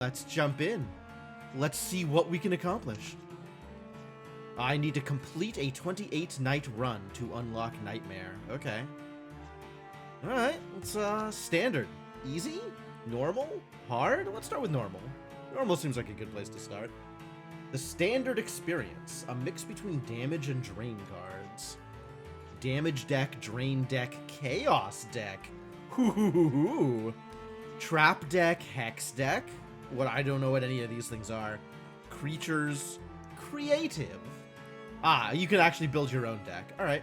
Let's jump in. Let's see what we can accomplish. I need to complete a 28-night run to unlock Nightmare. Okay. Alright, let's, standard. Easy? Normal? Hard? Let's start with normal. Normal seems like a good place to start. The standard experience, a mix between damage and drain cards. Damage deck, drain deck, chaos deck. Hoo. Trap deck, hex deck. I don't know what any of these things are. Creatures, creative. Ah, you can actually build your own deck. All right.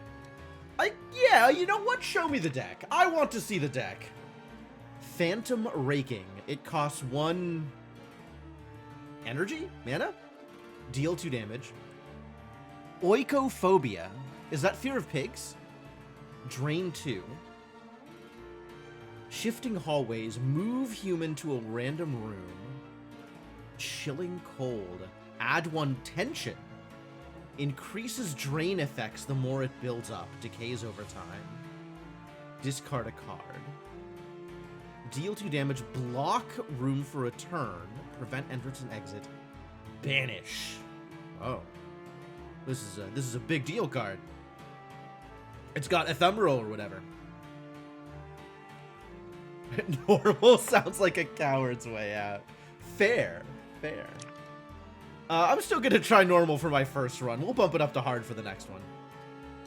Yeah, you know what? Show me the deck. I want to see the deck. Phantom Raking. It costs 1 energy? Mana? Deal 2 damage. Oikophobia. Is that fear of pigs? Drain 2. Shifting hallways. Move human to a random room. Chilling cold. Add 1 tension. Increases drain effects the more it builds up. Decays over time. Discard a card. Deal 2 damage. Block room for a turn. Prevent entrance and exit. Banish. Oh. This is a big deal card. It's got ephemeral or whatever. Normal sounds like a coward's way out. Fair. I'm still gonna try normal for my first run. We'll bump it up to hard for the next one.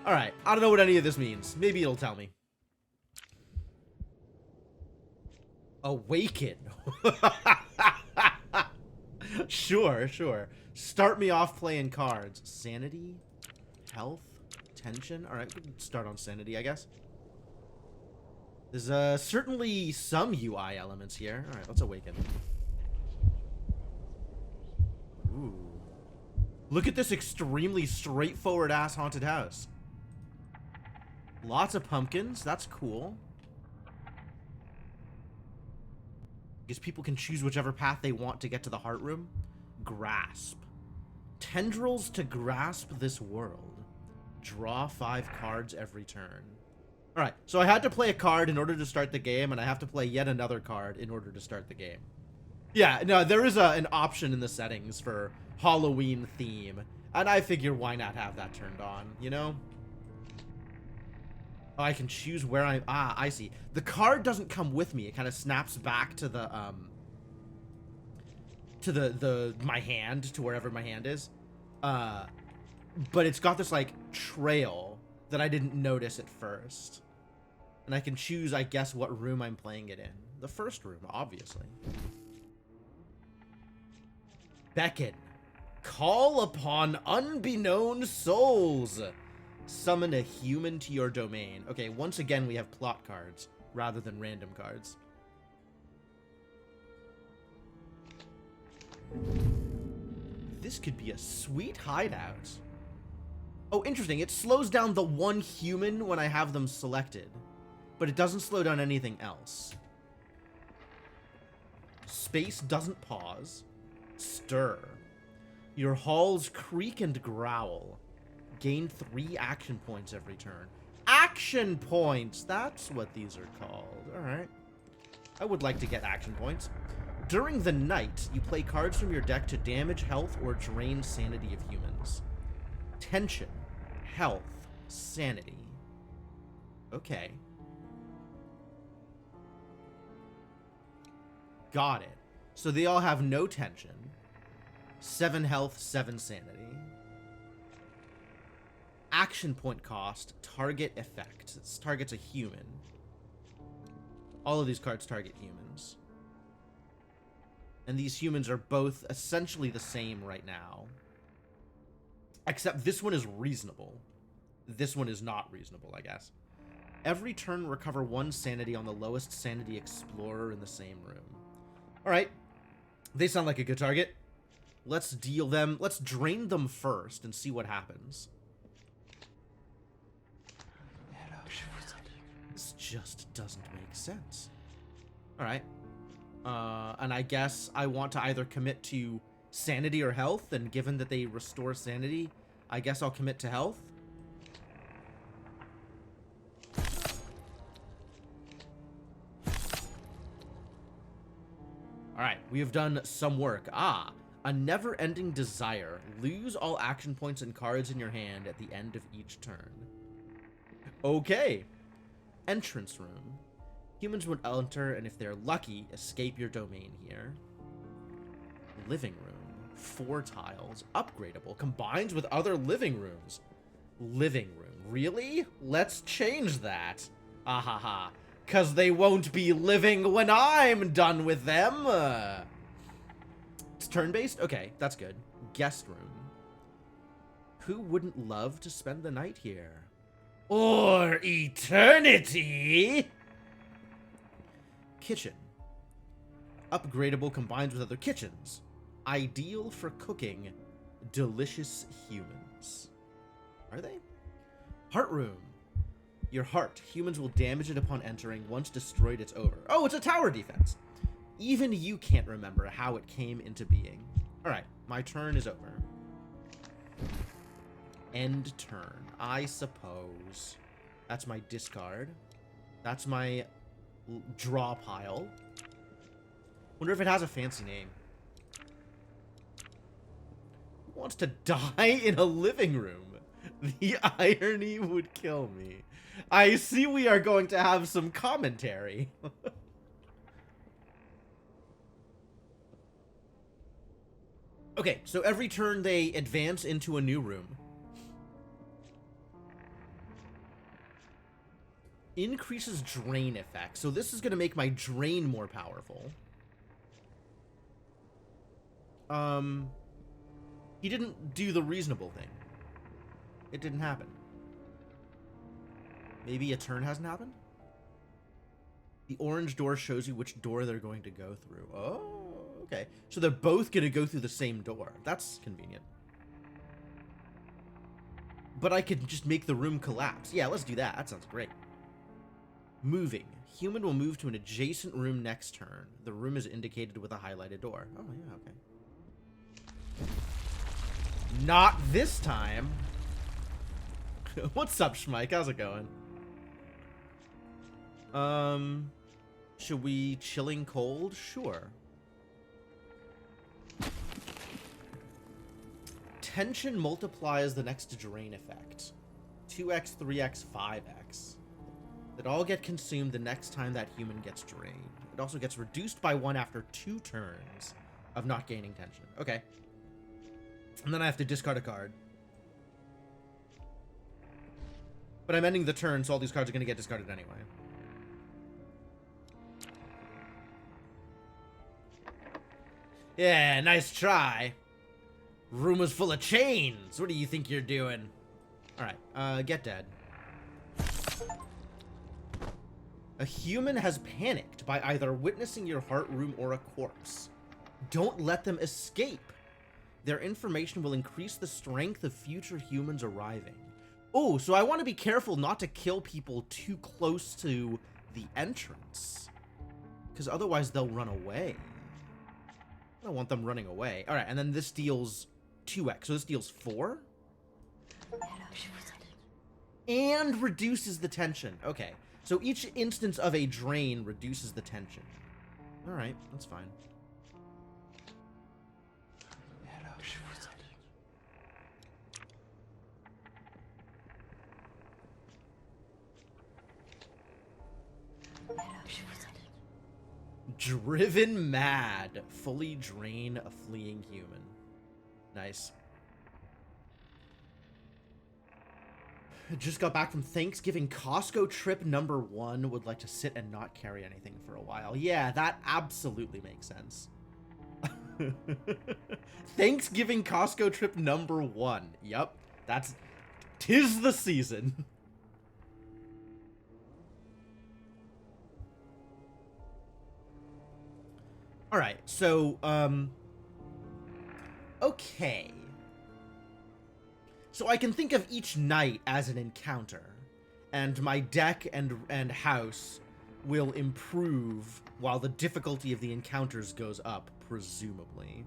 Alright, I don't know what any of this means. Maybe it'll tell me. Awaken. Sure. Start me off playing cards. Sanity, health, tension. Alright, we can start on sanity, I guess. There's certainly some UI elements here. Alright, let's awaken. Ooh. Look at this extremely straightforward ass haunted house. Lots of pumpkins. That's cool. Guess people can choose whichever path they want to get to the heart room. Grasp. Tendrils to grasp this world. Draw 5 cards every turn. Alright, so I had to play a card in order to start the game, and I have to play yet another card in order to start the game. Yeah, no, there is an option in the settings for Halloween theme, and I figure why not have that turned on, you know? Oh, I can choose where I'm... Ah, I see. The card doesn't come with me. It kind of snaps back to the, my hand, to wherever my hand is. But it's got this, like, trail that I didn't notice at first. And I can choose, I guess, what room I'm playing it in. The first room, obviously. Beckon. Call upon unbeknown souls. Summon a human to your domain. Okay, once again, we have plot cards rather than random cards. This could be a sweet hideout. Oh, interesting. It slows down the 1 human when I have them selected, but it doesn't slow down anything else. Space doesn't pause. Stir. Your halls creak and growl. Gain 3 action points every turn. Action points! That's what these are called. Alright. I would like to get action points. During the night, you play cards from your deck to damage health or drain sanity of humans. Tension. Health. Sanity. Okay. Got it. So they all have no tension. 7 health, 7 sanity. Action point cost, target effect. It targets a human. All of these cards target humans. And these humans are both essentially the same right now. Except this one is reasonable. This one is not reasonable, I guess. Every turn, recover 1 sanity on the lowest sanity explorer in the same room. Alright. They sound like a good target. Let's deal them. Let's drain them first and see what happens. This just doesn't make sense. Alright. And I guess I want to either commit to sanity or health, and given that they restore sanity, I guess I'll commit to health. Alright. We have done some work. Ah, a never-ending desire. Lose all action points and cards in your hand at the end of each turn. Okay. Entrance room. Humans would enter, and if they're lucky, escape your domain here. Living room. 4 tiles. Upgradable. Combines with other living rooms. Living room. Really? Let's change that. Ahaha. 'Cause they won't be living when I'm done with them. It's turn-based? Okay, that's good. Guest room. Who wouldn't love to spend the night here? Or eternity? Kitchen. Upgradable combines with other kitchens. Ideal for cooking delicious humans. Are they? Heart room. Your heart. Humans will damage it upon entering. Once destroyed, it's over. Oh, it's a tower defense. Even you can't remember how it came into being. Alright, my turn is over. End turn, I suppose. That's my discard. That's my draw pile. Wonder if it has a fancy name. Who wants to die in a living room? The irony would kill me. I see we are going to have some commentary. Okay, so every turn they advance into a new room. Increases drain effect. So this is going to make my drain more powerful. He didn't do the reasonable thing. It didn't happen. Maybe a turn hasn't happened? The orange door shows you which door they're going to go through. Oh, okay. So they're both going to go through the same door. That's convenient. But I could just make the room collapse. Yeah, let's do that. That sounds great. Moving. Human will move to an adjacent room next turn. The room is indicated with a highlighted door. Oh, yeah, okay. Not this time. What's up, Schmike? How's it going? Should we chilling cold? Sure. Tension multiplies the next drain effect. 2x, 3x, 5x. That all get consumed the next time that human gets drained. It also gets reduced by 1 after 2 turns of not gaining tension. Okay. And then I have to discard a card. But I'm ending the turn, so all these cards are going to get discarded anyway. Yeah, nice try. Room is full of chains. What do you think you're doing? Alright, get dead. A human has panicked by either witnessing your heart room or a corpse. Don't let them escape. Their information will increase the strength of future humans arriving. Oh, so I want to be careful not to kill people too close to the entrance. Because otherwise they'll run away. I don't want them running away. Alright, and then this deals 2x. So this deals 4? And reduces the tension. Okay. So each instance of a drain reduces the tension. Alright, that's fine. Driven mad. Fully drain a fleeing human. Nice. Just got back from Thanksgiving Costco trip number 1. Would like to sit and not carry anything for a while. Yeah, that absolutely makes sense. Thanksgiving Costco trip number 1. Yep, that's... 'tis the season. Alright, so, okay. So I can think of each night as an encounter, and my deck and house will improve while the difficulty of the encounters goes up, presumably.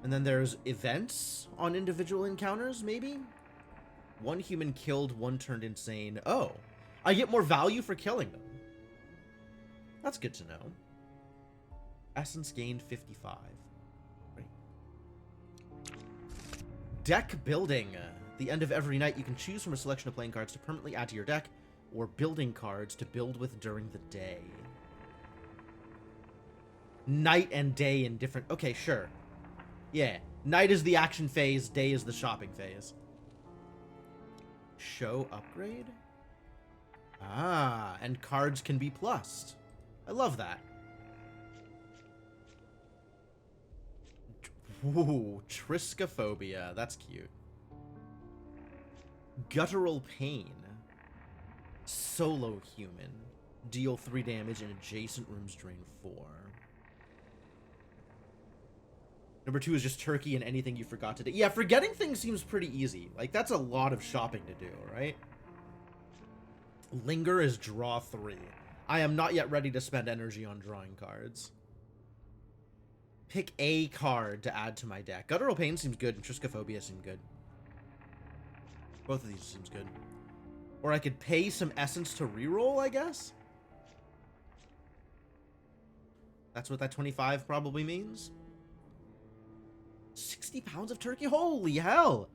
And then there's events on individual encounters, maybe? 1 human killed, 1 turned insane. Oh, I get more value for killing them. That's good to know. Essence gained 55. Right. Deck building. The end of every night, you can choose from a selection of playing cards to permanently add to your deck, or building cards to build with during the day. Night and day in different... Okay, sure. Yeah. Night is the action phase, day is the shopping phase. Show upgrade? Ah, and cards can be plussed. I love that. Ooh, Triskaphobia. That's cute. Guttural Pain. Solo Human. Deal 3 damage and adjacent rooms drain 4. Number 2 is just turkey and anything you forgot to do. Yeah, forgetting things seems pretty easy. Like, that's a lot of shopping to do, right? Linger is draw 3. I am not yet ready to spend energy on drawing cards. Pick a card to add to my deck. Guttural Pain seems good, and Triskaphobia seems good. Both of these seems good. Or I could pay some essence to reroll, I guess? That's what that 25 probably means? 60 pounds of turkey? Holy hell!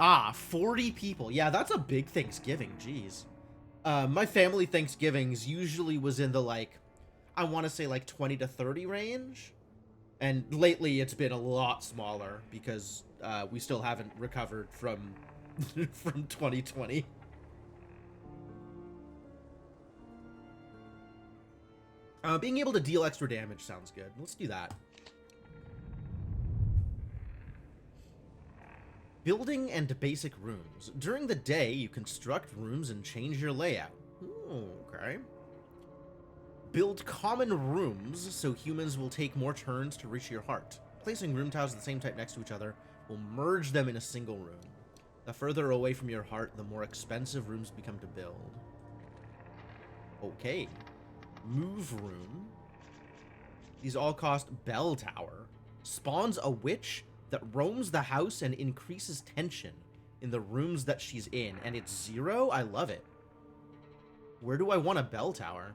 Ah, 40 people. Yeah, that's a big Thanksgiving, jeez. My family Thanksgivings usually was in the, like, I want to say, like, 20 to 30 range. And lately it's been a lot smaller because we still haven't recovered from from 2020. Being able to deal extra damage sounds good. Let's do that. Building and basic rooms. During the day, you construct rooms and change your layout. Okay. Build common rooms so humans will take more turns to reach your heart. Placing room tiles of the same type next to each other will merge them in a single room. The further away from your heart, the more expensive rooms become to build. Okay. Move room. These all cost bell tower. Spawns a witch that roams the house and increases tension in the rooms that she's in. And it's 0? I love it. Where do I want a bell tower?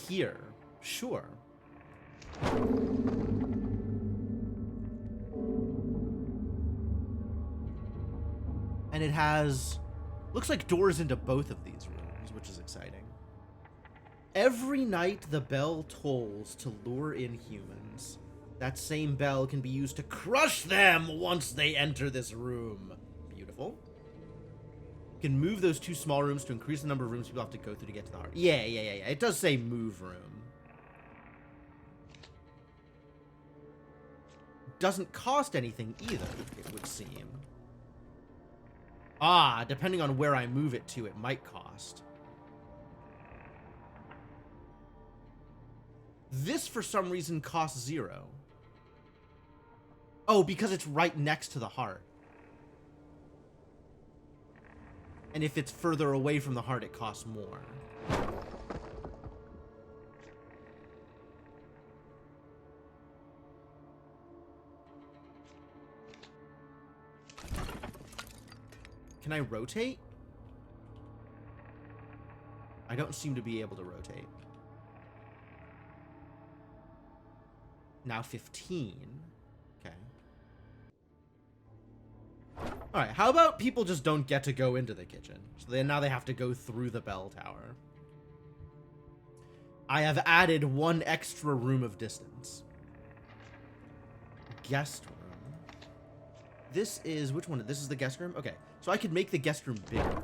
Here. Sure. And it has... looks like doors into both of these rooms, which is exciting. Every night the bell tolls to lure in humans. That same bell can be used to crush them once they enter this room. Beautiful. You can move those 2 small rooms to increase the number of rooms people have to go through to get to the heart. Yeah. It does say move room. Doesn't cost anything either, it would seem. Ah, depending on where I move it to, it might cost. This, for some reason, costs 0. Oh, because it's right next to the heart. And if it's further away from the heart, it costs more. Can I rotate? I don't seem to be able to rotate. Now 15. Okay. Alright, how about people just don't get to go into the kitchen? So now they have to go through the bell tower. I have added 1 extra room of distance. Guest room. This is, which one? This is the guest room? Okay, so I could make the guest room bigger.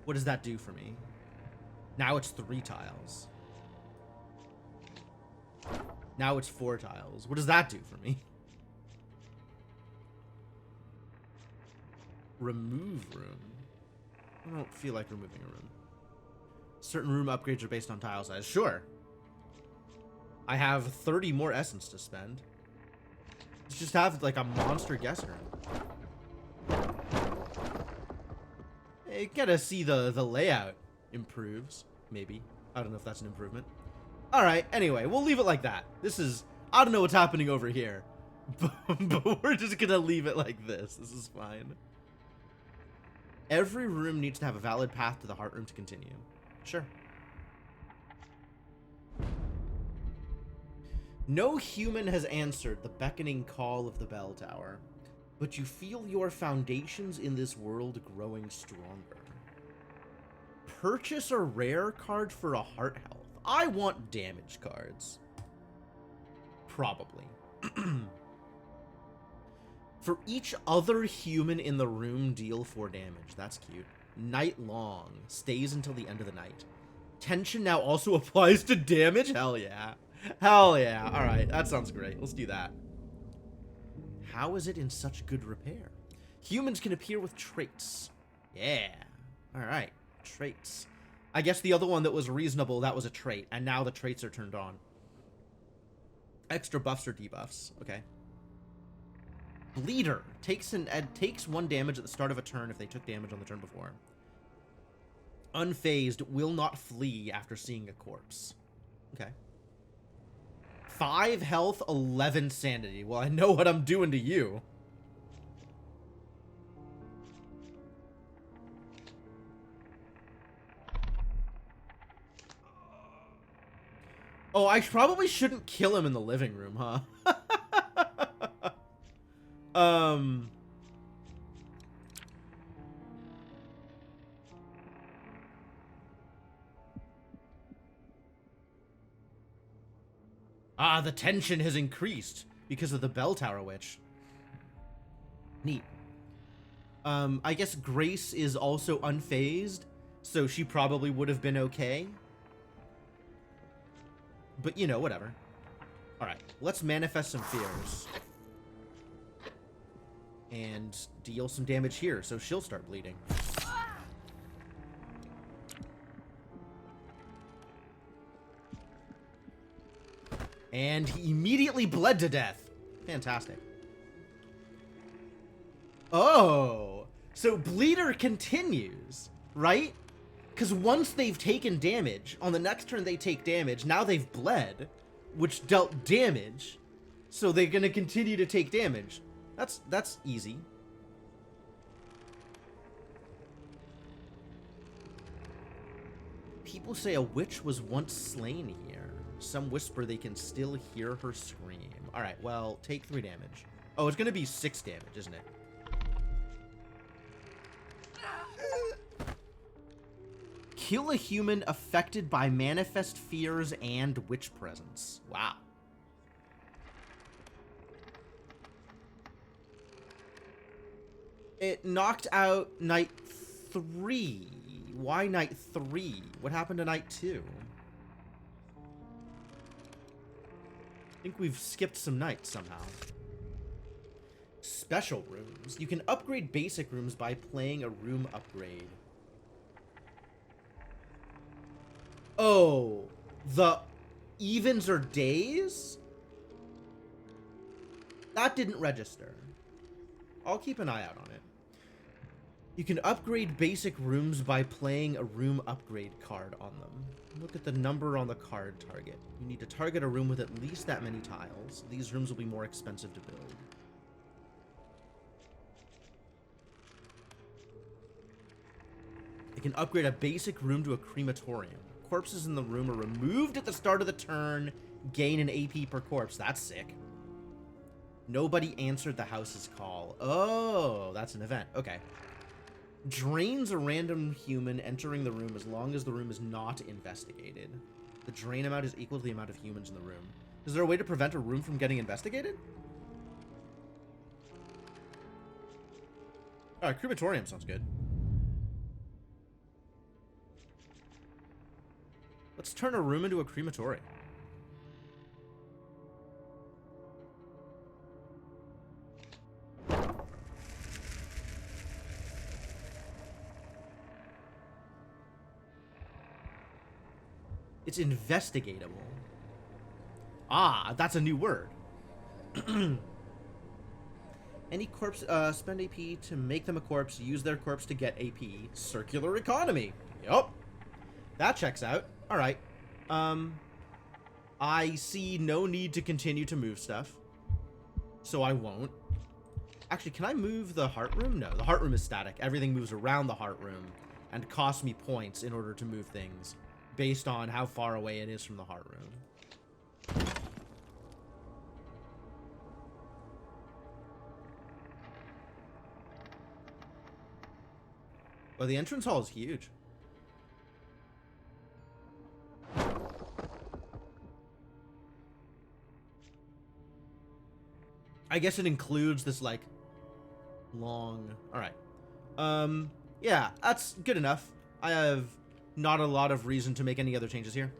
What does that do for me? Now it's 3 tiles. Now it's 4 tiles. What does that do for me? Remove room. I don't feel like removing a room. Certain room upgrades are based on tile size. Sure. I have 30 more essence to spend. Let's just have like a monster guest room. You gotta see the layout improves. Maybe. I don't know if that's an improvement. Alright, anyway, we'll leave it like that. This is... I don't know what's happening over here. But we're just gonna leave it like this. This is fine. Every room needs to have a valid path to the heart room to continue. Sure. No human has answered the beckoning call of the bell tower, but you feel your foundations in this world growing stronger. Purchase a rare card for a heart health. I want damage cards. Probably. For each other human in the room, deal 4 damage. That's cute. Night long. Stays until the end of the night. Tension now also applies to damage? Hell yeah. Hell yeah. Alright, that sounds great. Let's do that. How is it in such good repair? Humans can appear with traits. Yeah. Alright. Traits. I guess the other one that was reasonable, that was a trait. And now the traits are turned on. Extra buffs or debuffs. Okay. Bleeder takes 1 damage at the start of a turn if they took damage on the turn before. Unfazed, will not flee after seeing a corpse. Okay. 5 health, 11 sanity. Well, I know what I'm doing to you. Oh, I probably shouldn't kill him in the living room, huh? Ah, the tension has increased because of the bell tower witch. Neat. I guess Grace is also unfazed, so she probably would have been okay. But, you know, whatever. Alright, let's manifest some fears. And deal some damage here, so she'll start bleeding. And he immediately bled to death. Fantastic. Oh, so Bleeder continues, right? Because once they've taken damage, on the next turn they take damage, now they've bled, which dealt damage, so they're going to continue to take damage. That's easy. People say a witch was once slain here. Some whisper they can still hear her scream. Alright, well, take 3 damage. Oh, it's going to be 6 damage, isn't it? Kill a human affected by manifest fears and witch presence. Wow. It knocked out night 3. Why night 3? What happened to night 2? I think we've skipped some nights somehow. Special rooms. You can upgrade basic rooms by playing a room upgrade. Oh, the evens or days? That didn't register. I'll keep an eye out on it. You can upgrade basic rooms by playing a room upgrade card on them. Look at the number on the card target. You need to target a room with at least that many tiles. These rooms will be more expensive to build. You can upgrade a basic room to a crematorium. Corpses in the room are removed at the start of the turn. Gain an AP per corpse. That's sick. Nobody answered the house's call. Oh, that's an event. Okay. Drains a random human entering the room as long as the room is not investigated. The drain amount is equal to the amount of humans in the room. Is there a way to prevent a room from getting investigated? Alright, crematorium sounds good. Let's turn a room into a crematorium. It's investigatable. Ah, that's a new word. Any corpse, spend AP to make them a corpse, use their corpse to get AP. Circular economy. Yup. That checks out. Alright. I see no need to continue to move stuff. So I won't. Actually, can I move the heart room? No, the heart room is static. Everything moves around the heart room and costs me points in order to move things based on how far away it is from the heart room. Oh, the entrance hall is huge. I guess it includes this, like, long... Alright. Yeah, that's good enough. I have not a lot of reason to make any other changes here.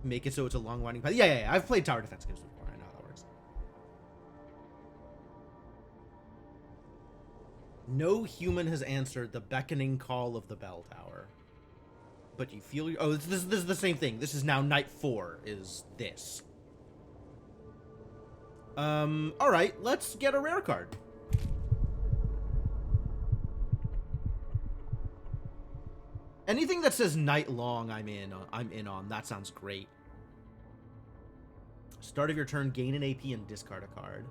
Make it so it's a long winding path. Yeah. I've played tower defense games before. I know how that works. No human has answered the beckoning call of the bell tower. But you feel... Oh, this is the same thing. This is now night 4 is this. Alright, let's get a rare card. Anything that says night long, I'm in on. That sounds great. Start of your turn, gain an AP and discard a card.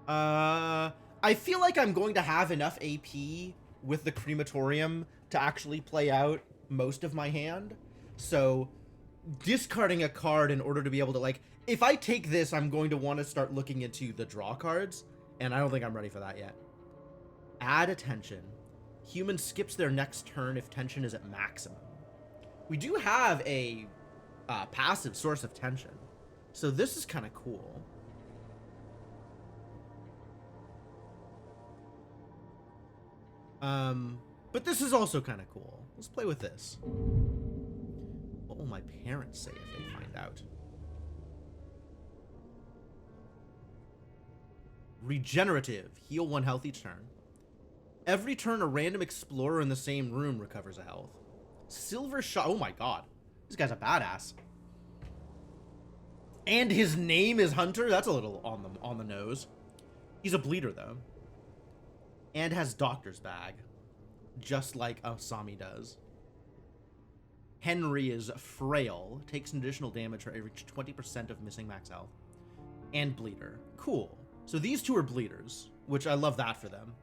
I feel like I'm going to have enough AP with the crematorium to actually play out most of my hand. So, discarding a card in order to be able to, like, if I take this, I'm going to want to start looking into the draw cards, and I don't think I'm ready for that yet. Add a tension. Human skips their next turn if tension is at maximum. We do have a passive source of tension, so this is kind of cool. But this is also kind of cool. Let's play with this. What will my parents say if they find out? Regenerative. Heal 1 health each turn. Every turn, a random explorer in the same room recovers a health. Silver shot. Oh my god. This guy's a badass. And his name is Hunter? That's a little on the nose. He's a bleeder, though. And has doctor's bag. Just like Asami does. Henry is frail. Takes an additional damage for every 20% of missing max health. And bleeder. Cool. So these two are bleeders, which I love that for them.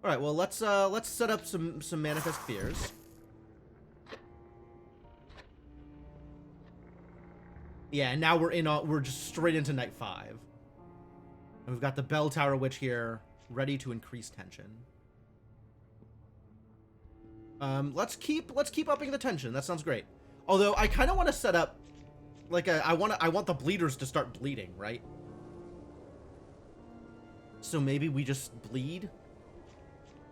Alright, well, let's set up some Manifest Fears. Yeah, and now we're just straight into night 5. And we've got the Bell Tower Witch here, ready to increase tension. Let's keep upping the tension. That sounds great. Although I kind of want to set up like I want the bleeders to start bleeding, right? So maybe we just bleed.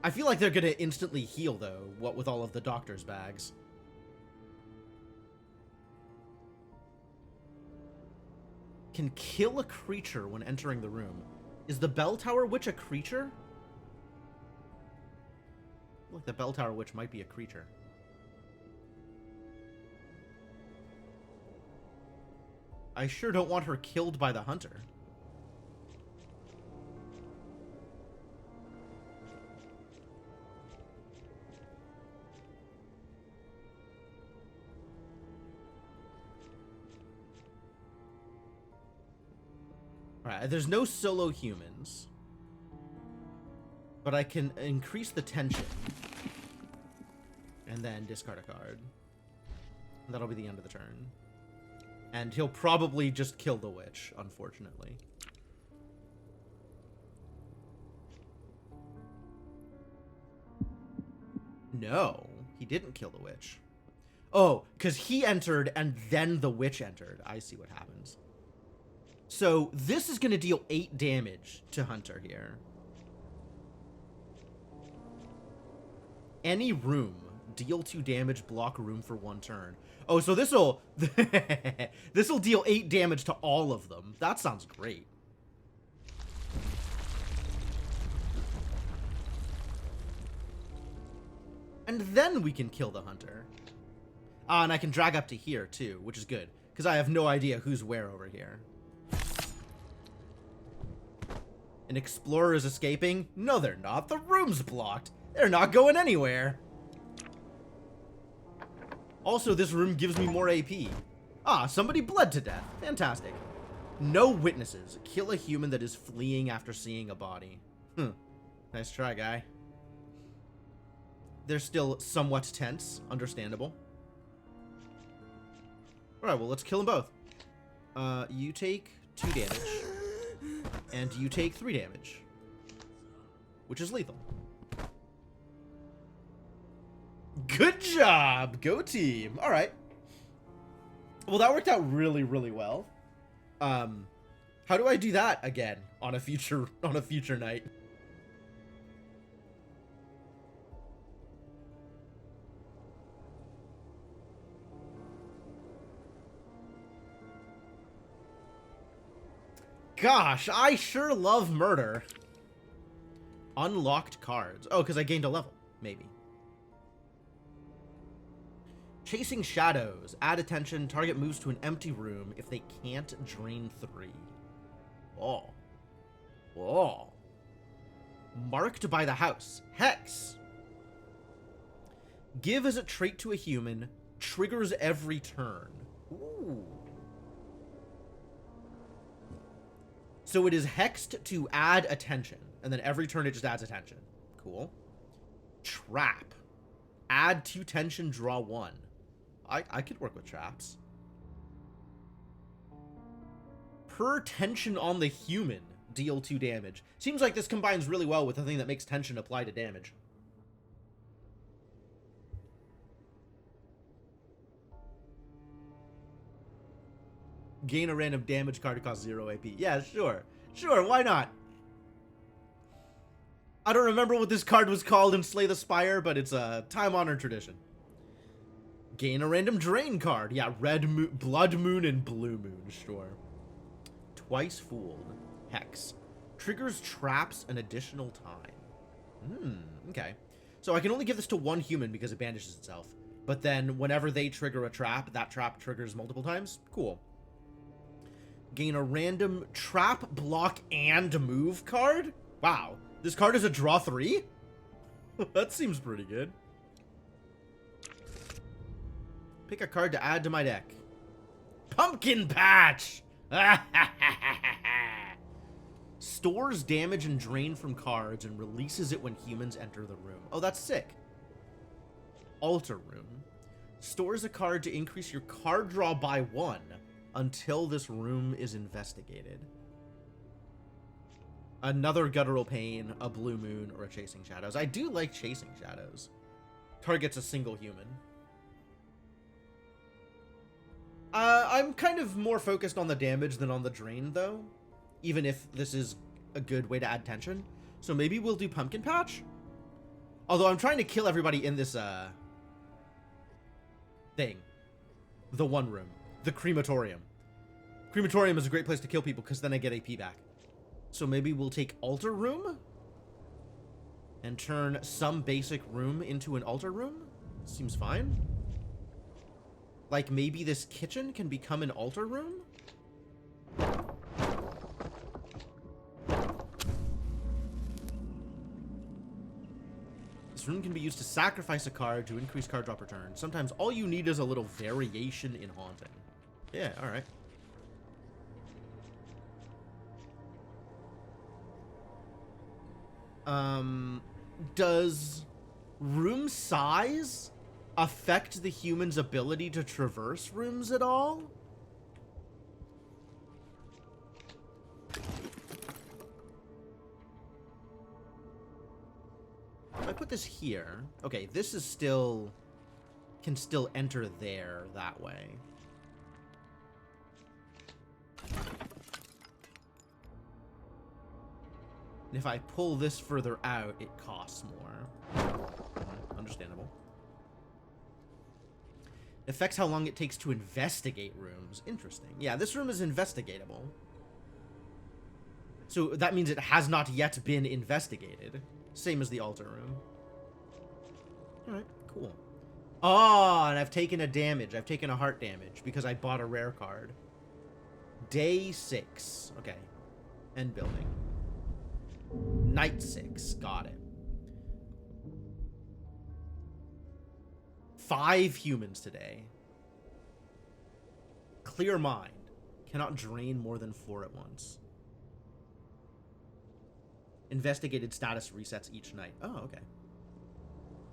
I feel like they're gonna instantly heal though, what with all of the doctor's bags. Can kill a creature when entering the room. Is the Bell Tower Witch a creature? I feel like the Bell Tower Witch might be a creature. I sure don't want her killed by the hunter. Alright, there's no solo humans. But I can increase the tension. And then discard a card. And that'll be the end of the turn. And he'll probably just kill the witch, unfortunately. No, he didn't kill the witch. Oh, because he entered and then the witch entered. I see what happens. So this is going to deal 8 damage to Hunter here. Any room. Deal 2 damage, block room for 1 turn. Oh, so this'll this'll deal 8 damage to all of them. That sounds great. And then we can kill the hunter. Ah, and I can drag up to here too, which is good, because I have no idea who's where over here. An explorer is escaping? No, they're not. The room's blocked. They're not going anywhere. Also, this room gives me more AP. Ah, somebody bled to death. Fantastic. No witnesses. Kill a human that is fleeing after seeing a body. Nice try, guy. They're still somewhat tense. Understandable. Alright, well, let's kill them both. You take 2 damage. And you take 3 damage. Which is lethal. Good job! Go team! Alright. Well, that worked out really, really well. How do I do that again on a future night? Gosh, I sure love murder. Unlocked cards. Oh, because I gained a level. Maybe. Chasing shadows. Add attention. Target moves to an empty room if they can't drain 3. Oh. Oh. Marked by the house. Hex. Give as a trait to a human. Triggers every turn. Ooh. So it is hexed to add attention. And then every turn it just adds attention. Cool. Trap. Add 2 tension, draw 1. I could work with traps. Per tension on the human, deal 2 damage. Seems like this combines really well with the thing that makes tension apply to damage. Gain a random damage card to cost 0 AP. Yeah, sure. Sure, why not? I don't remember what this card was called in Slay the Spire, but it's a time-honored tradition. Gain a random drain card. Yeah, Blood Moon and Blue Moon, sure. Twice Fooled. Hex. Triggers traps an additional time. Okay. So I can only give this to 1 human because it banishes itself. But then whenever they trigger a trap, that trap triggers multiple times. Cool. Gain a random trap, block, and move card? Wow. This card is a draw 3? That seems pretty good. Pick a card to add to my deck. Pumpkin Patch! Stores damage and drain from cards and releases it when humans enter the room. Oh, that's sick. Altar Room. Stores a card to increase your card draw by 1 until this room is investigated. Another Guttural Pain, a Blue Moon, or a Chasing Shadows. I do like Chasing Shadows. Targets a single human. I'm kind of more focused on the damage than on the drain, though. Even if this is a good way to add tension. So maybe we'll do Pumpkin Patch? Although I'm trying to kill everybody in this, thing. The one room. The Crematorium. Crematorium is a great place to kill people because then I get AP back. So maybe we'll take Altar Room? And turn some basic room into an Altar Room? Seems fine. Like, maybe this kitchen can become an altar room? This room can be used to sacrifice a card to increase card drop return. Sometimes all you need is a little variation in haunting. Yeah, alright. Does room size affect the human's ability to traverse rooms at all? If I put this here, okay, this is still, can still enter there that way. And if I pull this further out, it costs more. Understandable. Affects how long it takes to investigate rooms. Interesting. Yeah, this room is investigatable. So that means it has not yet been investigated. Same as the altar room. Alright, cool. Oh, and I've taken a damage. I've taken a heart damage because I bought a rare card. Day 6. Okay. End building. Night 6. Got it. 5 humans today. Clear Mind. Cannot drain more than 4 at once. Investigated status resets each night. Oh, okay.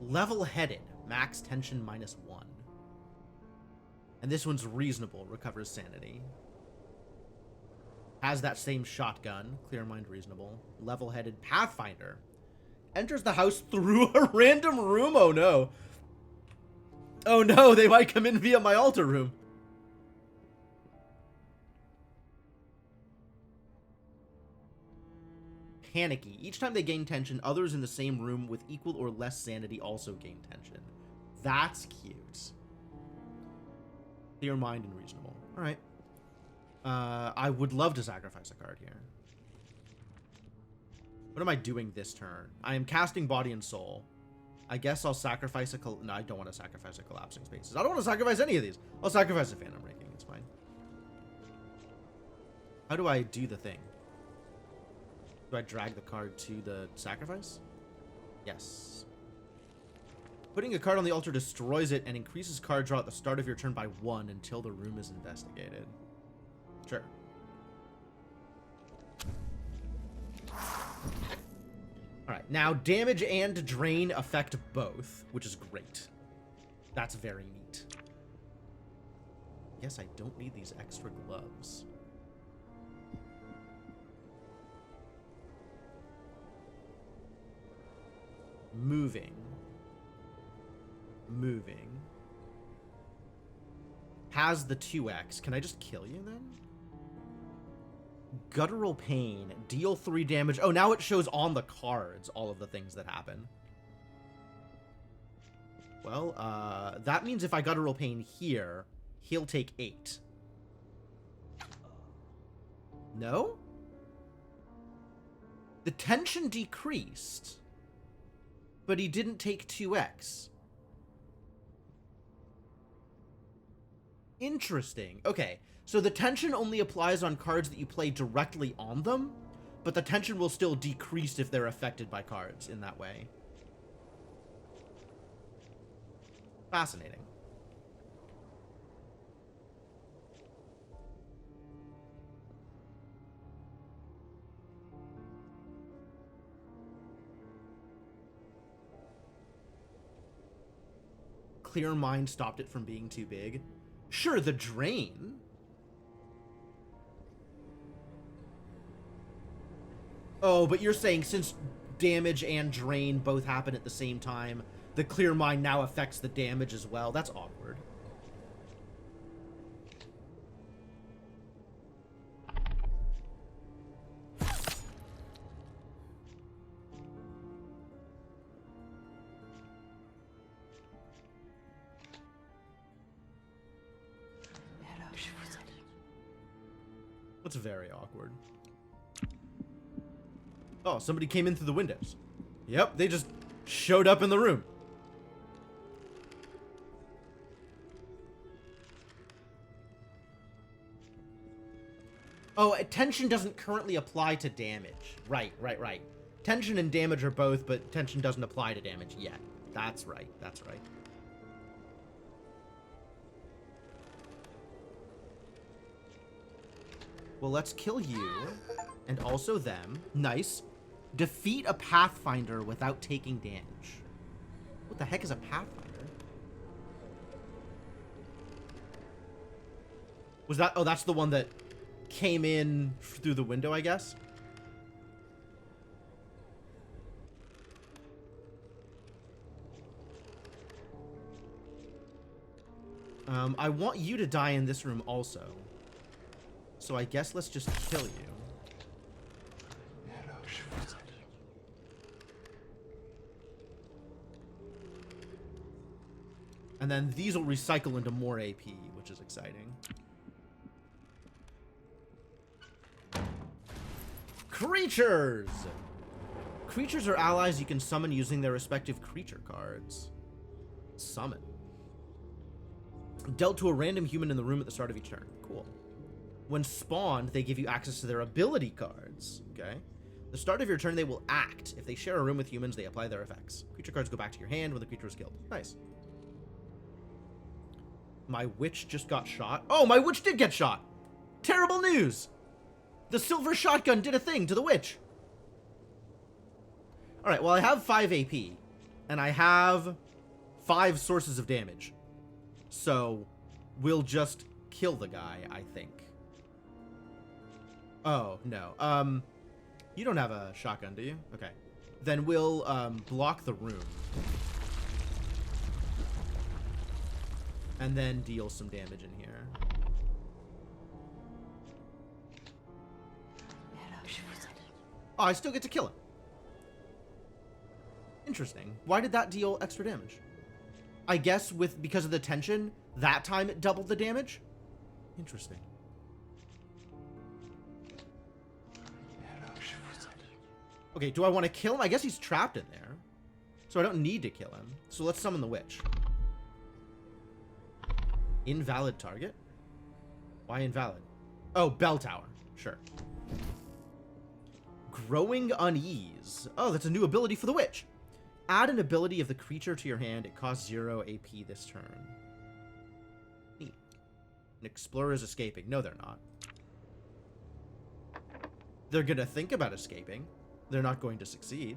Level-headed. Max tension -1. And this one's reasonable. Recovers sanity. Has that same shotgun. Clear Mind, reasonable. Level-headed. Pathfinder. Enters the house through a random room. Oh, no. Oh, no. They might come in via my altar room. Panicky. Each time they gain tension, others in the same room with equal or less sanity also gain tension. That's cute. Clear Mind and reasonable. All right. I would love to sacrifice a card here. What am I doing this turn? I am casting Body and Soul. I guess I'll sacrifice a... No, I don't want to sacrifice a Collapsing Spaces. I don't want to sacrifice any of these. I'll sacrifice a Phantom Breaking. It's fine. How do I do the thing? Do I drag the card to the sacrifice? Yes. Putting a card on the altar destroys it and increases card draw at the start of your turn by 1 until the room is investigated. Sure. Alright, now damage and drain affect both, which is great. That's very neat. Guess I don't need these extra gloves. Moving. Has the 2x. Can I just kill you then? Guttural Pain. Deal 3 damage. Oh, now it shows on the cards all of the things that happen. Well, that means if I Guttural Pain here, he'll take 8. No? The tension decreased, but he didn't take 2x. Interesting. Okay, so the tension only applies on cards that you play directly on them, but the tension will still decrease if they're affected by cards in that way. Fascinating. Clear Mind stopped it from being too big. Sure, the drain. Oh, but you're saying since damage and drain both happen at the same time, the Clear Mind now affects the damage as well. That's awkward. That's very awkward. Oh, somebody came in through the windows. Yep, they just showed up in the room. Oh, tension doesn't currently apply to damage. Right. Tension and damage are both, but tension doesn't apply to damage yet. That's right. Well, let's kill you. And also them. Nice. Defeat a Pathfinder without taking damage. What the heck is a Pathfinder? Was that... Oh, that's the one that came in through the window, I guess? I want you to die in this room also. So I guess let's just kill you. And then these will recycle into more AP, which is exciting. Creatures! Creatures are allies you can summon using their respective creature cards. Summon. Dealt to a random human in the room at the start of each turn. Cool. When spawned, they give you access to their ability cards. Okay. The start of your turn, they will act. If they share a room with humans, they apply their effects. Creature cards go back to your hand when the creature is killed. Nice. My witch just got shot. Oh, my witch did get shot. Terrible news. The silver shotgun did a thing to the witch. All right, well, I have 5 AP, and I have 5 sources of damage. So we'll just kill the guy, I think. Oh, no. You don't have a shotgun, do you? Okay. Then we'll block the room. And then deal some damage in here. Oh, I still get to kill him. Interesting. Why did that deal extra damage? I guess because of the tension, that time it doubled the damage? Interesting. Okay, do I want to kill him? I guess he's trapped in there. So I don't need to kill him. So let's summon the witch. Invalid target? Why invalid? Oh, bell tower. Sure. Growing Unease. Oh, that's a new ability for the witch. Add an ability of the creature to your hand. It costs 0 AP this turn. Neat. An explorer is escaping. No, they're not. They're gonna think about escaping. They're not going to succeed.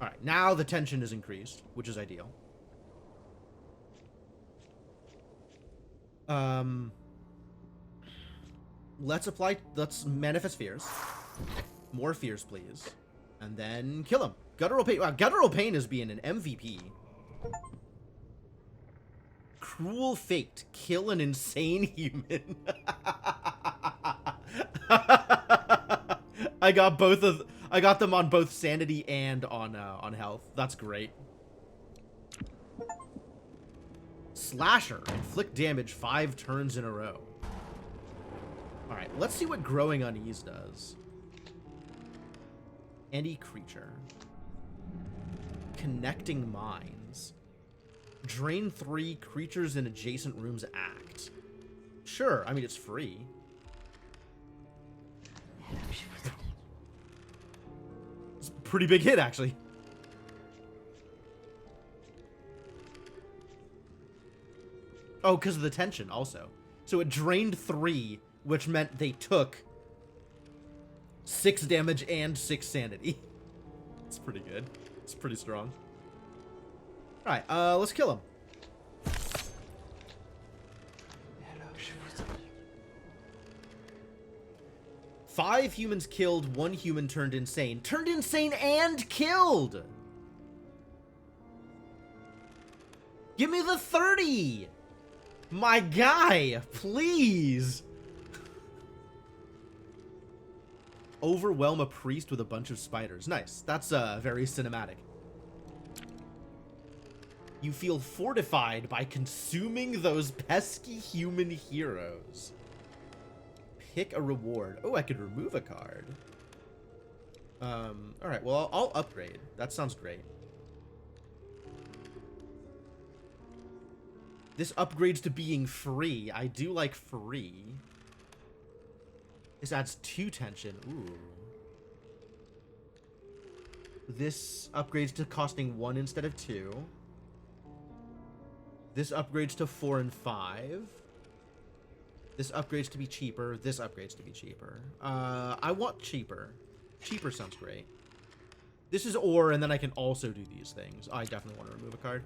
Alright, now the tension is increased, which is ideal. Let's manifest fears. More fears, please. And then kill him. Guttural Pain. Wow, Guttural Pain is being an MVP. Cruel Fate. Kill an insane human. I got them on both sanity and on health. That's great. Slasher. Inflict damage 5 turns in a row. Alright, let's see what Growing Unease does. Any creature. Connecting Minds. Drain 3 creatures in adjacent rooms act. Sure, I mean, it's free. It's a pretty big hit, actually. Oh, because of the tension, also. So it drained 3, which meant they took 6 damage and 6 sanity. It's pretty good. It's pretty strong. Alright, let's kill him. Five humans killed, 1 human turned insane. Turned insane and killed! Give me the 30! My guy, please! Overwhelm a priest with a bunch of spiders. Nice. That's very cinematic. You feel fortified by consuming those pesky human heroes. Pick a reward. Oh, I could remove a card. Alright, well, I'll upgrade. That sounds great. This upgrades to being free. I do like free. This adds 2 tension. Ooh. This upgrades to costing 1 instead of 2. This upgrades to 4 and 5. This upgrades to be cheaper. This upgrades to be cheaper. I want cheaper. Cheaper sounds great. This is ore, and then I can also do these things. I definitely want to remove a card.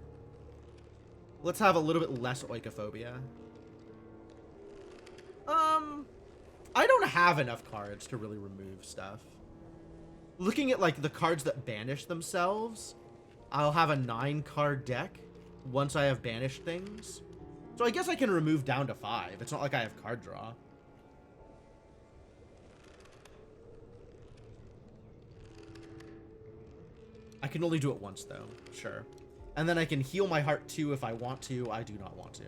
Let's have a little bit less oikophobia. I don't have enough cards to really remove stuff. Looking at, like, the cards that banish themselves, I'll have a 9-card deck once I have banished things. So I guess I can remove down to 5. It's not like I have card draw. I can only do it once, though. Sure. And then I can heal my heart, too, if I want to. I do not want to.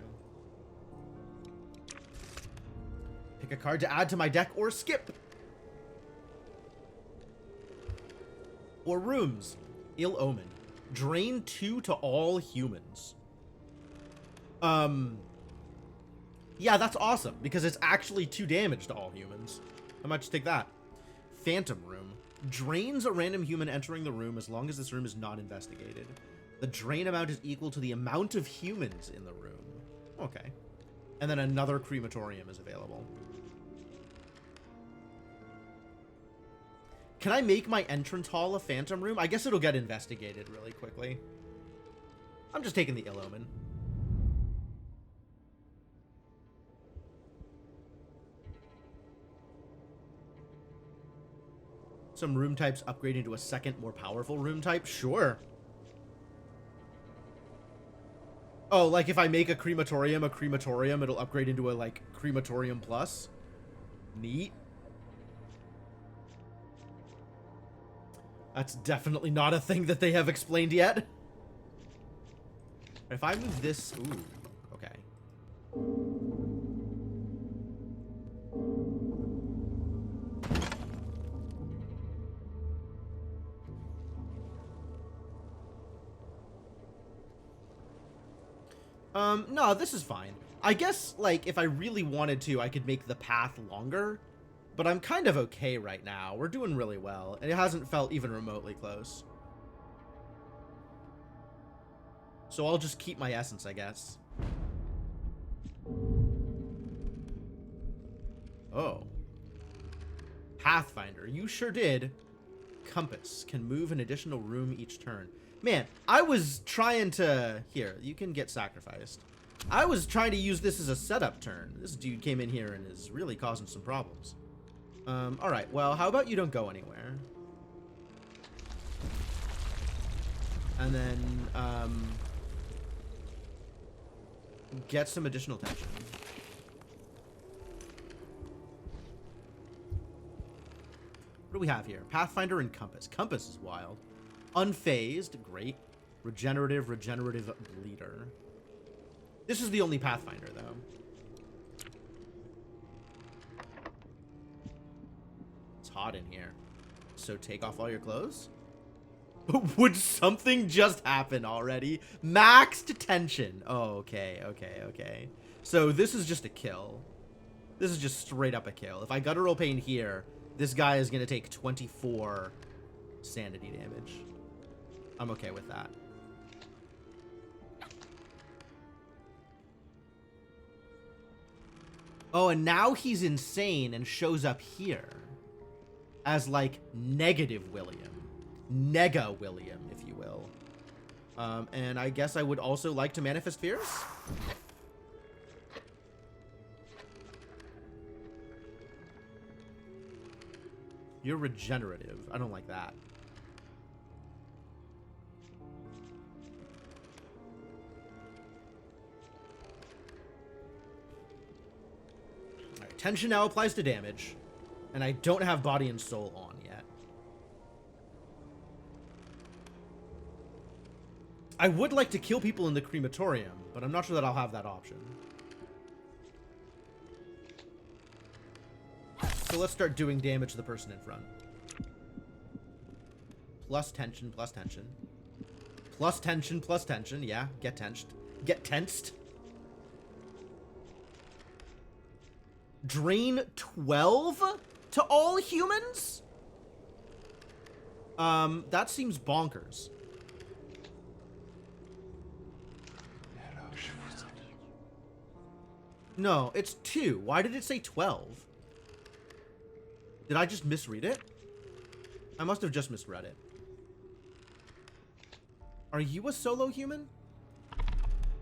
Pick a card to add to my deck or skip. Or rooms. Ill Omen. Drain 2 to all humans. Yeah, that's awesome, because it's actually 2 damage to all humans. I might just take that. Phantom Room. Drains a random human entering the room as long as this room is not investigated. The drain amount is equal to the amount of humans in the room. Okay. And then another crematorium is available. Can I make my entrance hall a phantom room? I guess it'll get investigated really quickly. I'm just taking the ill omen. Some room types upgrading to a second, more powerful room type? Sure. Oh, like if I make a crematorium, it'll upgrade into a, like, crematorium plus? Neat. That's definitely not a thing that they have explained yet. If I move this... Ooh, okay. No, this is fine. I guess, like, if I really wanted to, I could make the path longer. But I'm kind of okay right now. We're doing really well. And it hasn't felt even remotely close. So I'll just keep my essence, I guess. Oh. Pathfinder. You sure did. Compass. Can move an additional room each turn. Man, I was trying to... Here, you can get sacrificed. I was trying to use this as a setup turn. This dude came in here and is really causing some problems. Alright, well, how about you don't go anywhere? And then, get some additional tension. What do we have here? Pathfinder and Compass. Compass is wild. Unfazed, great. Regenerative bleeder. This is the only Pathfinder, though. It's hot in here. So take off all your clothes? Would something just happen already? Maxed tension. Oh, okay. So this is just a kill. This is just straight up a kill. If I guttural pain here, this guy is going to take 24 sanity damage. I'm okay with that. Oh, and now he's insane and shows up here as, like, negative William. Nega William, if you will. And I guess I would also like to manifest fears. You're regenerative. I don't like that. Alright, tension now applies to damage. And I don't have body and soul on yet. I would like to kill people in the crematorium, but I'm not sure that I'll have that option. So let's start doing damage to the person in front. Plus tension, plus tension. Plus tension, plus tension. Yeah, get tensed. Get tensed. Drain 12 to all humans? That seems bonkers. No, it's 2. Why did it say 12? Did I just misread it? I must have just misread it. Are you a solo human?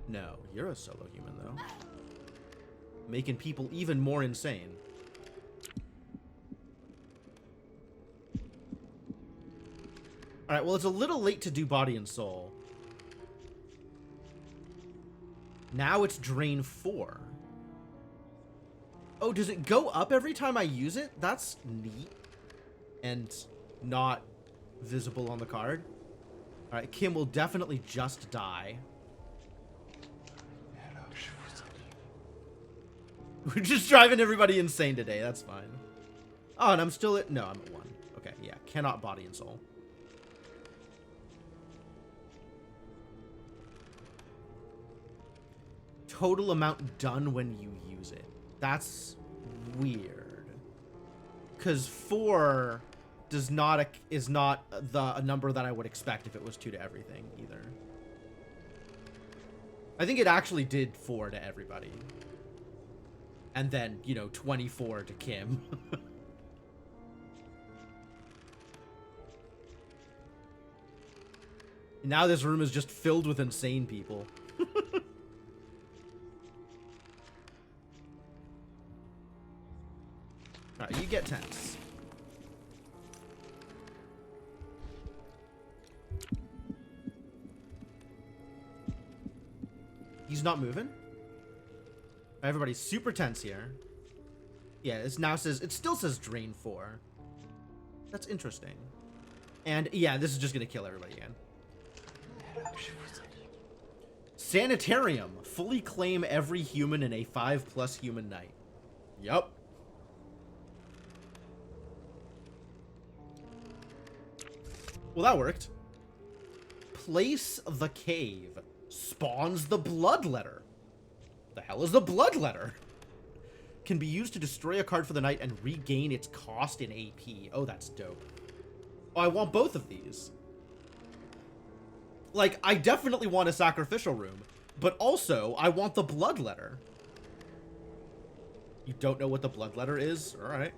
No, you're a solo human, though. Making people even more insane. Alright, well, it's a little late to do body and soul. Now it's drain 4. Oh, does it go up every time I use it? That's neat. And not visible on the card. Alright, Kim will definitely just die. We're just driving everybody insane today. That's fine. Oh, and I'm still at... No, I'm at 1. Okay, yeah. Cannot body and soul. Total amount done when you use it. That's weird. Because 4 is not a number that I would expect if it was 2 to everything either. I think it actually did 4 to everybody. And then, you know, 24 to Kim. Now this room is just filled with insane people. Alright, you get tense. He's not moving? Everybody's super tense here. Yeah, it still says drain 4. That's interesting. And yeah, this is just gonna kill everybody again. Sanitarium. Fully claim every human in a 5+ human night. Yup. Well, that worked. Place the cave. Spawns the bloodletter. The hell is the bloodletter? Can be used to destroy a card for the night and regain its cost in AP. Oh, that's dope. Oh, I want both of these. Like, I definitely want a sacrificial room, but also, I want the bloodletter. You don't know what the bloodletter is? Alright.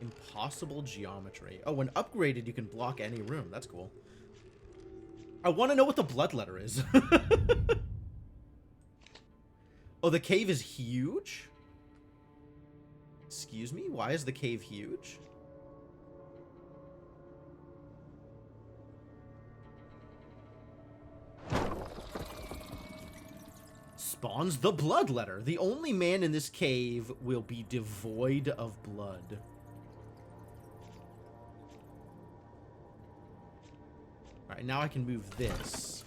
Impossible geometry. Oh, when upgraded, you can block any room. That's cool. I want to know what the bloodletter is. Oh, the cave is huge? Excuse me? Why is the cave huge? Spawns the bloodletter. The only man in this cave will be devoid of blood. Alright, now I can move this.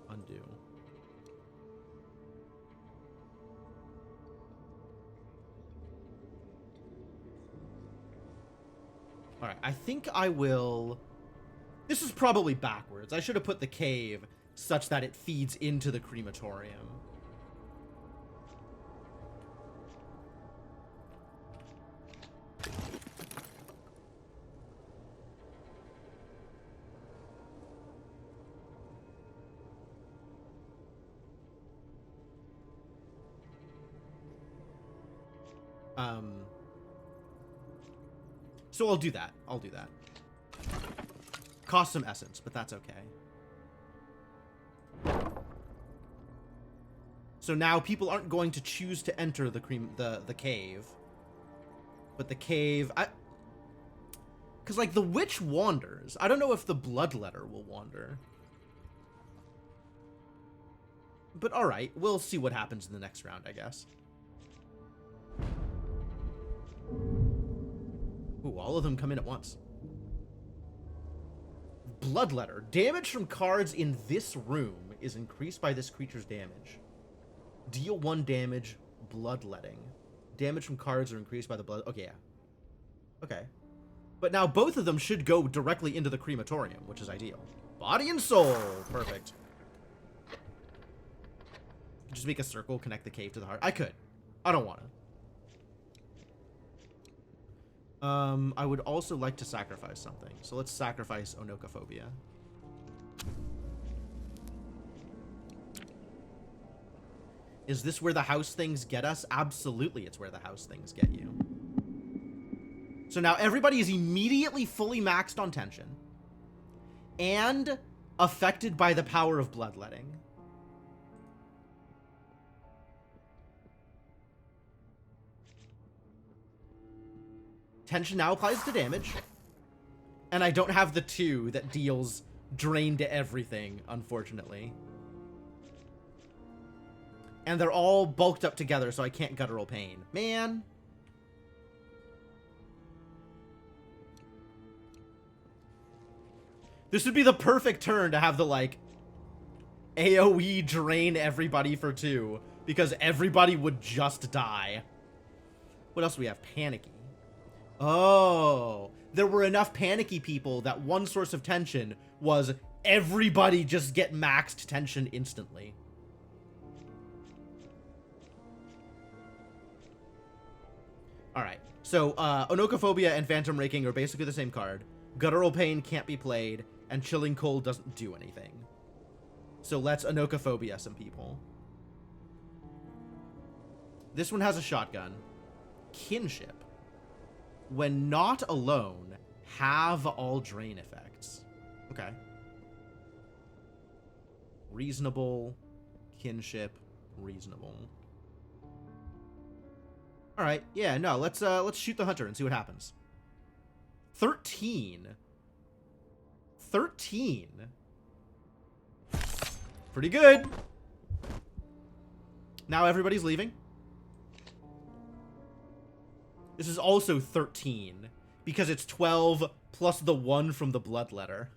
Undo. Alright, I think I will... This is probably backwards. I should have put the cave such that it feeds into the crematorium. So I'll do that. I'll do that. Cost some essence, but that's okay. So now people aren't going to choose to enter the cave. But the cave... Because, like, the witch wanders. I don't know if the bloodletter will wander. But alright, we'll see what happens in the next round, I guess. Ooh, all of them come in at once. Bloodletter. Damage from cards in this room is increased by this creature's damage. Deal 1 damage, bloodletting. Damage from cards are increased by the blood... Okay, yeah. Okay. But now both of them should go directly into the crematorium, which is ideal. Body and soul. Perfect. Just make a circle, connect the cave to the heart. I could. I don't want to. I would also like to sacrifice something. So let's sacrifice Onocophobia. Is this where the house things get us? Absolutely, it's where the house things get you. So now everybody is immediately fully maxed on tension. And affected by the power of bloodletting. Tension now applies to damage. And I don't have the 2 that deals drain to everything, unfortunately. And they're all bulked up together, so I can't guttural pain. Man. This would be the perfect turn to have the, like, AoE drain everybody for 2. Because everybody would just die. What else do we have? Panicky. Oh, there were enough panicky people that one source of tension was everybody just get maxed tension instantly. Alright, so Onokophobia and Phantom Raking are basically the same card. Guttural Pain can't be played, and Chilling Cold doesn't do anything. So let's Onokophobia some people. This one has a shotgun. Kinship. When not alone, have all drain effects. Okay. Reasonable. Kinship. Reasonable. Alright, yeah, no, let's shoot the hunter and see what happens. 13. 13. Pretty good. Now everybody's leaving. This is also 13, because it's 12 plus the 1 from the bloodletter.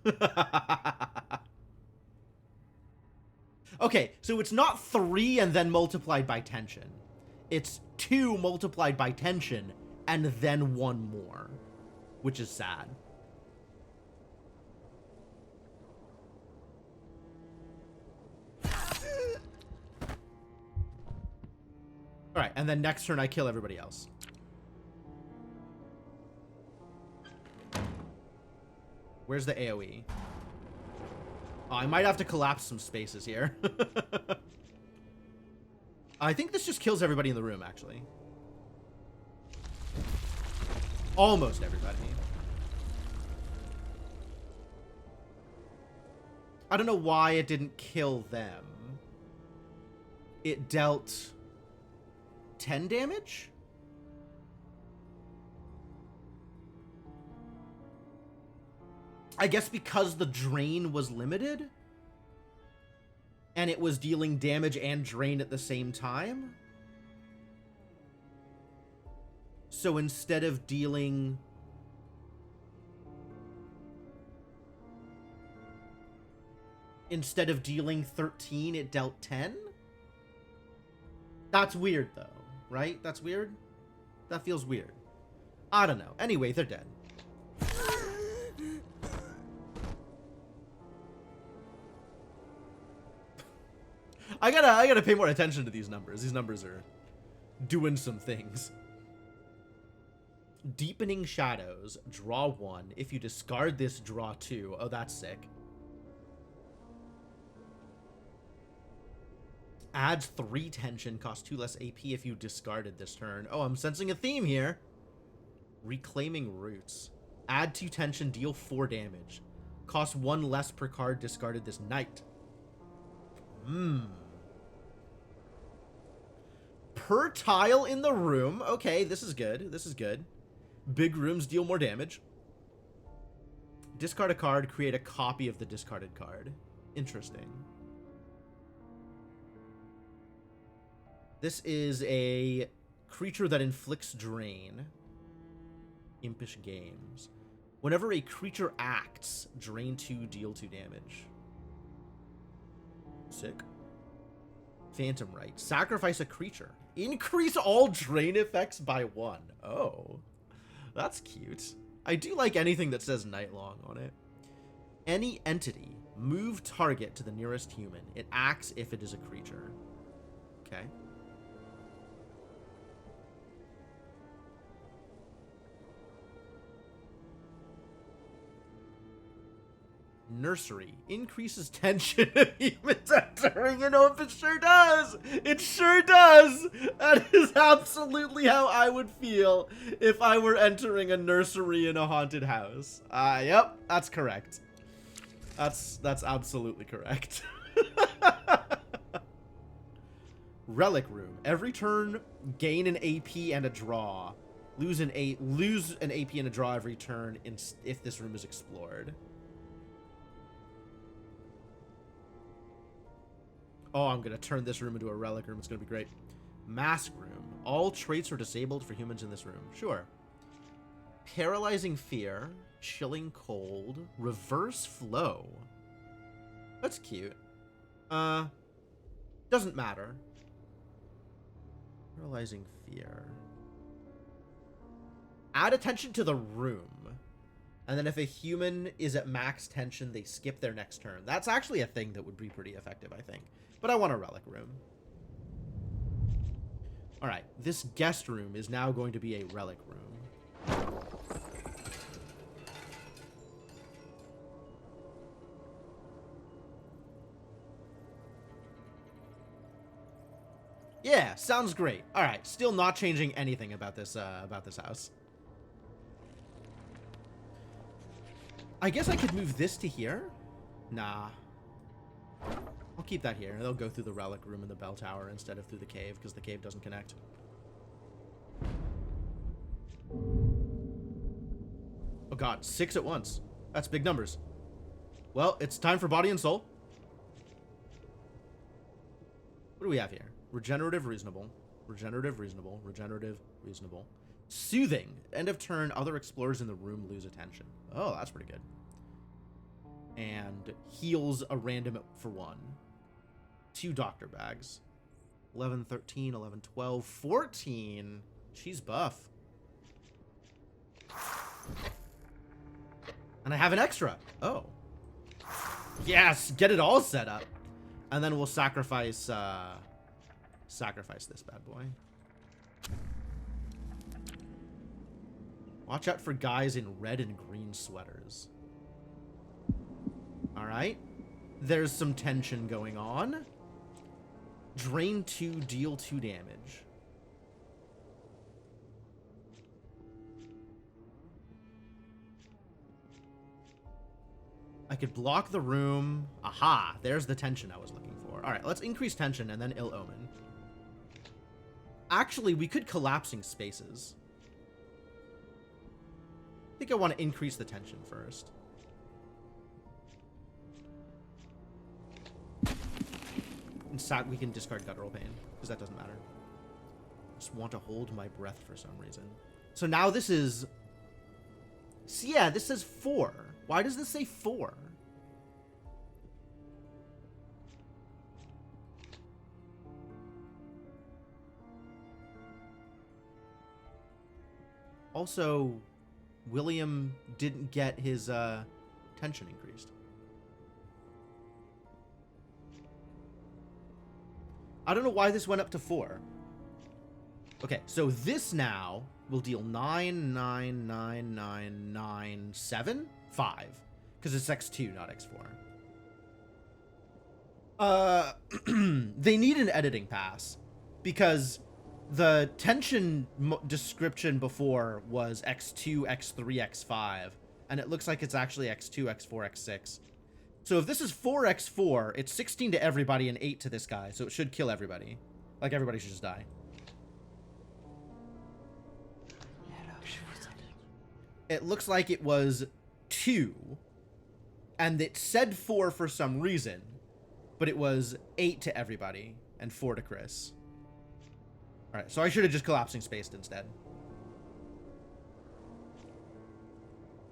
Okay, so it's not 3 and then multiplied by tension. It's 2 multiplied by tension, and then 1 more, which is sad. Alright, and then next turn I kill everybody else. Where's the AoE? Oh, I might have to collapse some spaces here. I think this just kills everybody in the room, actually. Almost everybody. I don't know why it didn't kill them. It dealt 10 damage? I guess because the drain was limited? And it was dealing damage and drain at the same time? So instead of dealing... Instead of dealing 13, it dealt 10? That's weird, though, right? That's weird? That feels weird. I don't know. Anyway, they're dead. I gotta pay more attention to these numbers. These numbers are doing some things. Deepening Shadows. Draw 1. If you discard this, draw 2. Oh, that's sick. Adds 3 tension. Costs 2 less AP if you discarded this turn. Oh, I'm sensing a theme here. Reclaiming Roots. Add 2 tension. Deal 4 damage. Costs 1 less per card discarded this night. Per tile in the room. Okay, this is good. This is good. Big rooms deal more damage. Discard a card, create a copy of the discarded card. Interesting. This is a creature that inflicts drain. Impish Games. Whenever a creature acts, drain 2, deal 2 damage. Sick. Phantom Rite. Sacrifice a creature. Increase all drain effects by 1. Oh. That's cute. I do like anything that says Nightlong on it. Any entity. Move target to the nearest human. It acts if it is a creature. Okay. Nursery. Increases tension if humans entering an open. It sure does! It sure does! That is absolutely how I would feel if I were entering a nursery in a haunted house. Yep, that's correct. That's absolutely correct. Relic Room. Every turn, gain an AP and a draw. Lose an AP and a draw every turn if this room is explored. Oh, I'm going to turn this room into a relic room. It's going to be great. Mask Room. All traits are disabled for humans in this room. Sure. Paralyzing Fear. Chilling Cold. Reverse Flow. That's cute. Doesn't matter. Paralyzing Fear. Add attention to the room. And then if a human is at max tension, they skip their next turn. That's actually a thing that would be pretty effective, I think. But I want a relic room. All right, this guest room is now going to be a relic room. Yeah, sounds great. All right, still not changing anything about this house. I guess I could move this to here. Nah. I'll keep that here. They'll go through the relic room and the bell tower instead of through the cave, because the cave doesn't connect. Oh god, 6 at once. That's big numbers. Well, it's time for body and soul. What do we have here? Regenerative, reasonable. Regenerative, reasonable. Regenerative, reasonable. Soothing. End of turn, other explorers in the room lose attention. Oh, that's pretty good. And heals a random for 1. 2 doctor bags. 11, 13, 11, 12, 14. She's buff. And I have an extra. Oh. Yes, get it all set up. And then we'll sacrifice this bad boy. Watch out for guys in red and green sweaters. Alright. There's some tension going on. Drain 2, deal 2 damage. I could block the room. Aha, there's the tension I was looking for. Alright, let's increase tension and then ill omen. Actually, we could collapsing spaces. I think I want to increase the tension first. We can discard Guttural Pain, because that doesn't matter. Just want to hold my breath for some reason. So now this is... So yeah, this says 4. Why does this say 4? Also, William didn't get his tension increased. I don't know why this went up to 4. Okay, so this now will deal 9, 9, 9, 9, 9, 7, 5. Because it's X2, not X4. They need an editing pass. Because the tension description before was X2, X3, X5. And it looks like it's actually X2, X4, X6. So if this is 4x4, it's 16 to everybody and 8 to this guy. So it should kill everybody. Like, everybody should just die. It looks like it was 2. And it said 4 for some reason. But it was 8 to everybody and 4 to Chris. Alright, so I should have just collapsing spaced instead.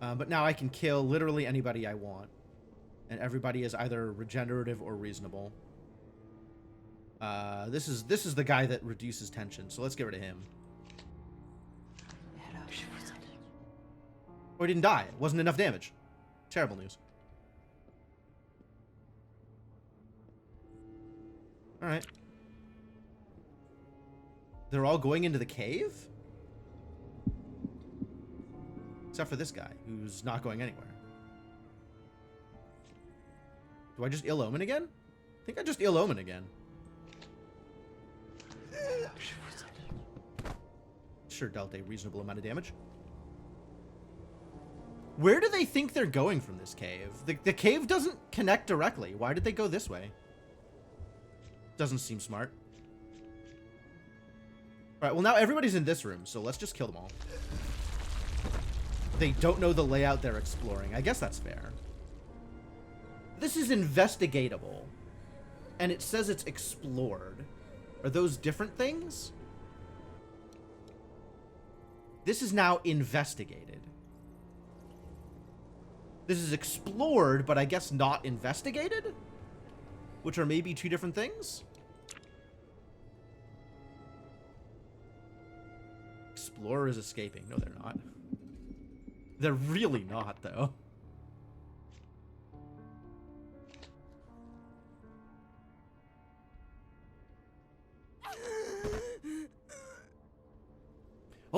But now I can kill literally anybody I want. And everybody is either regenerative or reasonable. This is the guy that reduces tension, so let's get rid of him. Oh, he didn't die. It wasn't enough damage. Terrible news. Alright. They're all going into the cave? Except for this guy, who's not going anywhere. Do I just ill omen again? I think I just ill omen again. Sure dealt a reasonable amount of damage. Where do they think they're going from this cave? The cave doesn't connect directly. Why did they go this way? Doesn't seem smart. Alright, well now everybody's in this room, so let's just kill them all. They don't know the layout they're exploring. I guess that's fair. This is investigatable. And it says it's explored. Are those different things? This is now investigated. This is explored, but I guess not investigated? Which are maybe 2 different things? Explorer is escaping. No, they're not. They're really not, though.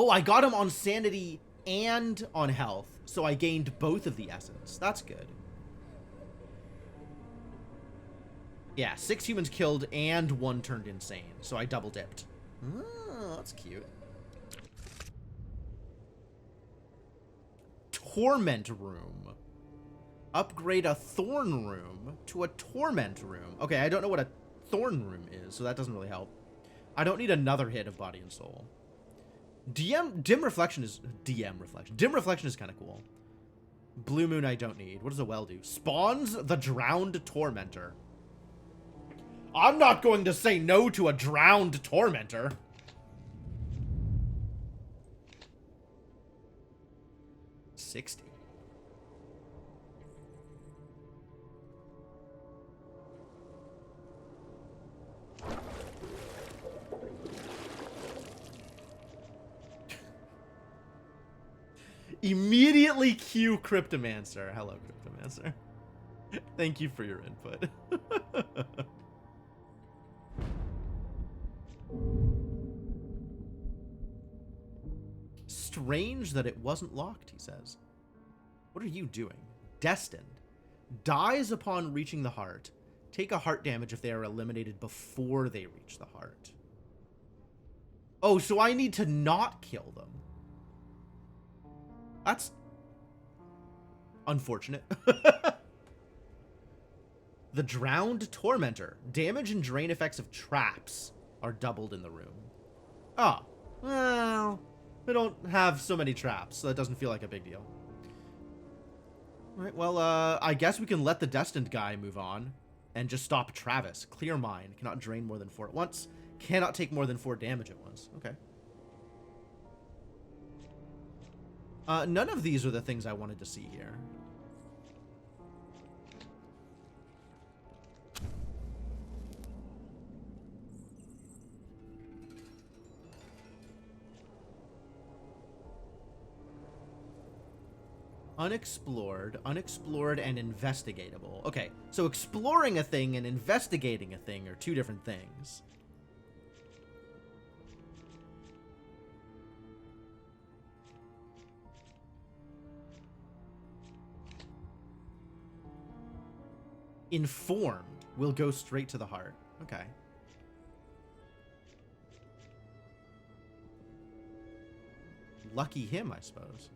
Oh, I got him on sanity and on health, so I gained both of the essence. That's good. Yeah, 6 humans killed and 1 turned insane, so I double dipped. Oh, that's cute. Torment room. Upgrade a thorn room to a torment room. Okay, I don't know what a thorn room is, so that doesn't really help. I don't need another hit of body and soul. Dim reflection is dim reflection is kind of cool. Blue moon I don't need. What does a well do? Spawns the drowned tormentor. I'm not going to say no to a drowned tormentor. $60. Immediately cue Cryptomancer. Hello, Cryptomancer. Thank you for your input. Strange that it wasn't locked, he says. What are you doing? Destined. Dies upon reaching the heart. Take a heart damage if they are eliminated before they reach the heart. Oh, so I need to not kill them. That's unfortunate. The drowned tormentor. Damage and drain effects of traps are doubled in the room. Oh, well, we don't have so many traps, so that doesn't feel like a big deal. All right, well, I guess we can let the destined guy move on and just stop Travis. Clear mind. Cannot drain more than 4 at once. Cannot take more than 4 damage at once. Okay. None of these are the things I wanted to see here. Unexplored, unexplored, and investigatable. Okay, so exploring a thing and investigating a thing are 2 different things. Informed will go straight to the heart. Okay. Lucky him, I suppose.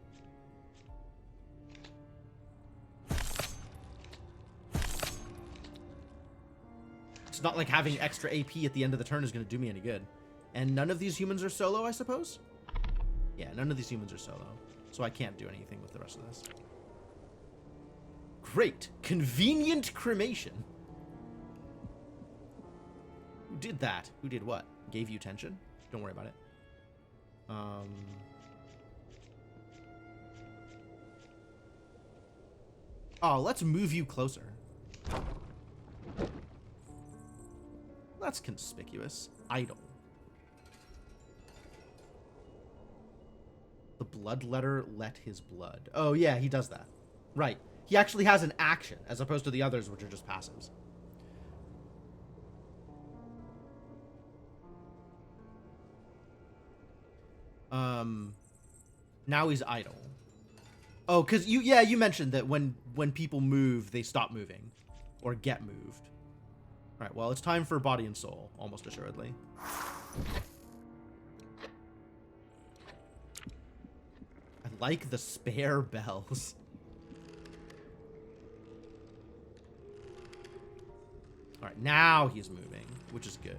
It's not like having extra AP at the end of the turn is going to do me any good. And none of these humans are solo, I suppose? Yeah, none of these humans are solo. So I can't do anything with the rest of this. Great. Convenient cremation. Who did that? Who did what? Gave you tension? Don't worry about it. Oh, let's move you closer. That's conspicuous. Idle. The bloodletter let his blood. Oh, yeah, he does that. Right. He actually has an action, as opposed to the others, which are just passives. Now he's idle. Oh, because you mentioned that when people move, they stop moving. Or get moved. Alright, well, it's time for body and soul, almost assuredly. I like the spare bells. Alright, now he's moving, which is good.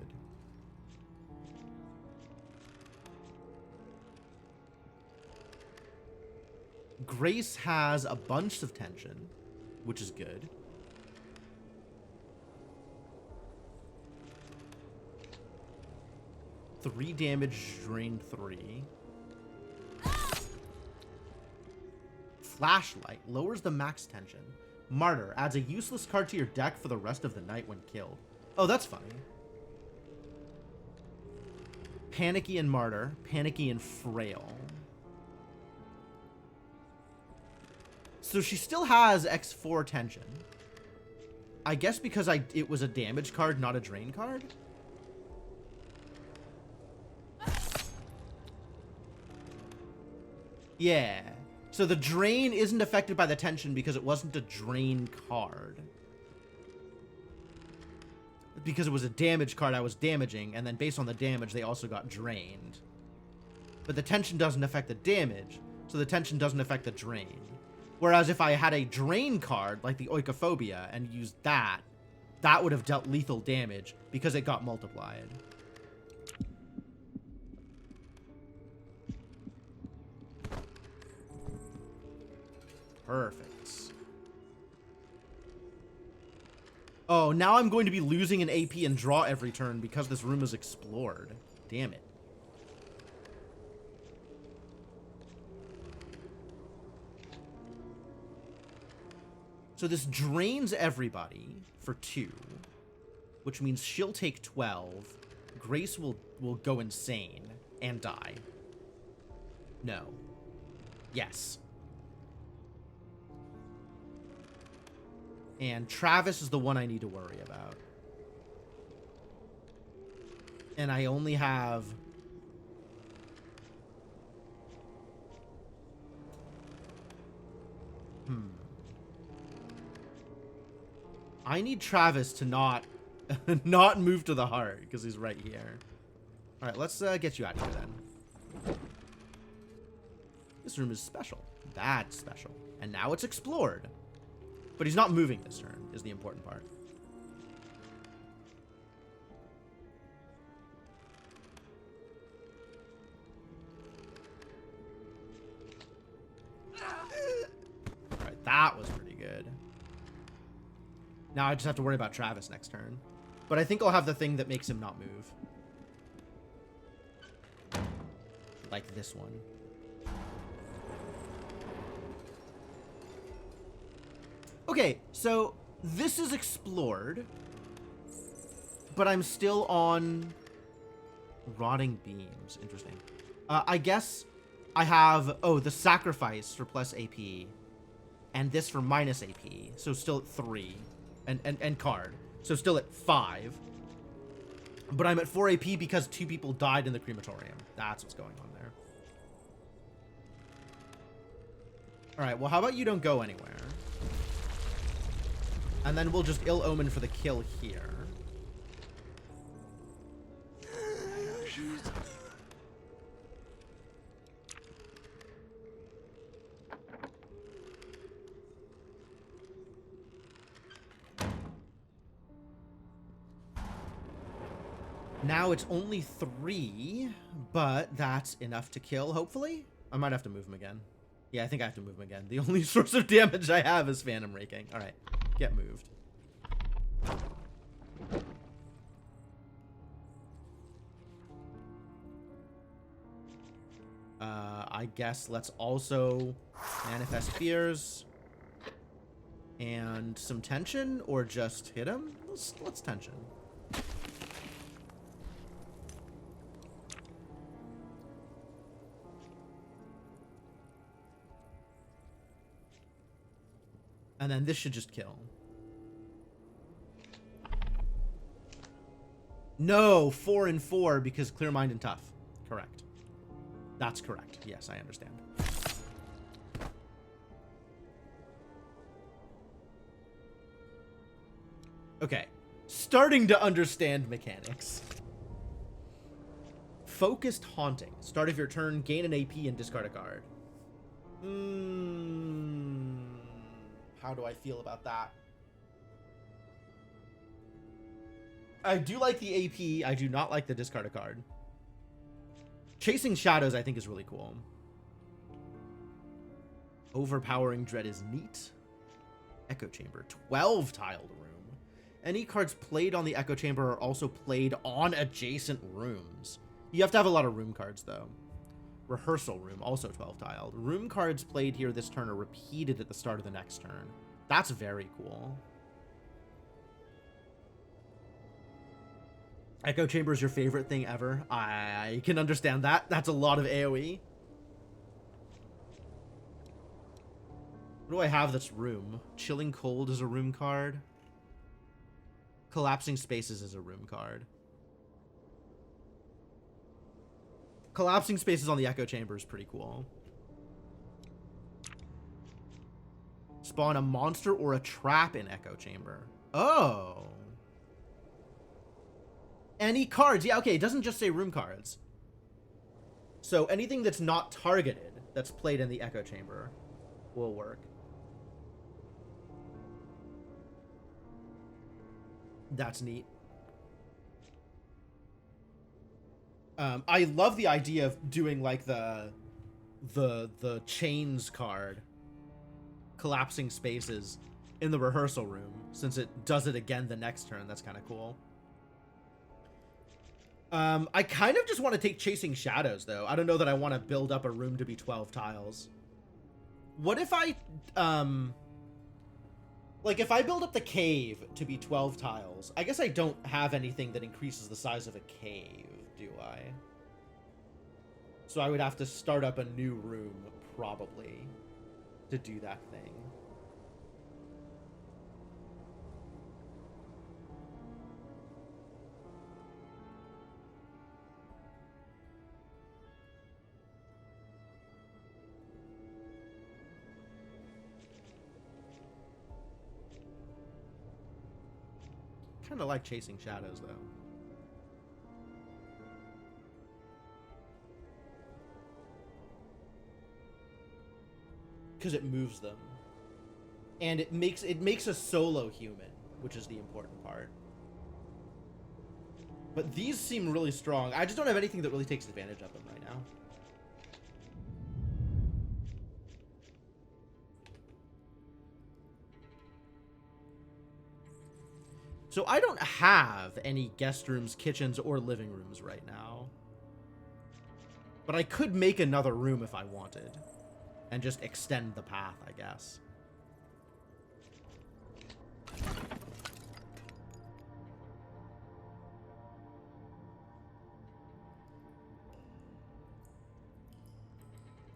Grace has a bunch of tension, which is good. Three damage, drain 3. Flashlight lowers the max tension. Martyr adds a useless card to your deck for the rest of the night when killed. Oh, that's funny. Panicky and Martyr. Panicky and Frail. So she still has X4 tension. I guess because it was a damage card, not a drain card? Yeah. So the drain isn't affected by the tension because it wasn't a drain card. Because it was a damage card I was damaging, and then based on the damage, they also got drained. But the tension doesn't affect the damage, so the tension doesn't affect the drain. Whereas if I had a drain card, like the Oikophobia, and used that, that would have dealt lethal damage because it got multiplied. Perfect. Oh, now I'm going to be losing an AP and draw every turn because this room is explored. Damn it. So this drains everybody for 2, which means she'll take 12. Grace will go insane and die. No. Yes. And Travis is the one I need to worry about. And I only have... I need Travis to not not move to the heart because he's right here. All right, let's get you out here then. This room is special. That's special. And now it's explored. But he's not moving this turn, is the important part. Alright, that was pretty good. Now I just have to worry about Travis next turn. But I think I'll have the thing that makes him not move. Like this one. Okay, so this is explored, but I'm still on Rotting Beams. Interesting. I guess I have, the sacrifice for plus AP, and this for minus AP, so still at 3, and card, so still at 5. But I'm at 4 AP because 2 people died in the crematorium. That's what's going on there. All right, well, how about you don't go anywhere? And then we'll just Ill Omen for the kill here. Now it's only 3, but that's enough to kill, hopefully? I might have to move him again. Yeah, I think I have to move him again. The only source of damage I have is Phantom Raking. All right. Get moved. I guess let's also manifest fears and some tension, or just hit him. Let's tension. And then this should just kill. No, 4 and 4 because Clear Mind and Tough. Correct. That's correct. Yes, I understand. Okay. Starting to understand mechanics. Focused Haunting. Start of your turn, gain an AP and discard a card. How do I feel about that? I do like the AP. I do not like the discard a card. Chasing Shadows, I think, is really cool. Overpowering Dread is neat. Echo Chamber, 12-tiled room. Any cards played on the Echo Chamber are also played on adjacent rooms. You have to have a lot of room cards, though. Rehearsal Room, also 12-tiled. Room cards played here this turn are repeated at the start of the next turn. That's very cool. Echo Chamber is your favorite thing ever. I can understand that. That's a lot of AoE. What do I have that's room? Chilling Cold is a room card. Collapsing Spaces is a room card. Collapsing Spaces on the Echo Chamber is pretty cool. Spawn a monster or a trap in Echo Chamber. Oh. Any cards. Yeah, okay, it doesn't just say room cards. So anything that's not targeted, that's played in the Echo Chamber, will work. That's neat. I love the idea of doing like the chains card, collapsing spaces in the rehearsal room, since it does it again the next turn. That's kind of cool. I kind of just want to take Chasing Shadows, though. I don't know that I want to build up a room to be 12 tiles. What if I, like, if I build up the cave to be 12 tiles, I guess I don't have anything that increases the size of a cave, do I? So I would have to start up a new room, probably, to do that thing. Kind of like Chasing Shadows, though. Because it moves them. And it makes a solo human, which is the important part. But these seem really strong. I just don't have anything that really takes advantage of them right now. So I don't have any guest rooms, kitchens, or living rooms right now. But I could make another room if I wanted. And just extend the path, I guess.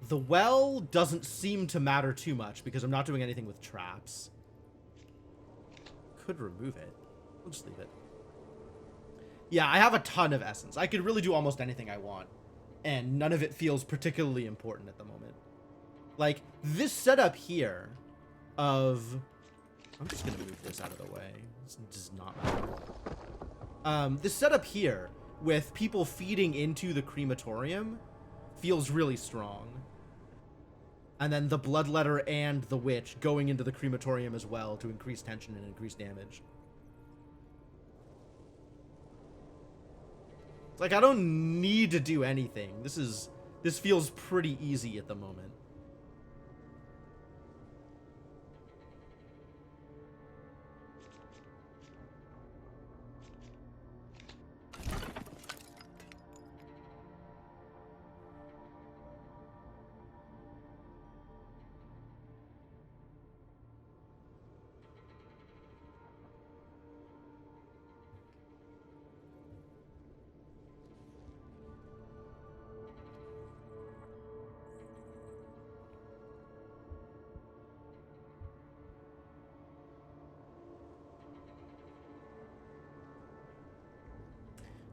The well doesn't seem to matter too much because I'm not doing anything with traps. Could remove it. We'll just leave it. Yeah, I have a ton of essence. I could really do almost anything I want. And none of it feels particularly important at the moment. Like, this setup here of... I'm just going to move this out of the way. This does not matter. This setup here with people feeding into the crematorium feels really strong. And then the Bloodletter and the Witch going into the crematorium as well to increase tension and increase damage. It's like, I don't need to do anything. This feels pretty easy at the moment.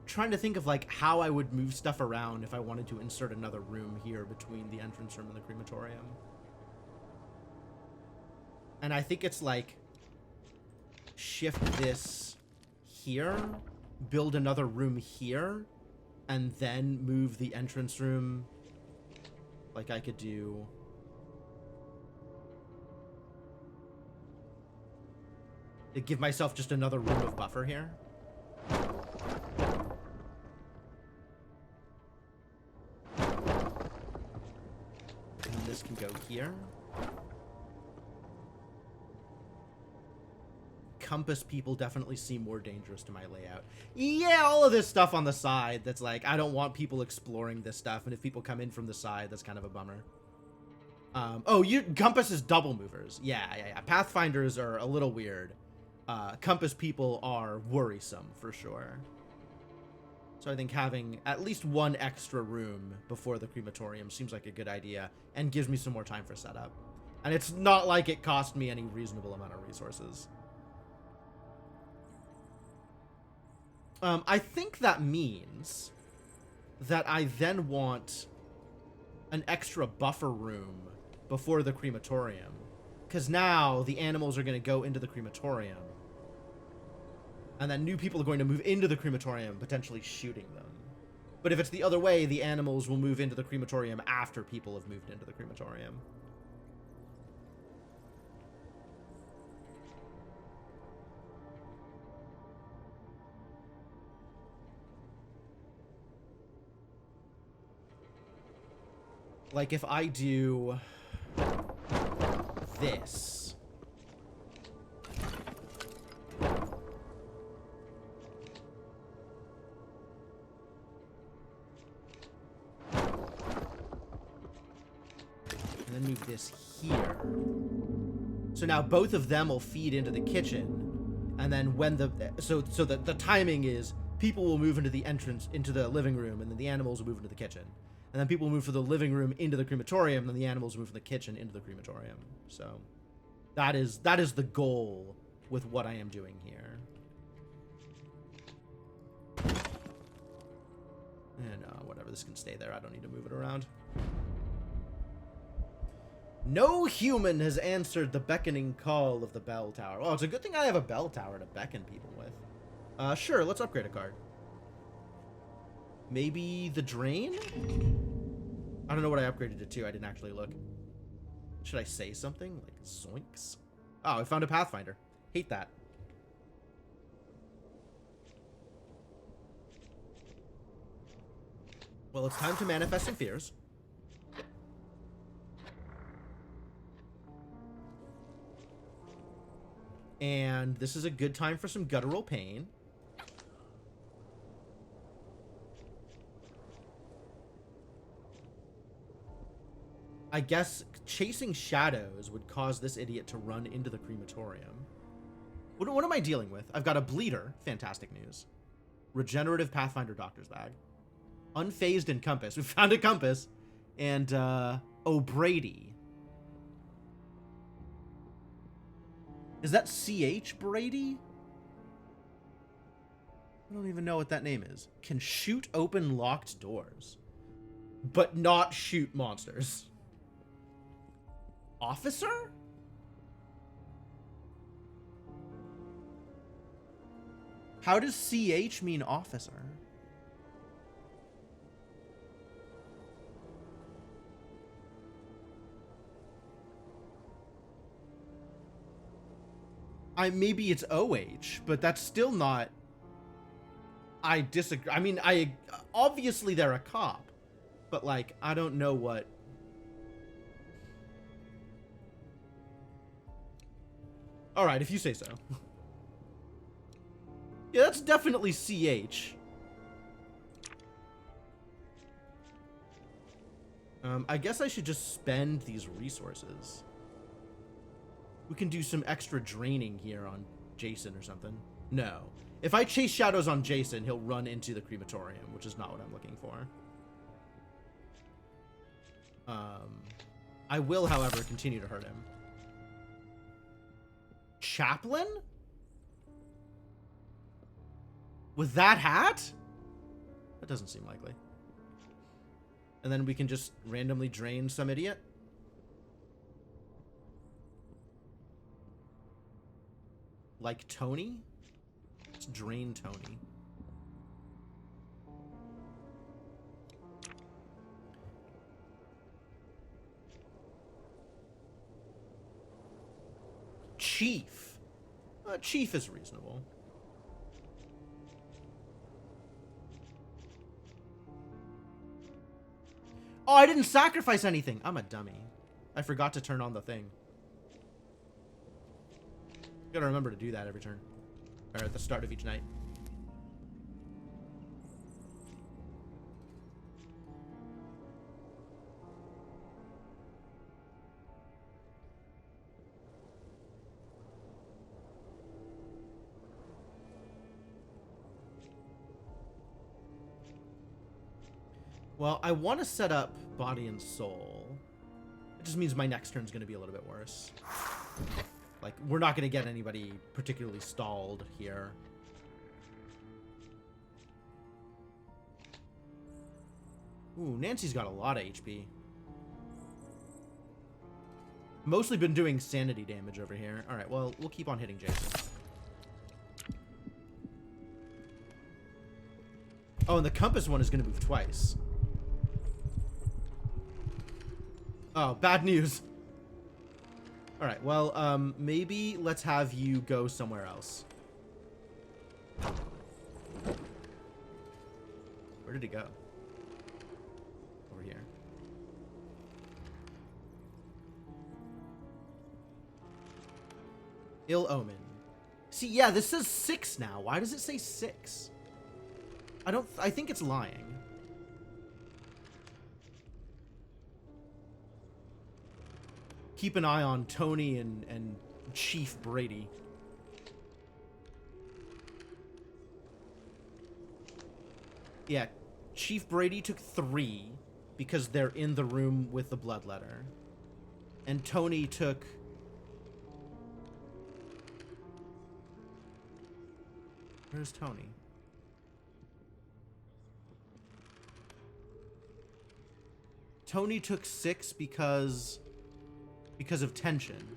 Trying to think of like how I would move stuff around if I wanted to insert another room here between the entrance room and the crematorium. And I think it's like shift this here, build another room here, and then move the entrance room. Like I could do to give myself just another room of buffer here. This can go here. Compass people definitely seem more dangerous to my layout. Yeah, all of this stuff on the side that's like, I don't want people exploring this stuff, and if people come in from the side, that's kind of a bummer. Oh, Compass is double movers. Yeah. Pathfinders are a little weird. Compass people are worrisome, for sure. So I think having at least one extra room before the crematorium seems like a good idea and gives me some more time for setup. And it's not like it cost me any reasonable amount of resources. I think that means that I then want an extra buffer room before the crematorium. Because now the animals are going to go into the crematorium. And then new people are going to move into the crematorium, potentially shooting them. But if it's the other way, the animals will move into the crematorium after people have moved into the crematorium. Like if I do this. And then move this here. So now both of them will feed into the kitchen. And then when so the timing is people will move into the entrance, into the living room, and then the animals will move into the kitchen. And then people move from the living room into the crematorium, and then the animals move from the kitchen into the crematorium. So that is the goal with what I am doing here. And whatever, this can stay there. I don't need to move it around. No human has answered the beckoning call of the bell tower. Oh, it's a good thing I have a bell tower to beckon people with. Sure, let's upgrade a card. Maybe the drain? I don't know what I upgraded it to. I didn't actually look. Should I say something? Like zoinks? Oh, I found a Pathfinder. Hate that. Well, it's time to manifest some fears. And this is a good time for some guttural pain. I guess chasing shadows would cause this idiot to run into the crematorium. What am I dealing with? I've got a bleeder. Fantastic news. Regenerative Pathfinder Doctor's Bag. Unfazed and Compass. We found a compass. And, O'Brady. Is that C.H. Brady? I don't even know what that name is. Can shoot open locked doors. But not shoot monsters. Officer? How does CH mean officer? Maybe it's OH, but that's still not... I disagree. I mean, obviously they're a cop, but like, I don't know what... Alright, if you say so. Yeah, that's definitely CH. I guess I should just spend these resources. We can do some extra draining here on Jason or something. No. If I chase shadows on Jason, he'll run into the crematorium, which is not what I'm looking for. I will, however, continue to hurt him. Chaplain? With that hat? That doesn't seem likely. And then we can just randomly drain some idiot. Like Tony? Let's drain Tony. Chief. Chief is reasonable. Oh, I didn't sacrifice anything. I'm a dummy. I forgot to turn on the thing. Gotta remember to do that every turn. Or at the start of each night. Well, I want to set up body and soul. It just means my next turn is going to be a little bit worse. Like, we're not going to get anybody particularly stalled here. Ooh, Nancy's got a lot of HP. Mostly been doing sanity damage over here. All right, well, we'll keep on hitting Jason. Oh, and the compass one is going to move twice. Oh, bad news. All right, well, maybe let's have you go somewhere else. Where did he go? Over here. Ill Omen. See, yeah, this says 6 now. Why does it say 6? I think it's lying. Keep an eye on Tony and Chief Brady. Yeah, Chief Brady took 3 because they're in the room with the bloodletter. And Tony took... Where's Tony? Tony took 6 because of tension.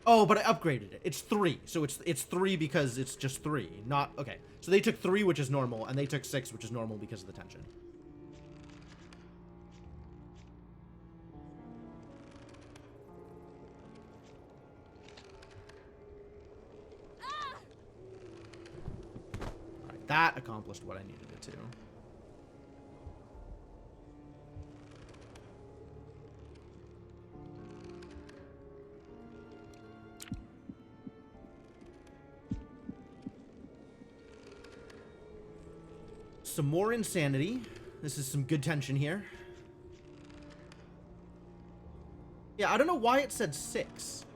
Oh, but I upgraded it. It's 3. So it's 3 because it's just 3. Not... Okay. So they took 3, which is normal, and they took 6, which is normal because of the tension. Alright, that accomplished what I needed it to. Some more insanity. This is some good tension here. Yeah, I don't know why it said 6.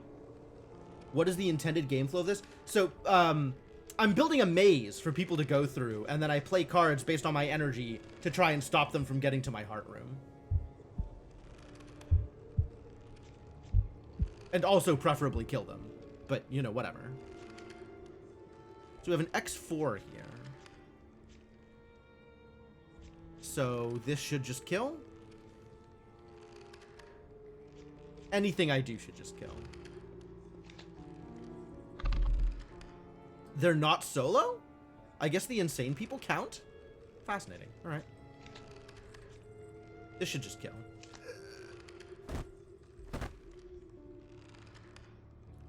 What is the intended game flow of this? So, I'm building a maze for people to go through, and then I play cards based on my energy to try and stop them from getting to my heart room. And also preferably kill them. But, you know, whatever. So we have an X4 here. So this should just kill. Anything I do should just kill. They're not solo? I guess the insane people count? Fascinating. Alright. This should just kill.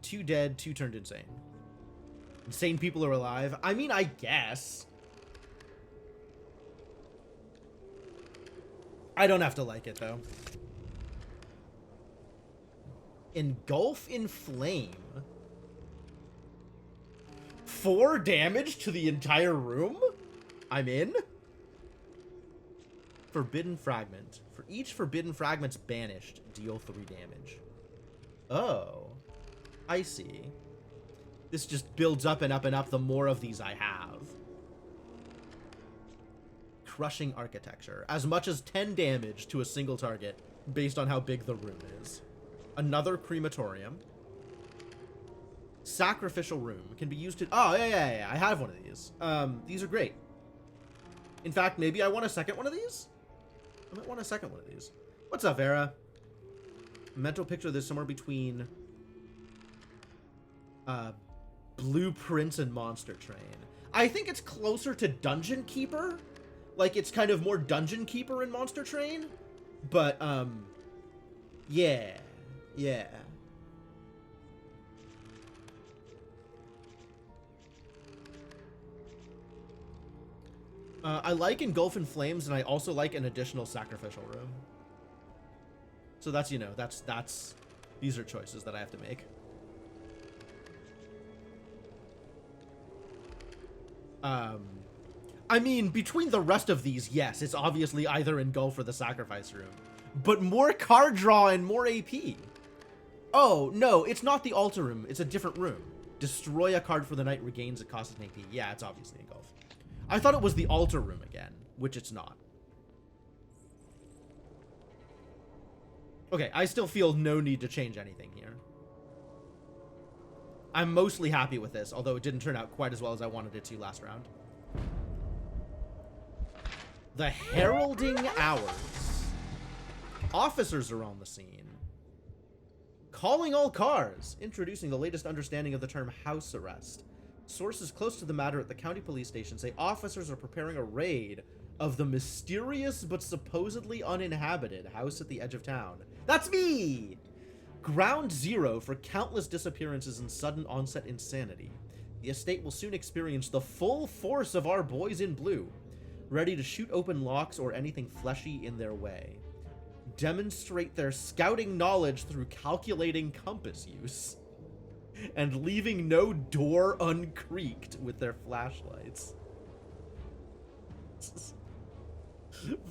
2 dead, 2 turned insane. Insane people are alive. I mean, I guess. I don't have to like it, though. Engulf in flame. 4 damage to the entire room? I'm in? Forbidden fragment. For each forbidden fragment's banished, deal 3 damage. Oh. I see. This just builds up and up and up the more of these I have. Crushing architecture. As much as 10 damage to a single target based on how big the room is. Another crematorium. Sacrificial room can be used to... Oh, yeah. I have one of these. These are great. In fact, maybe I want a second one of these? I might want a second one of these. What's up, Vera? Mental picture, there's somewhere between... Blueprints and Monster Train. I think it's closer to Dungeon Keeper. Like, it's kind of more Dungeon Keeper in Monster Train. But, yeah. I like Engulf in Flames, and I also like an additional Sacrificial Room. So that's, you know, that's... These are choices that I have to make. I mean, between the rest of these, yes, it's obviously either Engulf or the Sacrifice Room. But more card draw and more AP. Oh, no, it's not the Altar Room. It's a different room. Destroy a card for the night, regains a cost of AP. Yeah, it's obviously Engulf. I thought it was the Altar Room again, which it's not. Okay, I still feel no need to change anything here. I'm mostly happy with this, although it didn't turn out quite as well as I wanted it to last round. The heralding hours. Officers are on the scene. Calling all cars. Introducing the latest understanding of the term house arrest. Sources close to the matter at the county police station say officers are preparing a raid of the mysterious but supposedly uninhabited house at the edge of town. That's me! Ground zero for countless disappearances and sudden onset insanity. The estate will soon experience the full force of our boys in blue, ready to shoot open locks or anything fleshy in their way. Demonstrate their scouting knowledge through calculating compass use, and leaving no door uncreaked with their flashlights.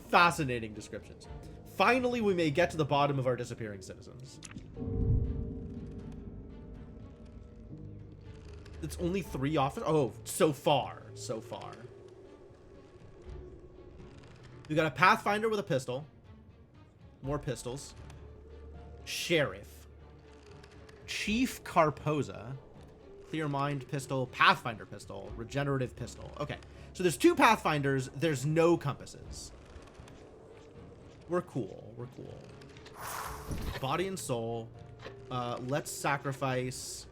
Fascinating descriptions. Finally, we may get to the bottom of our disappearing citizens. It's only 3 officers? Oh, so far. So far. We got a Pathfinder with a pistol. More pistols. Sheriff. Chief Carpoza. Clear Mind pistol. Pathfinder pistol. Regenerative pistol. Okay. So there's 2 Pathfinders. There's no compasses. We're cool. We're cool. Body and soul. Let's sacrifice.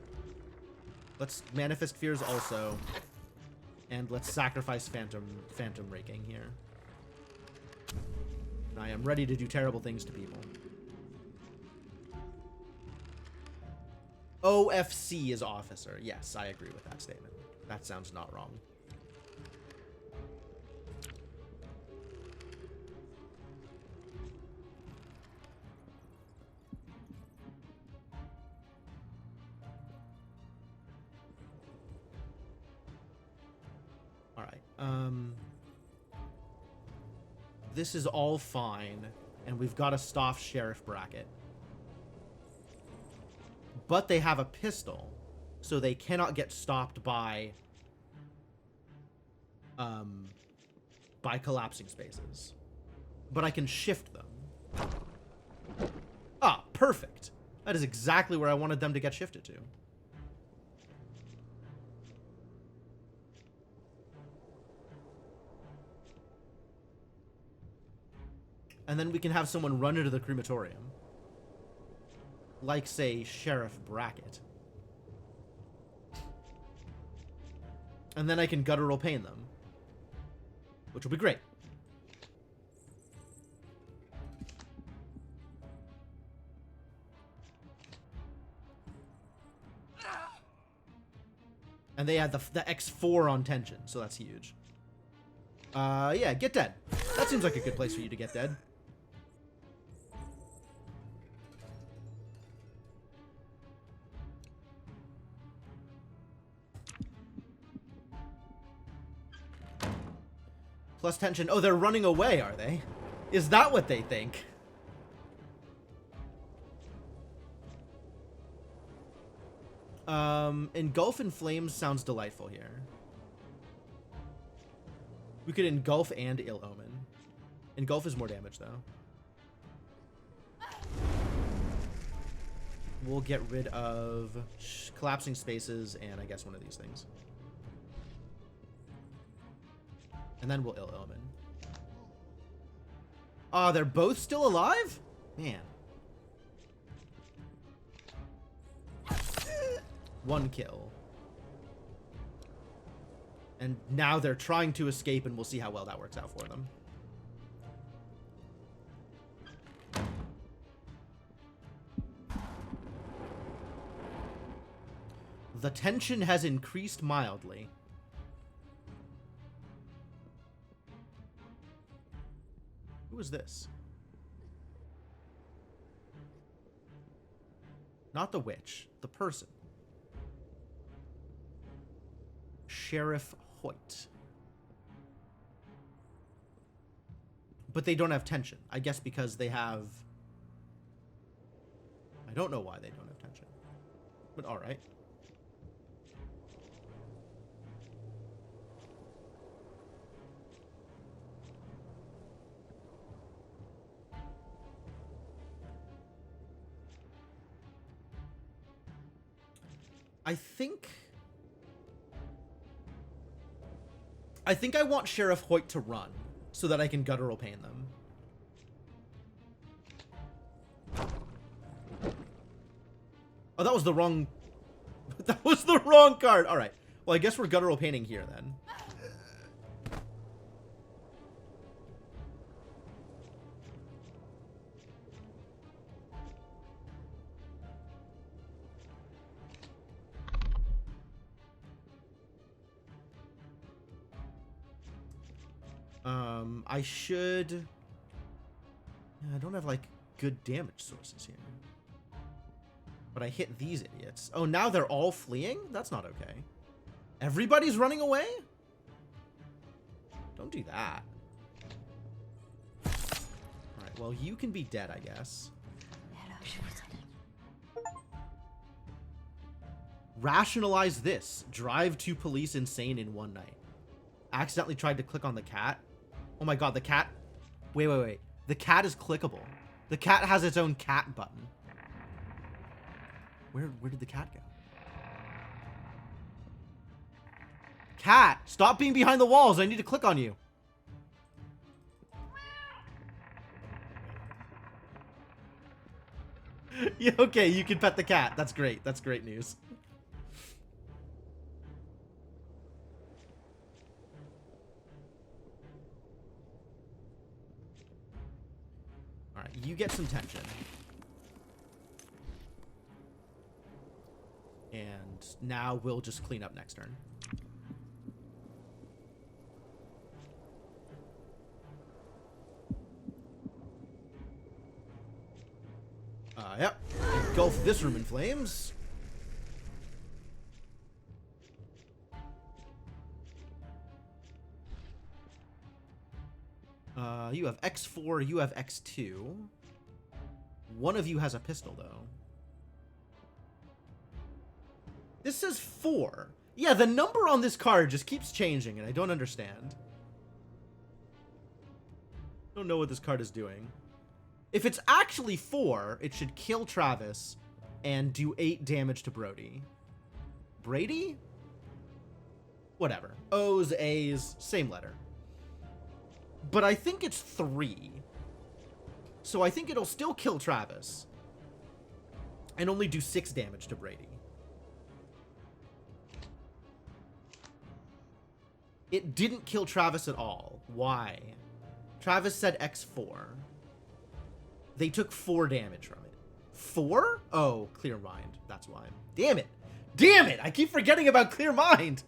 Let's manifest fears also. And let's sacrifice phantom raking here. I am ready to do terrible things to people. OFC is officer. Yes, I agree with that statement. That sounds not wrong. All right. This is all fine, and we've got a Stoff Sheriff bracket. But they have a pistol, so they cannot get stopped by collapsing spaces. But I can shift them. Ah, perfect. That is exactly where I wanted them to get shifted to. And then we can have someone run into the crematorium. Like, say, Sheriff Brackett. And then I can guttural pain them. Which will be great. And they had the X4 on tension, so that's huge. Yeah, get dead. That seems like a good place for you to get dead. Plus tension. Oh, they're running away, are they? Is that what they think? Engulf in flames sounds delightful here. We could engulf and ill omen. Engulf is more damage, though. We'll get rid of collapsing spaces and I guess one of these things. And then we'll ill omen. Ah, they're both still alive? Man. 1 kill. And now they're trying to escape, and we'll see how well that works out for them. The tension has increased mildly. Who is this? Not the witch, the person. Sheriff Hoyt. But they don't have tension. I guess because they have... I don't know why they don't have tension. But alright. I think I want Sheriff Hoyt to run. so that I can guttural pain them. Oh, that was the wrong... that was the wrong card. All right. Well, I guess we're guttural painting here then. I should... I don't have, like, good damage sources here. But I hit these idiots. Oh, now they're all fleeing? That's not okay. Everybody's running away? Don't do that. Alright, well, you can be dead, I guess. Rationalize this. Drive 2 police insane in one night. Accidentally tried to click on the cat. Oh my god, the cat... Wait. The cat is clickable. The cat has its own cat button. Where did the cat go? Cat, stop being behind the walls. I need to click on you. Yeah, okay, you can pet the cat. That's great. That's great news. All right, you get some tension. And now we'll just clean up next turn. Yep. Engulf this room in flames. You have X4, you have X2. One of you has a pistol, though. This says 4. Yeah, the number on this card just keeps changing, and I don't understand. Don't know what this card is doing. If it's actually 4, it should kill Travis and do 8 damage to Brody. Brady? Whatever. O's, A's, same letter. But I think it's 3. So I think it'll still kill Travis and only do 6 damage to Brady. It didn't kill Travis at all. Why? Travis said X4. They took 4 damage from it. 4? Oh, Clear Mind. That's why. Damn it. Damn it! I keep forgetting about Clear Mind.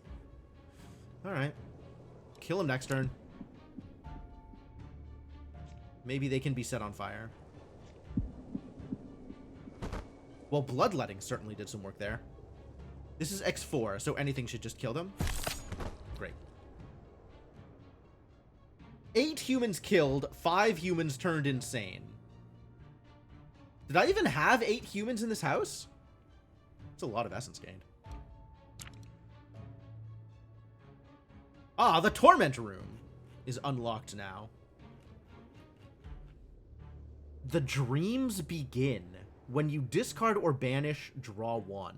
Alright. Kill him next turn. Maybe they can be set on fire. Well, Bloodletting certainly did some work there. This is X4, so anything should just kill them. Great. 8 humans killed, 5 humans turned insane. Did I even have 8 humans in this house? That's a lot of essence gained. Ah, the Torment Room is unlocked now. The dreams begin. When you discard or banish, draw 1.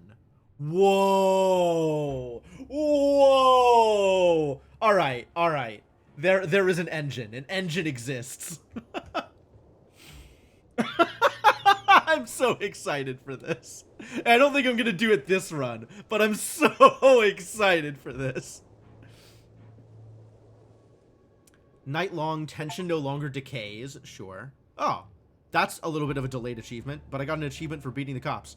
Whoa! Whoa! Alright, alright. There is an engine. An engine exists. I'm so excited for this. I don't think I'm gonna do it this run, but I'm so excited for this. Night-long tension no longer decays. Sure. Oh, that's a little bit of a delayed achievement, but I got an achievement for beating the cops.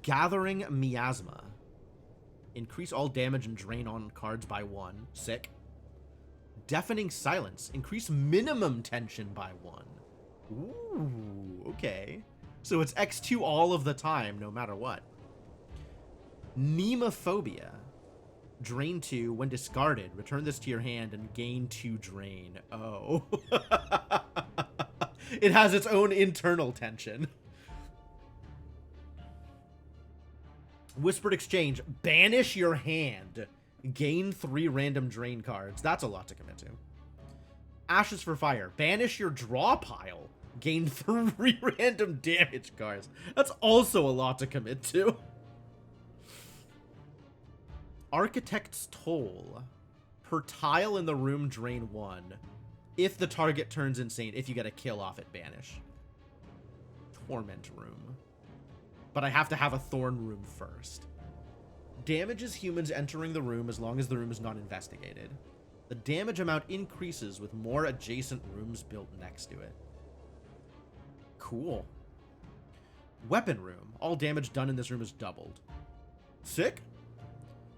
Gathering Miasma. Increase all damage and drain on cards by 1. Sick. Deafening Silence. Increase minimum tension by 1. Ooh, okay. So it's X2 all of the time, no matter what. Nemophobia. Drain 2. When discarded, return this to your hand and gain 2 drain. Oh. It has its own internal tension. Whispered Exchange. Banish your hand. Gain 3 random drain cards. That's a lot to commit to. Ashes for Fire. Banish your draw pile. Gain 3 random damage cards. That's also a lot to commit to. Architect's Toll. Per tile in the room, drain 1. If the target turns insane, if you get a kill off it, banish. Torment room. But I have to have a thorn room first. Damages humans entering the room as long as the room is not investigated. The damage amount increases with more adjacent rooms built next to it. Cool. Weapon room. All damage done in this room is doubled. Sick.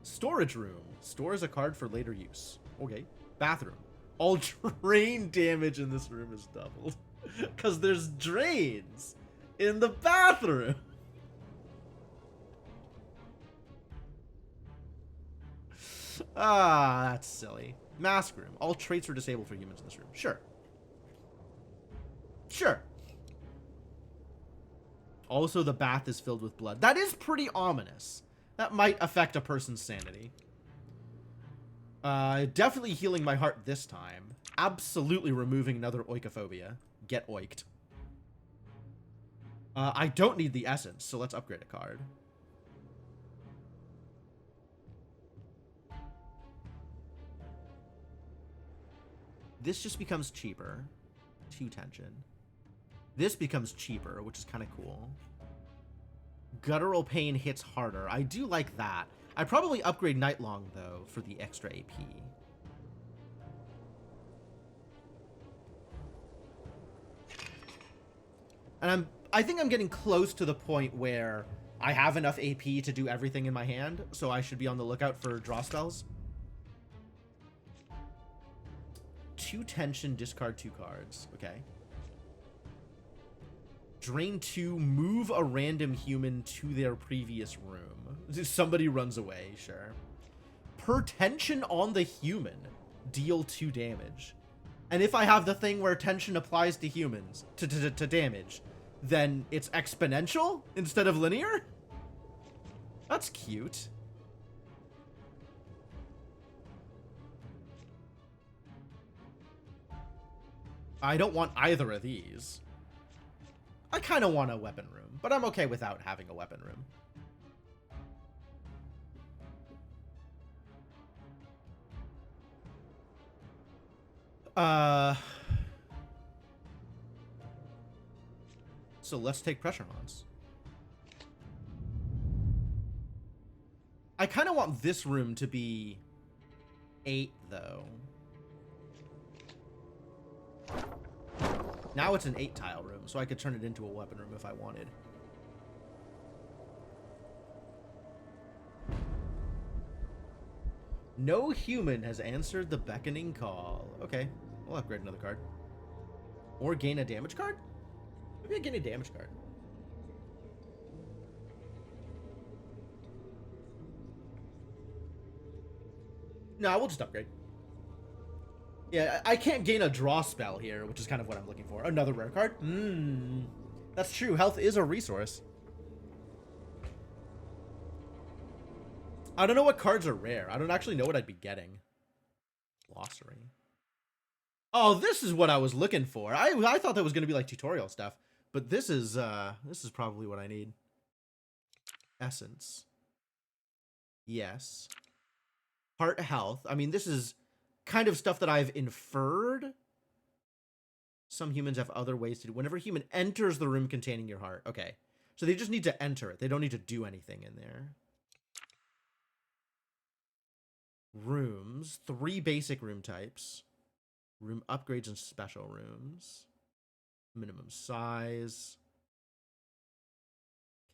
Storage room. Stores a card for later use. Okay. Bathroom. All drain damage in this room is doubled. Because there's drains in the bathroom. Ah, that's silly. Mask room. All traits are disabled for humans in this room. Sure. Sure. Also, the bath is filled with blood. That is pretty ominous. That might affect a person's sanity. Definitely healing my heart this time. Absolutely removing another oikophobia. Get oiked. I don't need the essence, so let's upgrade a card. This just becomes cheaper. 2 tension. This becomes cheaper, which is kind of cool. Guttural Pain hits harder. I do like that. I'd probably upgrade Nightlong, though, for the extra AP. And I think I'm getting close to the point where I have enough AP to do everything in my hand, so I should be on the lookout for draw spells. 2 tension, discard 2 cards. Okay. Drain 2, move a random human to their previous room. Somebody runs away, sure. Per tension on the human, deal 2 damage. And if I have the thing where tension applies to humans, to damage, then it's exponential instead of linear? That's cute. I don't want either of these. I kind of want a weapon room, but I'm okay without having a weapon room. So let's take Pressure Haunts. I kind of want this room to be 8, though. Now it's an 8-tile room, so I could turn it into a weapon room if I wanted. No human has answered the beckoning call. Okay, we'll upgrade another card. Or gain a damage card? Maybe I gain a damage card. No, we'll just upgrade. Yeah, I can't gain a draw spell here, which is kind of what I'm looking for. Another rare card? That's true. Health is a resource. I don't know what cards are rare. I don't actually know what I'd be getting. Glossary. Oh, this is what I was looking for. I thought that was going to be like tutorial stuff, but this is probably what I need. Essence. Yes. Heart health. I mean, this is kind of stuff that I've inferred. Some humans have other ways to do. Whenever a human enters the room containing your heart. Okay. So they just need to enter it. They don't need to do anything in there. Rooms. 3 basic room types. Room upgrades and special rooms. Minimum size.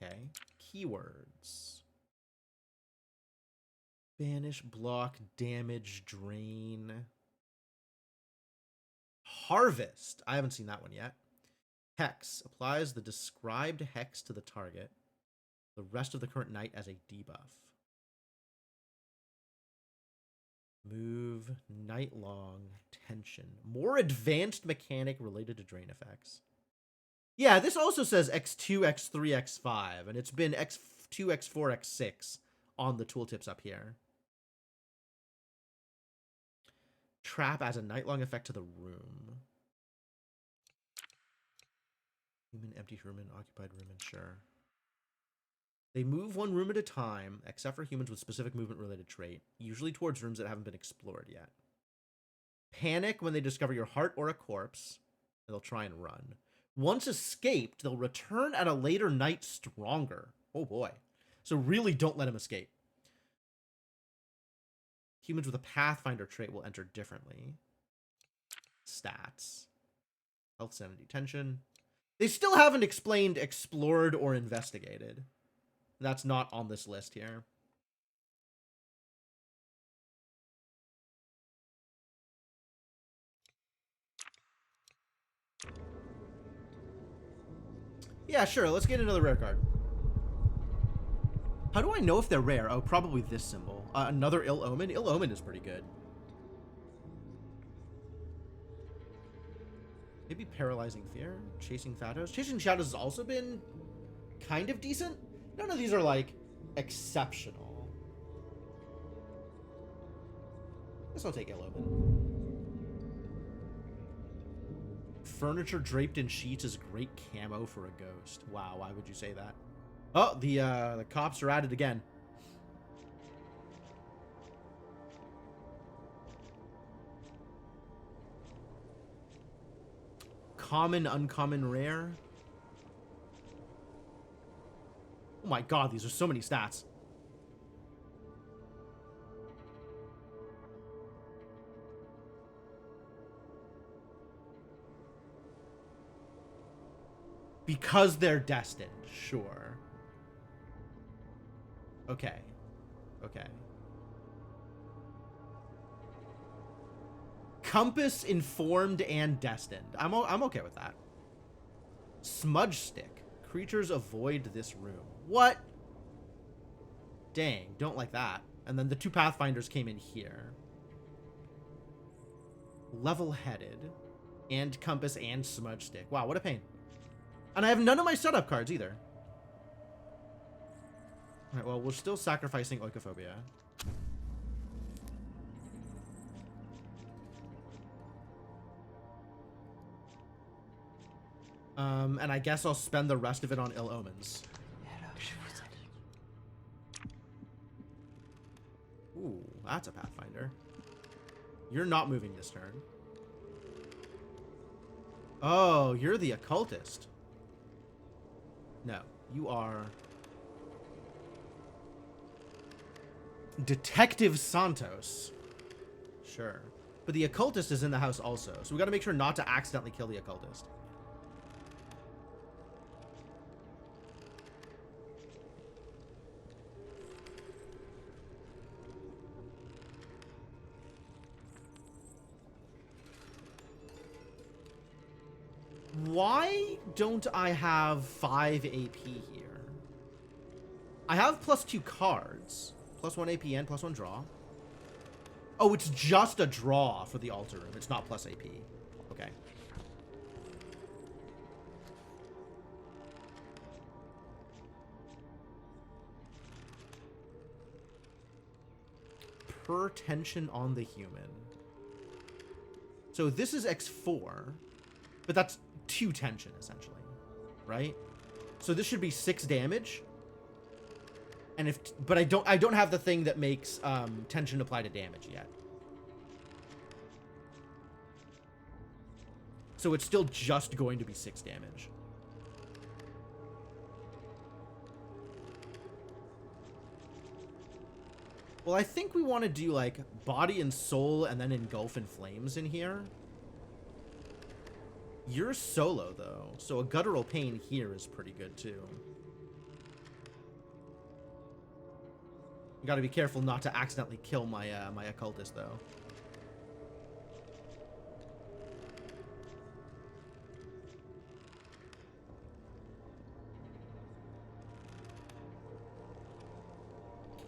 Okay. Keywords. Banish, block, damage, drain. Harvest. I haven't seen that one yet. Hex. Applies the described hex to the target. The rest of the current night as a debuff. Move, night-long, tension. More advanced mechanic related to drain effects. Yeah, this also says X2, X3, X5, and it's been X2, X4, X6 on the tooltips up here. Trap as a night-long effect to the room. Human, empty room, and occupied room, and sure. They move one room at a time, except for humans with specific movement-related trait, usually towards rooms that haven't been explored yet. Panic when they discover your heart or a corpse. They'll try and run. Once escaped, they'll return at a later night stronger. Oh boy. So really don't let him escape. Humans with a Pathfinder trait will enter differently. Stats. Health, sanity, tension. They still haven't explained explored or investigated. That's not on this list here. Yeah, sure. Let's get another rare card. How do I know if they're rare? Oh, probably this symbol. Another Ill Omen. Ill Omen is pretty good. Maybe Paralyzing Fear. Chasing Shadows. Chasing Shadows has also been kind of decent. None of these are, like, exceptional. I guess I'll take Ill Omen. Furniture draped in sheets is great camo for a ghost. Wow, why would you say that? Oh, the cops are at it again. Common, uncommon, rare. Oh my god, these are so many stats. Because they're destined, sure. Okay. Okay. Compass, informed, and destined. I'm okay with that. Smudge stick. Creatures avoid this room. What? Dang, don't like that. And then the two Pathfinders came in here. Level-headed. And compass and smudge stick. Wow, what a pain. And I have none of my setup cards either. Alright, well, we're still sacrificing Oikophobia. And I guess I'll spend the rest of it on Ill Omens. Ooh, that's a Pathfinder. You're not moving this turn. Oh, you're the occultist. No, you are Detective Santos. Sure. But the occultist is in the house also, so we gotta make sure not to accidentally kill the occultist. Why don't I have 5 AP here? I have +2 cards. +1 AP and +1 draw. Oh, it's just a draw for the altar room. It's not plus AP. Okay. Per tension on the human. So this is X4, but that's 2 tension essentially, right? So this should be 6 damage. And but I don't have the thing that makes tension apply to damage yet. So it's still just going to be 6 damage. Well, I think we want to do like body and soul and then engulf in flames in here. You're solo though, so a guttural pain here is pretty good too. You gotta be careful not to accidentally kill my my occultist though.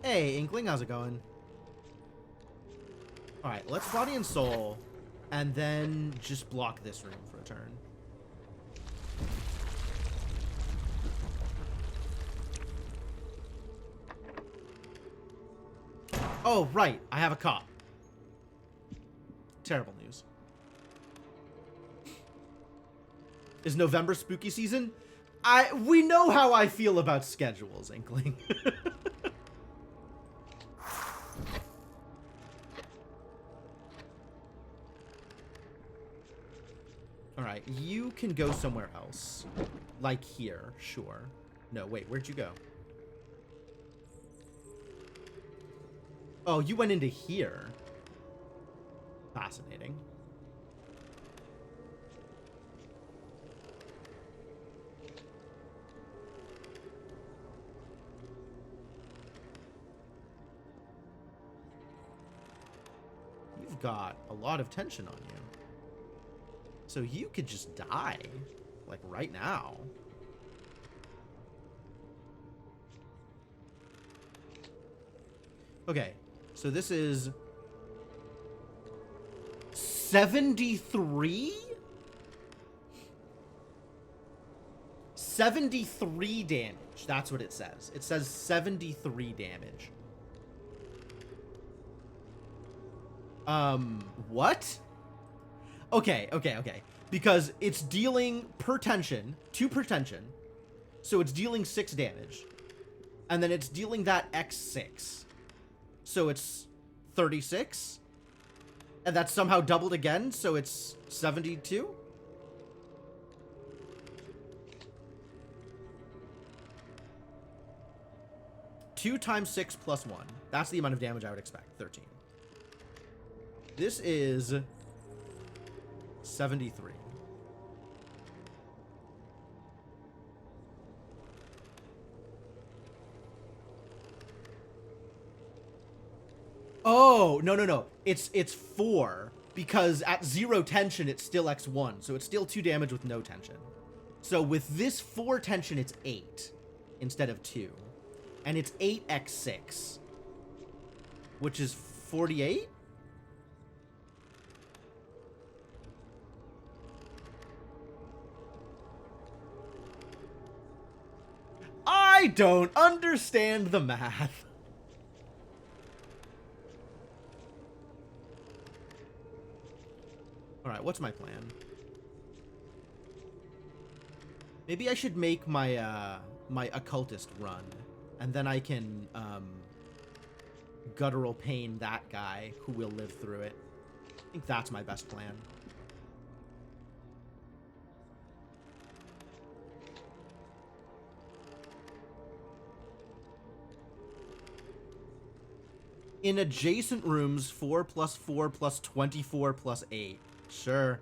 Hey, Inkling, how's it going? Alright, let's body and soul, and then just block this room for a turn. Oh, right. I have a cop. Terrible news. Is November spooky season? We know how I feel about schedules, Inkling. Alright, you can go somewhere else. Like here, sure. No, wait, where'd you go? Oh, you went into here. Fascinating. You've got a lot of tension on you. So you could just die, like right now. Okay, so this is 73? 73 damage. That's what it says. It says 73 damage. What? Okay. Because it's dealing per tension, 2 per tension. So it's dealing 6 damage. And then it's dealing that x6. So it's 36. And that's somehow doubled again, so it's 72. Two times 6 plus 1. That's the amount of damage I would expect. 13. This is 73. Oh, no. It's 4. Because at 0 tension, it's still x1. So it's still 2 damage with no tension. So with this 4 tension, it's 8 instead of 2. And it's 8x6. Which is 48? I don't understand the math. Alright, what's my plan? Maybe I should make my, my occultist run. And then I can, guttural pain that guy who will live through it. I think that's my best plan. In adjacent rooms, 4 plus 4 plus 24 plus 8. Sure.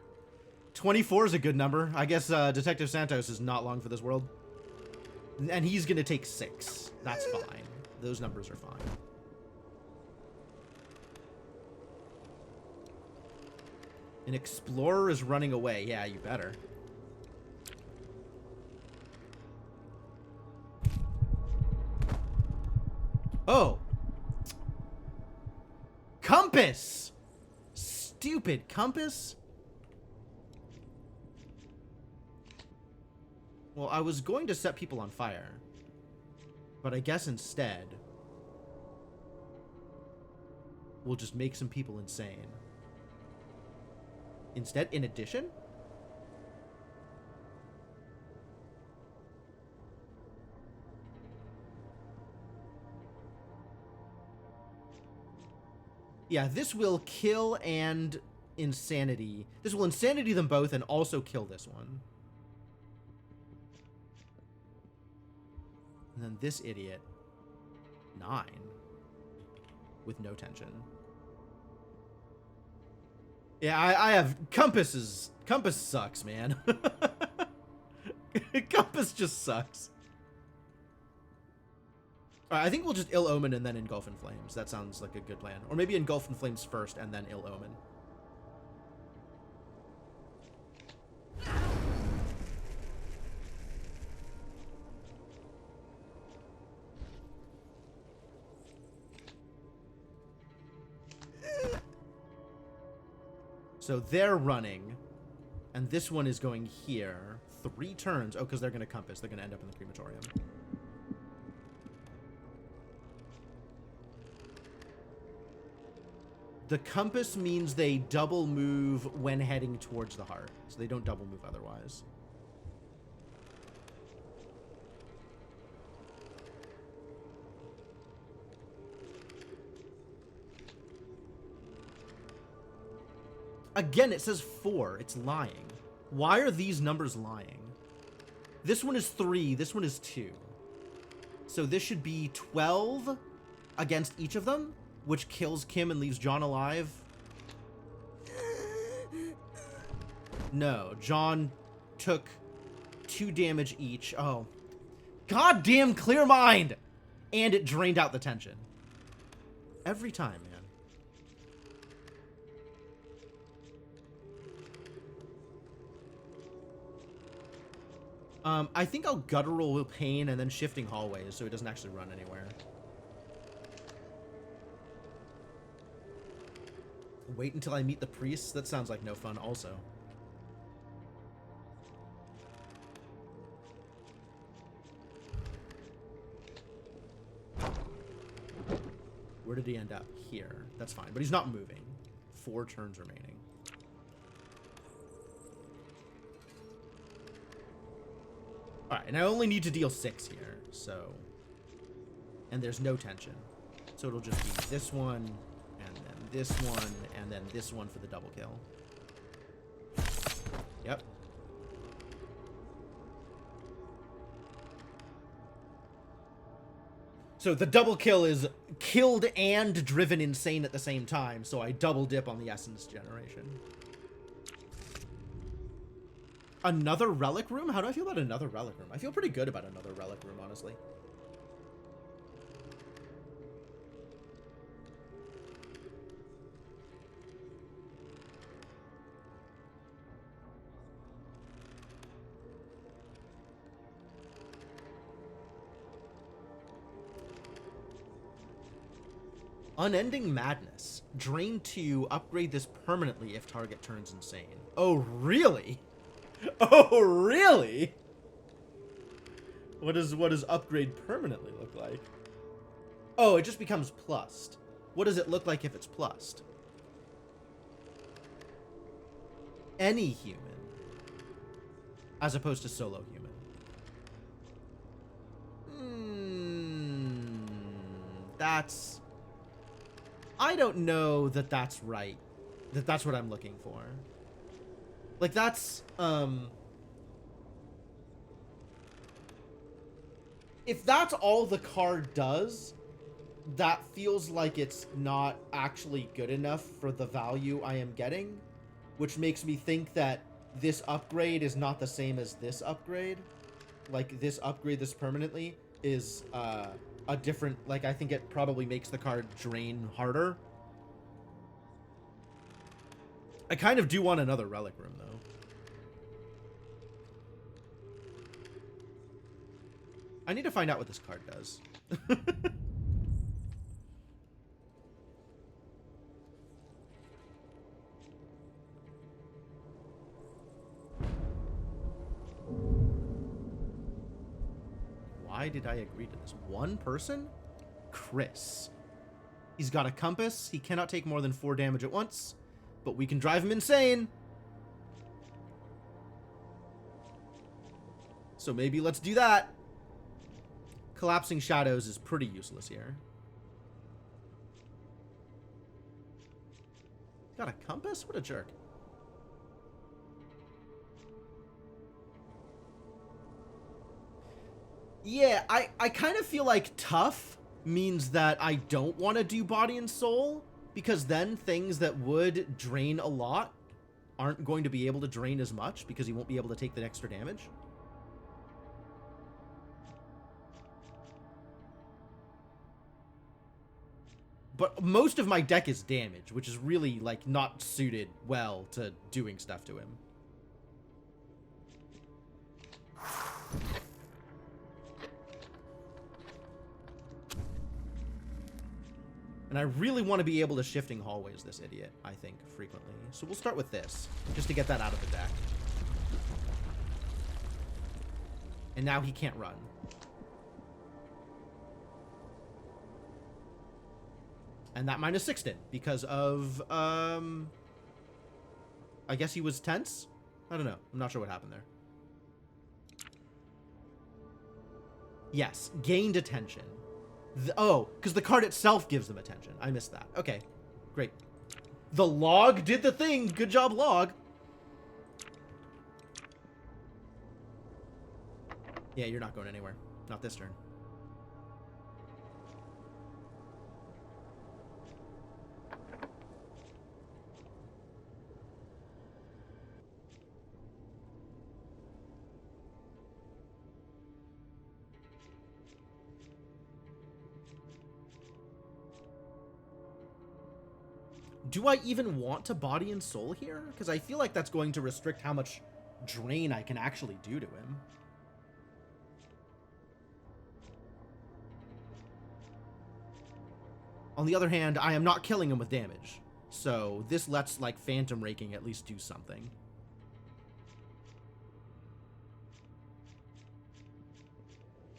24 is a good number. I guess Detective Santos is not long for this world. And he's going to take 6. That's fine. Those numbers are fine. An explorer is running away. Yeah, you better. Oh. Compass! Stupid compass? Well, I was going to set people on fire. But I guess instead, we'll just make some people insane. Instead, in addition? Yeah, this will kill and insanity. This will insanity them both and also kill this one. And then this idiot. 9. With no tension. Yeah, I have... Compass sucks, man. Compass just sucks. Alright, I think we'll just Ill Omen and then Engulf in Flames. That sounds like a good plan. Or maybe Engulf in Flames first and then Ill Omen. So they're running, and this one is going here. 3 turns. Oh, because they're going to compass. They're going to end up in the crematorium. The compass means they double move when heading towards the heart. So they don't double move otherwise. Again, it says 4. It's lying. Why are these numbers lying? This one is 3. This one is 2. So this should be 12 against each of them, which kills Kim and leaves John alive. No, John took 2 damage each. Oh. Goddamn clear mind! And it drained out the tension. Every time, man. I think I'll Guttural Pain and then Shifting Hallways so it doesn't actually run anywhere. Wait until I meet the priests? That sounds like no fun also. Where did he end up? Here. That's fine, but he's not moving. 4 turns remaining. Alright, and I only need to deal 6 here, so... And there's no tension. So it'll just be this one, and then this one, and then this one for the double kill. Yep. So the double kill is killed and driven insane at the same time, so I double dip on the essence generation. Another relic room? How do I feel about another relic room? I feel pretty good about another relic room, honestly. Unending Madness. Drain 2, upgrade this permanently if target turns insane. Oh, really? Oh, really? What does upgrade permanently look like? Oh, it just becomes plussed. What does it look like if it's plussed? Any human. As opposed to solo human. That's... I don't know that that's right. That's what I'm looking for. Like, that's, if that's all the card does, that feels like it's not actually good enough for the value I am getting, which makes me think that this upgrade is not the same as this upgrade. Like, this upgrade, this permanently, is, a different, like, I think it probably makes the card drain harder. I kind of do want another relic room, though. I need to find out what this card does. Why did I agree to this? One person? Chris. He's got a compass. He cannot take more than 4 damage at once, but we can drive him insane. So maybe let's do that. Collapsing Shadows is pretty useless here. Got a compass? What a jerk. Yeah, I kind of feel like tough means that I don't want to do Body and Soul, because then things that would drain a lot aren't going to be able to drain as much because he won't be able to take the extra damage. But most of my deck is damage, which is really, like, not suited well to doing stuff to him. And I really want to be able to Shifting Hallways this idiot, I think, frequently. So we'll start with this, just to get that out of the deck. And now he can't run. And that minus 6'd it because of, I guess he was tense? I don't know. I'm not sure what happened there. Yes, gained attention. Oh, because the card itself gives them attention. I missed that. Okay, great. The log did the thing. Good job, log. Yeah, you're not going anywhere. Not this turn. Do I even want to body and soul here? Because I feel like that's going to restrict how much drain I can actually do to him. On the other hand, I am not killing him with damage. So this lets, like, Phantom Raking at least do something.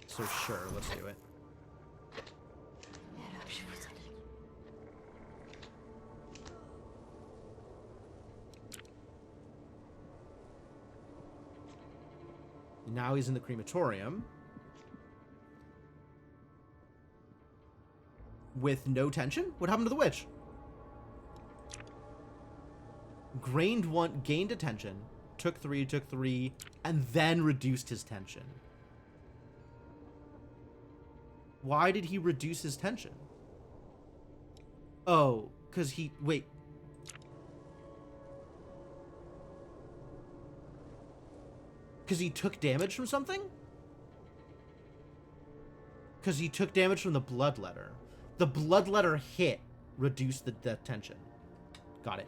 So sure, let's do it. Now he's in the crematorium. With no tension? What happened to the witch? Gained attention, took three, and then reduced his tension. Why did he reduce his tension? Oh, because he... Wait. Because he took damage from something? Because he took damage from the bloodletter. The bloodletter hit reduced the tension. Got it.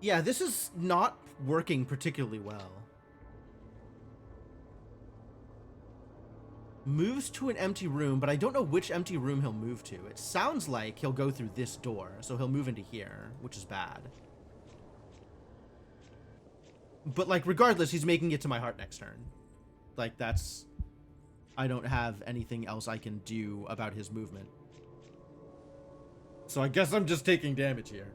Yeah, this is not working particularly well. Moves to an empty room, but I don't know which empty room he'll move to. It sounds like he'll go through this door, so he'll move into here, which is bad. But, like, regardless, he's making it to my heart next turn. Like, that's... I don't have anything else I can do about his movement. So I guess I'm just taking damage here.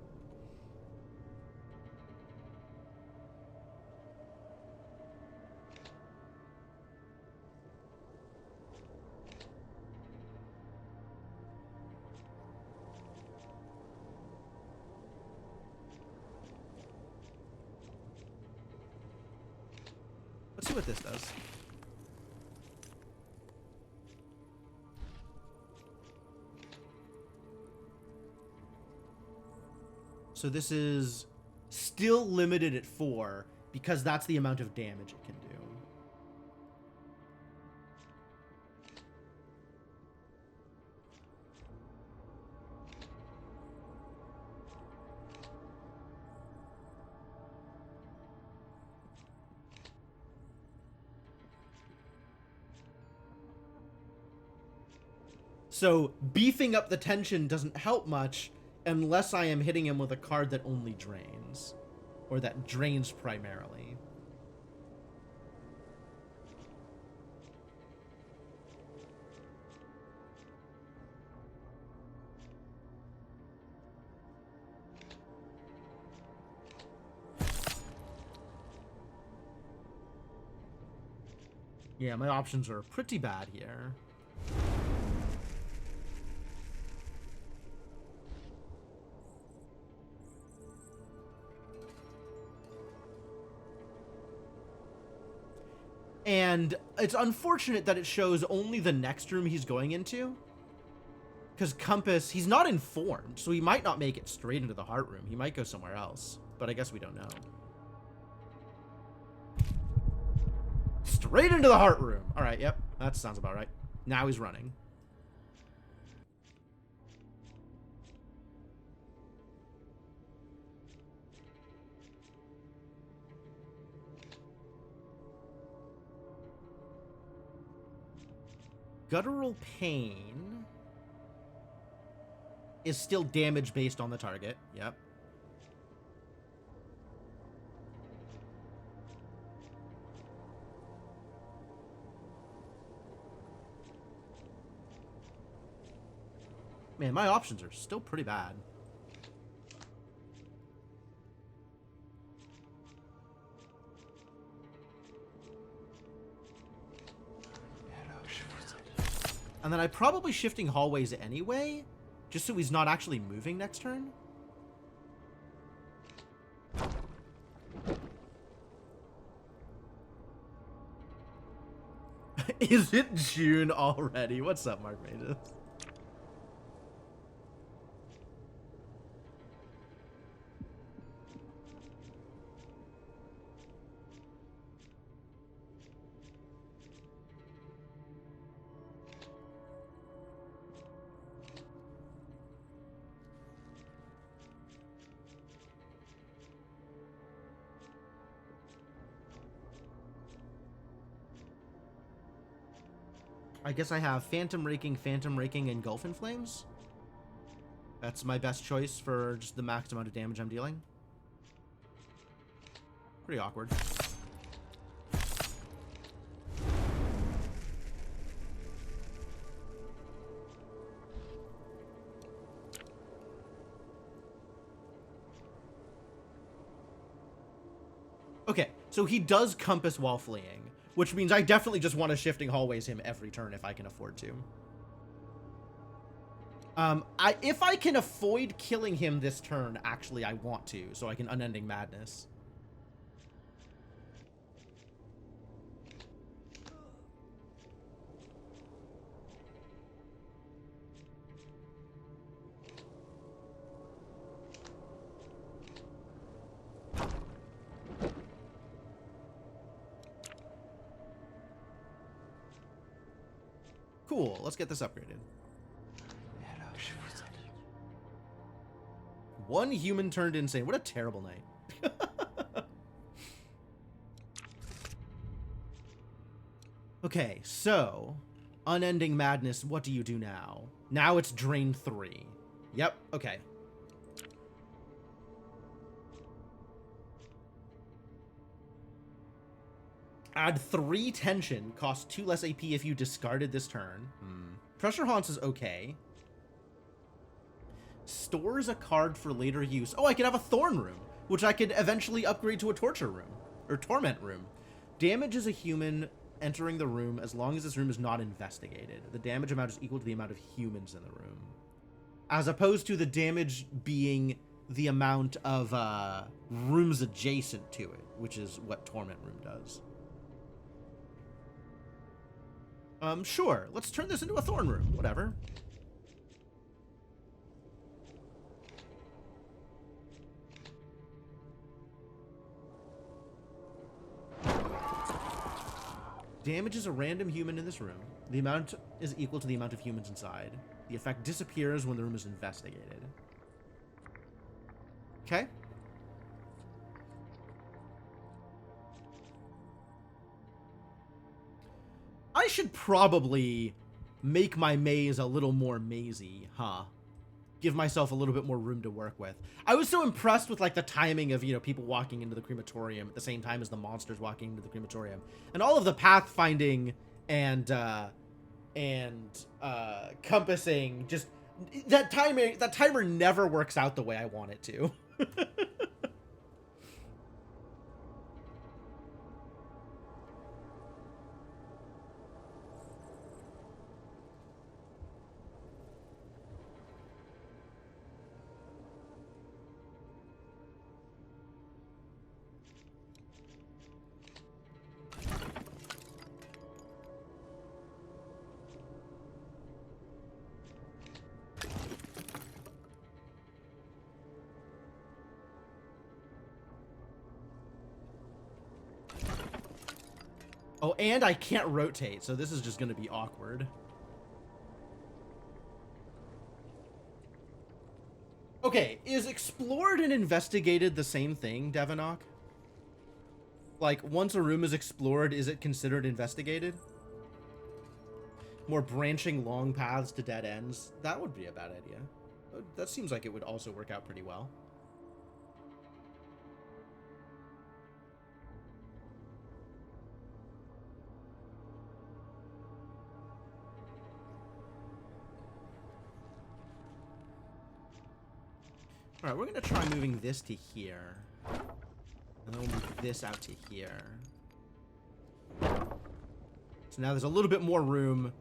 Let's see what this does. So this is still limited at 4 because that's the amount of damage it can do. So beefing up the tension doesn't help much unless I am hitting him with a card that only drains. Or that drains primarily. Yeah, my options are pretty bad here. And it's unfortunate that it shows only the next room he's going into. Because Compass, he's not informed, so he might not make it straight into the heart room. He might go somewhere else, but I guess we don't know. Straight into the heart room. All right, yep, that sounds about right. Now he's running. Guttural Pain is still damage based on the target. Yep. Man, my options are still pretty bad. And then I'm probably shifting hallways anyway, just so he's not actually moving next turn. Is it June already? What's up, Mark Mages? I guess I have Phantom Raking, and Gulf in Flames. That's my best choice for just the max amount of damage I'm dealing. Pretty awkward. Okay, so he does Compass while fleeing, which means I definitely just want to Shifting Hallways him every turn if I can afford to. If I can avoid killing him this turn, actually, I want to, so I can Unending Madness. Cool, let's get this upgraded. One human turned insane. What a terrible night. Okay, so Unending Madness, what do you do now? Now it's Drain 3. Yep, okay. Add 3 tension, cost 2 less AP if you discarded this turn. Pressure Haunts is okay. Stores a card for later use. Oh, I could have a Thorn Room, which I could eventually upgrade to a Torture Room, or Torment Room. Damages a human entering the room as long as this room is not investigated. The damage amount is equal to the amount of humans in the room, as opposed to the damage being the amount of rooms adjacent to it, which is what Torment Room does. Sure. Let's turn this into a Thorn Room. Whatever. Damages a random human in this room. The amount is equal to the amount of humans inside. The effect disappears when the room is investigated. Okay. I should probably make my maze a little more mazy, huh? Give myself a little bit more room to work with. I was so impressed with, like, the timing of, you know, people walking into the crematorium at the same time as the monsters walking into the crematorium. And all of the pathfinding and compassing, just... That timer never works out the way I want it to. Oh, and I can't rotate, so this is just going to be awkward. Okay, is explored and investigated the same thing, Devanok? Like, once a room is explored, is it considered investigated? More branching long paths to dead ends? That would be a bad idea. That seems like it would also work out pretty well. Alright, we're gonna try moving this to here. And then we'll move this out to here. So now there's a little bit more room.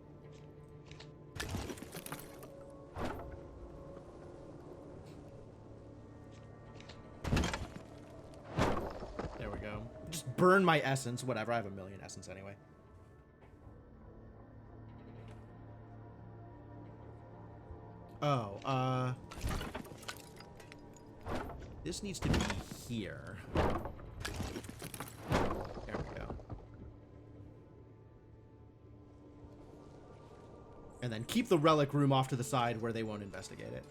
There we go. Just burn my essence. Whatever, I have 1,000,000 essence anyway. Oh, this needs to be here. There we go. And then keep the relic room off to the side where they won't investigate it.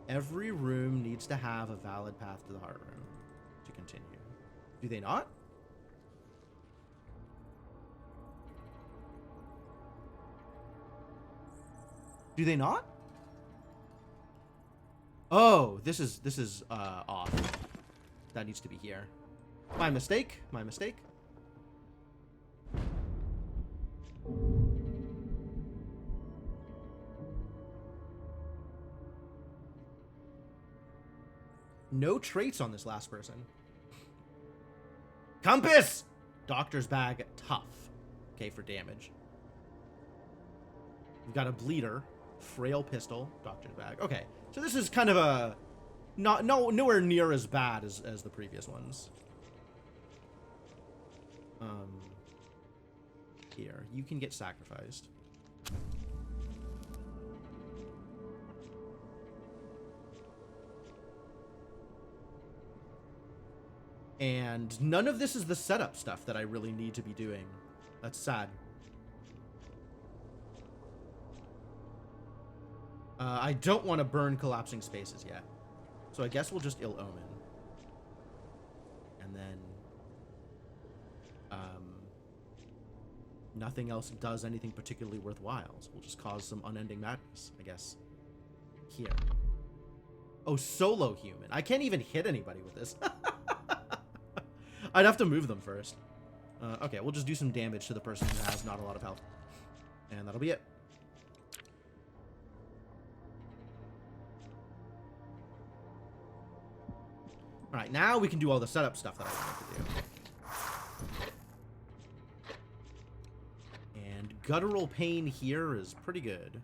Every room needs to have a valid path to the heart room to continue. Do they not? Do they not? Oh, this is off. That needs to be here. My mistake. My mistake. No traits on this last person. Compass! Doctor's bag, tough. Okay, for damage. We've got a bleeder. Frail pistol, doctor's bag. Okay, so this is kind of a nowhere near as bad as the previous ones. Here, you can get sacrificed. And none of this is the setup stuff that I really need to be doing. That's sad. I don't want to burn collapsing spaces yet. So I guess we'll just Ill Omen. And then... nothing else does anything particularly worthwhile. So we'll just cause some unending madness, I guess. Here. Oh, solo human. I can't even hit anybody with this. I'd have to move them first. Okay, we'll just do some damage to the person who has not a lot of health. And that'll be it. Alright, now we can do all the setup stuff that I wanted to do. And guttural pain here is pretty good.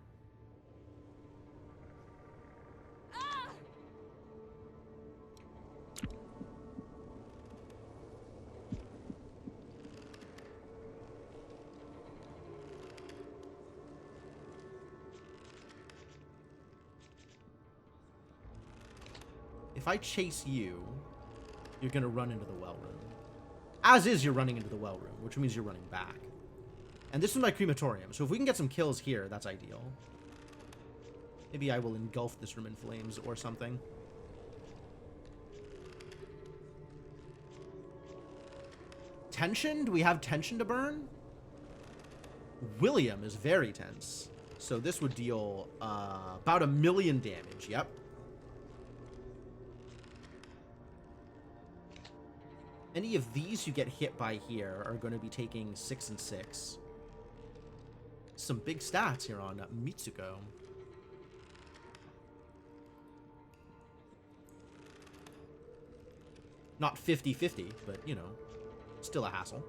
If I chase you, you're going to run into the well room. As is, you're running into the well room, which means you're running back. And this is my crematorium, so if we can get some kills here, that's ideal. Maybe I will engulf this room in flames or something. Tension? Do we have tension to burn? William is very tense. So this would deal about 1,000,000 damage, yep. Any of these you get hit by here are going to be taking 6 and 6. Some big stats here on Mitsuko. Not 50-50, but, you know, still a hassle.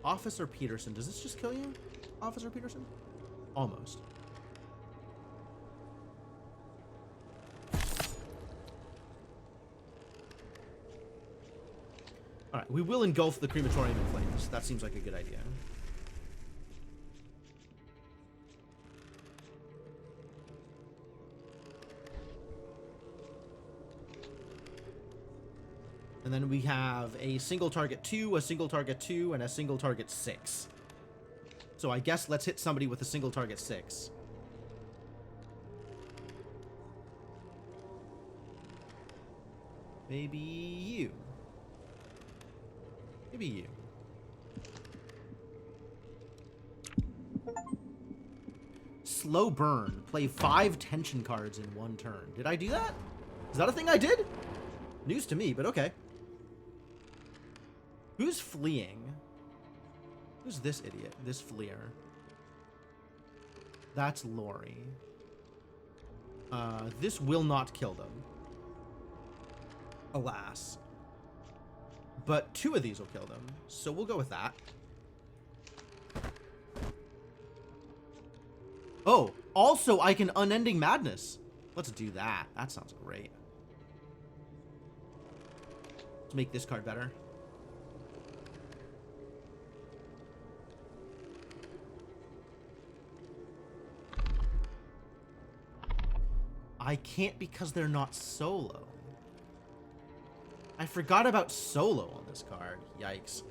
Officer Peterson, does this just kill you? Officer Peterson? Almost. Alright, we will engulf the crematorium in flames. That seems like a good idea. And then we have a single target 2, a single target 2, and a single target 6. So I guess let's hit somebody with a single target 6. Maybe you. Maybe you. Slow burn. Play 5 tension cards in 1 turn. Did I do that? Is that a thing I did? News to me, but okay. Who's fleeing? Who's this idiot? This fleer. That's Lori. This will not kill them. Alas. But 2 of these will kill them, so we'll go with that. Oh, also I can Unending Madness. Let's do that. That sounds great. Let's make this card better. I can't because they're not solo. I forgot about solo on this card. Yikes.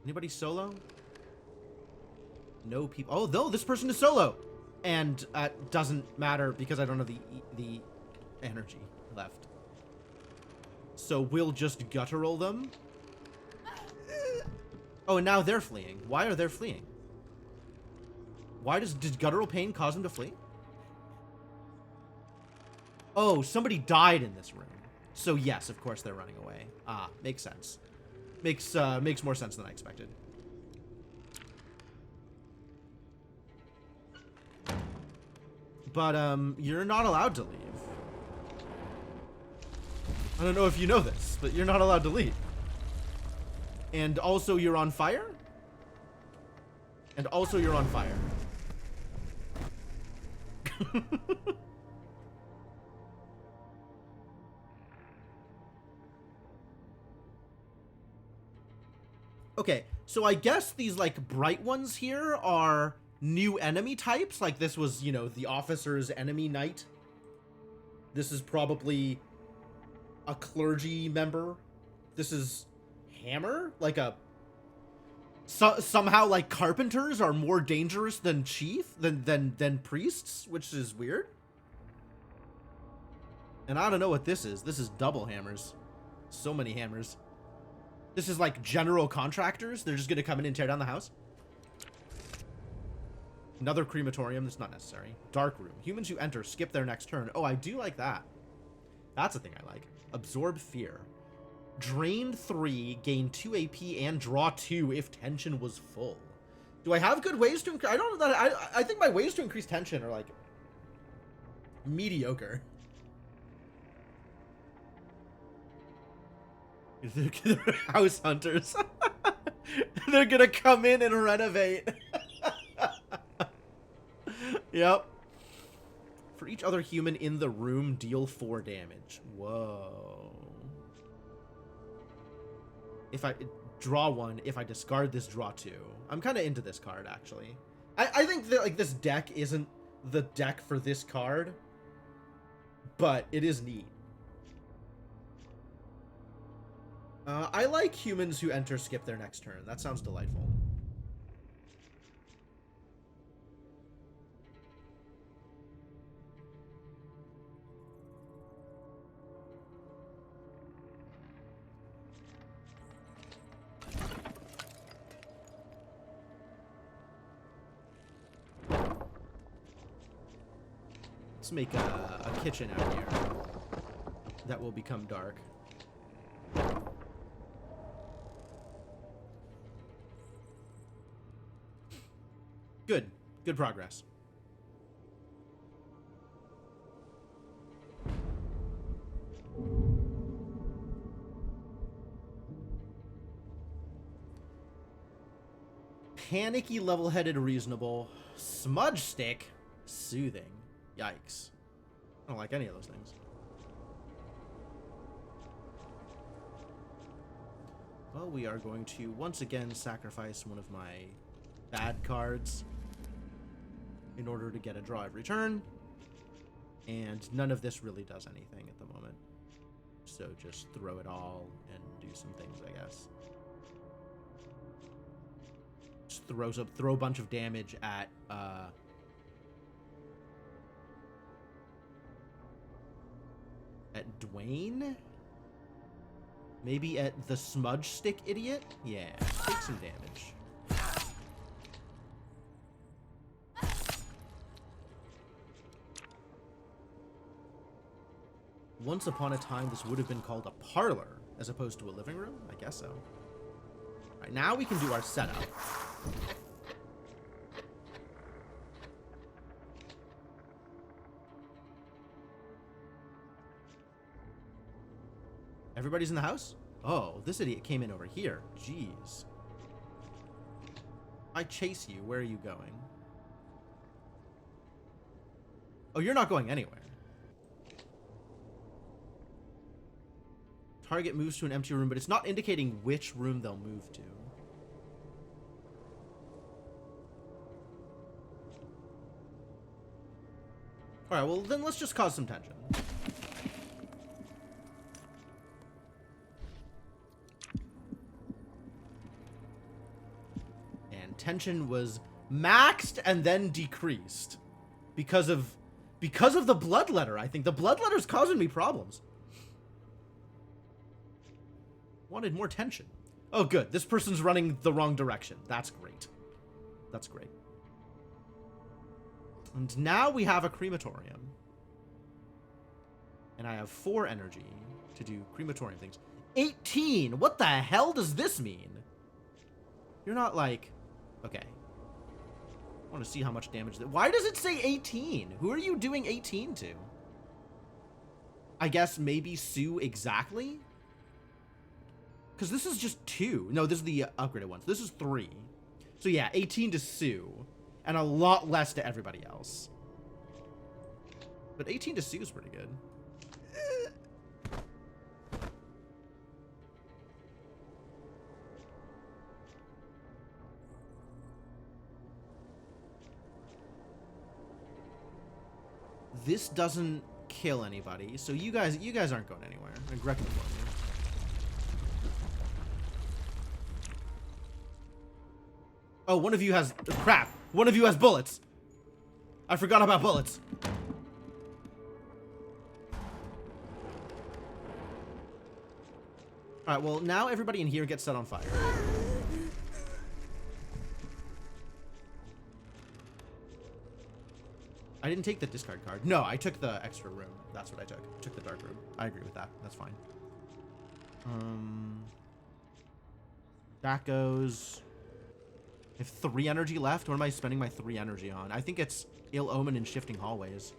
Anybody solo? No people. Oh, no, this person is solo. And doesn't matter because I don't have the energy left. So we'll just guttural them. Oh, and now they're fleeing. Why are they fleeing? Why did guttural pain cause them to flee? Oh, somebody died in this room. So yes, of course they're running away. Ah, makes sense. Makes more sense than I expected. But you're not allowed to leave. I don't know if you know this, but you're not allowed to leave. And also you're on fire? And also you're on fire. Okay, so I guess these, like, bright ones here are new enemy types. Like, this was, you know, the officer's enemy knight. This is probably a clergy member. This is hammer? Like a... somehow, like, carpenters are more dangerous than than priests, which is weird. And I don't know what this is. This is double hammers. So many hammers. This is like general contractors. They're just going to come in and tear down the house. Another crematorium. That's not necessary. Dark room. Humans who enter skip their next turn. Oh, I do like that. That's a thing I like. Absorb fear. Drain 3, gain 2 AP, and draw 2 if tension was full. Do I have good ways to increase? I don't know that. I think my ways to increase tension are like mediocre. They're house hunters. They're gonna come in and renovate. Yep. For each other human in the room, deal 4 damage. Whoa. If I draw 1, if I discard this, draw 2. I'm kind of into this card, actually. I think that, like, this deck isn't the deck for this card, but it is neat. I like humans who enter skip their next turn. That sounds delightful. Let's make a kitchen out here that will become dark. Good. Good progress. Panicky, level-headed, reasonable. Smudge stick, soothing. Yikes. I don't like any of those things. Well, we are going to once again sacrifice one of my bad cards in order to get a draw every turn. And none of this really does anything at the moment. So just throw it all and do some things, I guess. Just throw a bunch of damage at Dwayne? Maybe at the smudge stick idiot? Yeah, take some damage. Once upon a time, this would have been called a parlor as opposed to a living room? I guess so. All right, now we can do our setup. Everybody's in the house? Oh, this idiot came in over here. Jeez. I chase you. Where are you going? Oh, you're not going anywhere. Target moves to an empty room, but it's not indicating which room they'll move to. Alright, well then let's just cause some tension. And tension was maxed and then decreased. Because of the bloodletter, I think. The bloodletter's causing me problems. Wanted more tension. Oh, good. This person's running the wrong direction. That's great. That's great. And now we have a crematorium. And I have 4 energy to do crematorium things. 18! What the hell does this mean? You're not like... Okay. I want to see how much damage... Why does it say 18? Who are you doing 18 to? I guess maybe Sue exactly? Because this is just 2. No, this is the upgraded ones. This is 3. So yeah, 18 to Sue. And a lot less to everybody else. But 18 to Sue is pretty good. This doesn't kill anybody, so you guys aren't going anywhere. Greg can inform you. Oh, one of you has... Crap! One of you has bullets! I forgot about bullets. Alright, well, now everybody in here gets set on fire. I didn't take the discard card. No, I took the extra room. That's what I took. I took the dark room. I agree with that. That's fine. That goes... I have 3 energy left. What am I spending my 3 energy on? I think it's Ill Omen and Shifting Hallways.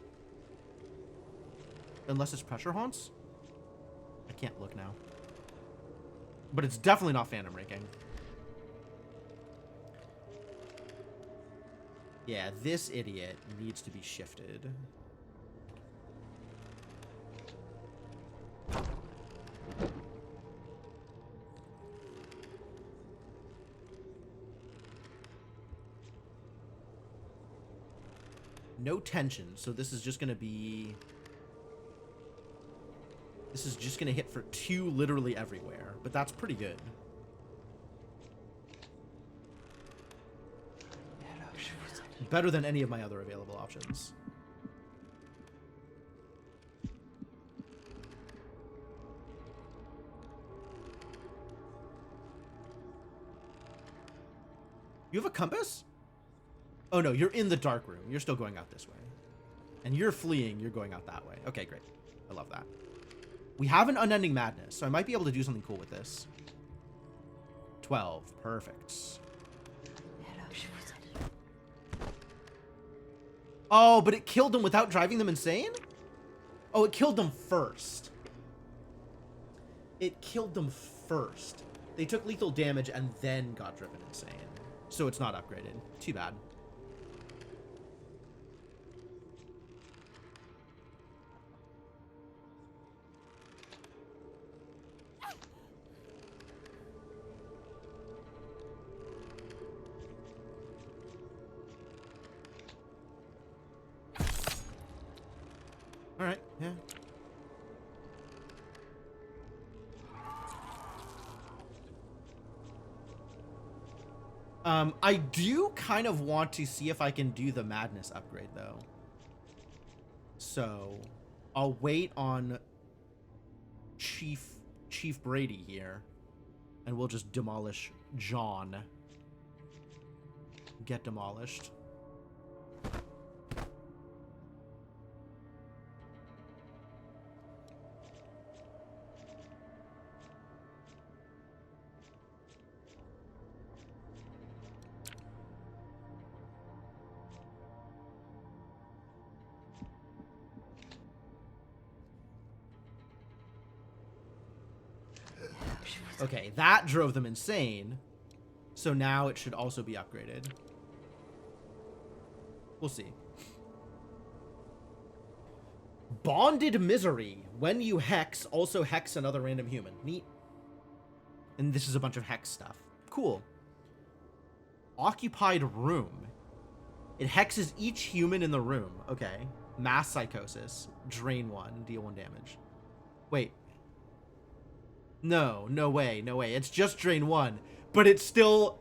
Unless it's Pressure Haunts? I can't look now. But it's definitely not Phantom Raking. Yeah, this idiot needs to be shifted. No tension, so this is just going to be... This is just going to hit for 2 literally everywhere, but that's pretty good. Better than any of my other available options. You have a compass? Oh no, you're in the dark room. You're still going out this way. And you're fleeing, you're going out that way. Okay, great. I love that. We have an Unending Madness, so I might be able to do something cool with this. 12. Perfect. Oh, but it killed them without driving them insane? Oh, it killed them first. It killed them first. They took lethal damage and then got driven insane. So it's not upgraded. Too bad. Alright, yeah. I do kind of want to see if I can do the madness upgrade, though. So, I'll wait on Chief Brady here, and we'll just demolish John. Get demolished. Okay, that drove them insane. So now it should also be upgraded. We'll see. Bonded Misery. When you hex, also hex another random human. Neat. And this is a bunch of hex stuff. Cool. Occupied Room. It hexes each human in the room. Okay. Mass Psychosis. Drain 1. Deal 1 damage. Wait. No. No way. No way. It's just drain 1. But it still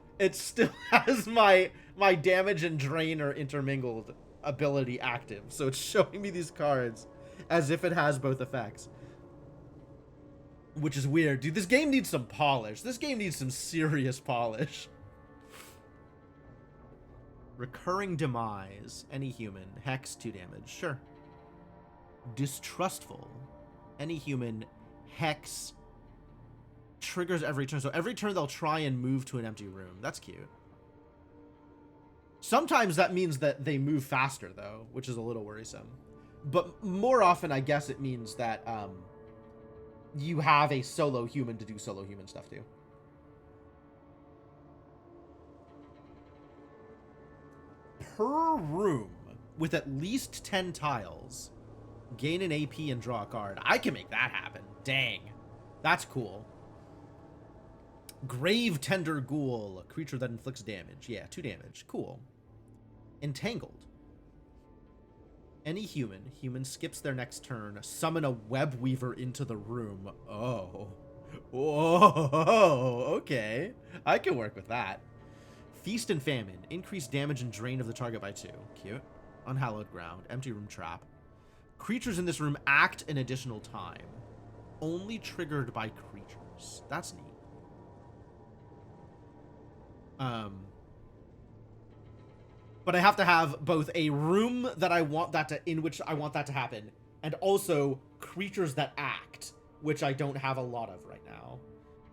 has my damage and drain are intermingled ability active. So it's showing me these cards as if it has both effects. Which is weird. Dude, this game needs some polish. This game needs some serious polish. Recurring Demise. Any human. Hex 2 damage. Sure. Distrustful. Any human. Hex. Triggers every turn. So every turn they'll try and move to an empty room. That's cute. Sometimes that means that they move faster, though, which is a little worrisome. But more often, I guess it means that you have a solo human to do solo human stuff, too. Per room, with at least 10 tiles, gain an AP and draw a card. I can make that happen. Dang. That's cool. Grave Tender Ghoul, a creature that inflicts damage. Yeah, 2 damage. Cool. Entangled. Any human skips their next turn, summon a web weaver into the room. Oh. Whoa, okay. I can work with that. Feast and Famine, increase damage and drain of the target by 2. Cute. Unhallowed Ground, empty room trap. Creatures in this room act an additional time. Only triggered by creatures. That's neat. But I have to have both a room that I want that to, in which I want that to happen, and also creatures that act, which I don't have a lot of right now.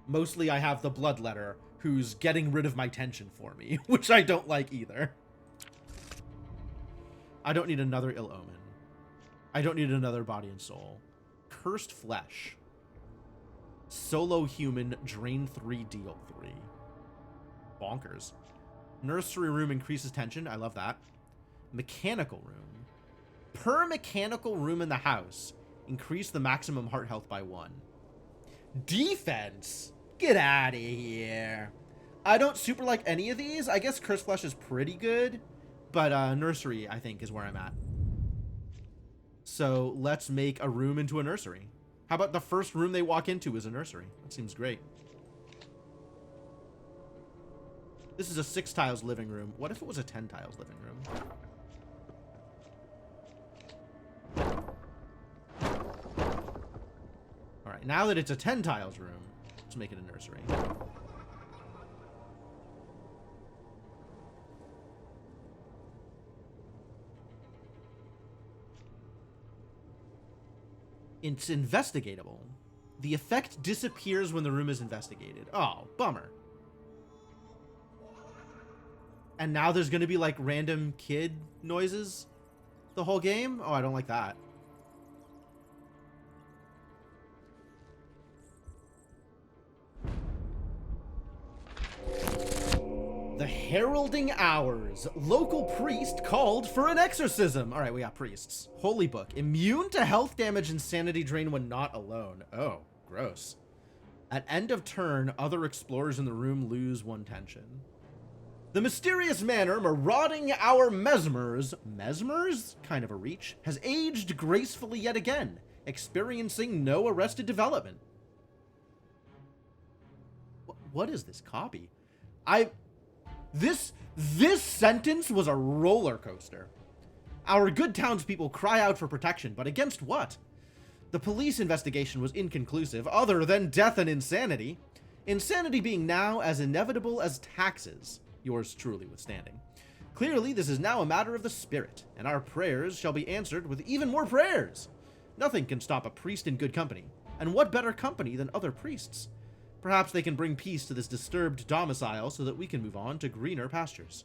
Mostly I have the Bloodletter, who's getting rid of my tension for me, which I don't like either. I don't need another Ill Omen. I don't need another Body and Soul. Cursed Flesh. Solo human, drain 3, deal 3. Bonkers. Nursery room increases tension. I love that. Mechanical room. Per mechanical room in the house, increase the maximum heart health by 1. Defense? Get out of here. I don't super like any of these. I guess Cursed Flesh is pretty good, but nursery, I think, is where I'm at. So let's make a room into a nursery. How about the first room they walk into is a nursery? That seems great. This is a 6 tiles living room. What if it was a 10 tiles living room? All right, now that it's a 10 tiles room, let's make it a nursery. It's investigatable. The effect disappears when the room is investigated. Oh, bummer. And now there's going to be, like, random kid noises the whole game? Oh, I don't like that. The Heralding Hours. Local priest called for an exorcism. All right, we got priests. Holy Book. Immune to health damage and sanity drain when not alone. Oh, gross. At end of turn, other explorers in the room lose 1 tension. The mysterious manner marauding our mesmers, kind of a reach, has aged gracefully yet again, experiencing no arrested development. What is this copy? This sentence was a roller coaster. Our good townspeople cry out for protection, but against what? The police investigation was inconclusive, other than death and insanity. Insanity being now as inevitable as taxes. Yours truly withstanding. Clearly, this is now a matter of the spirit, and our prayers shall be answered with even more prayers. Nothing can stop a priest in good company, and what better company than other priests? Perhaps they can bring peace to this disturbed domicile so that we can move on to greener pastures.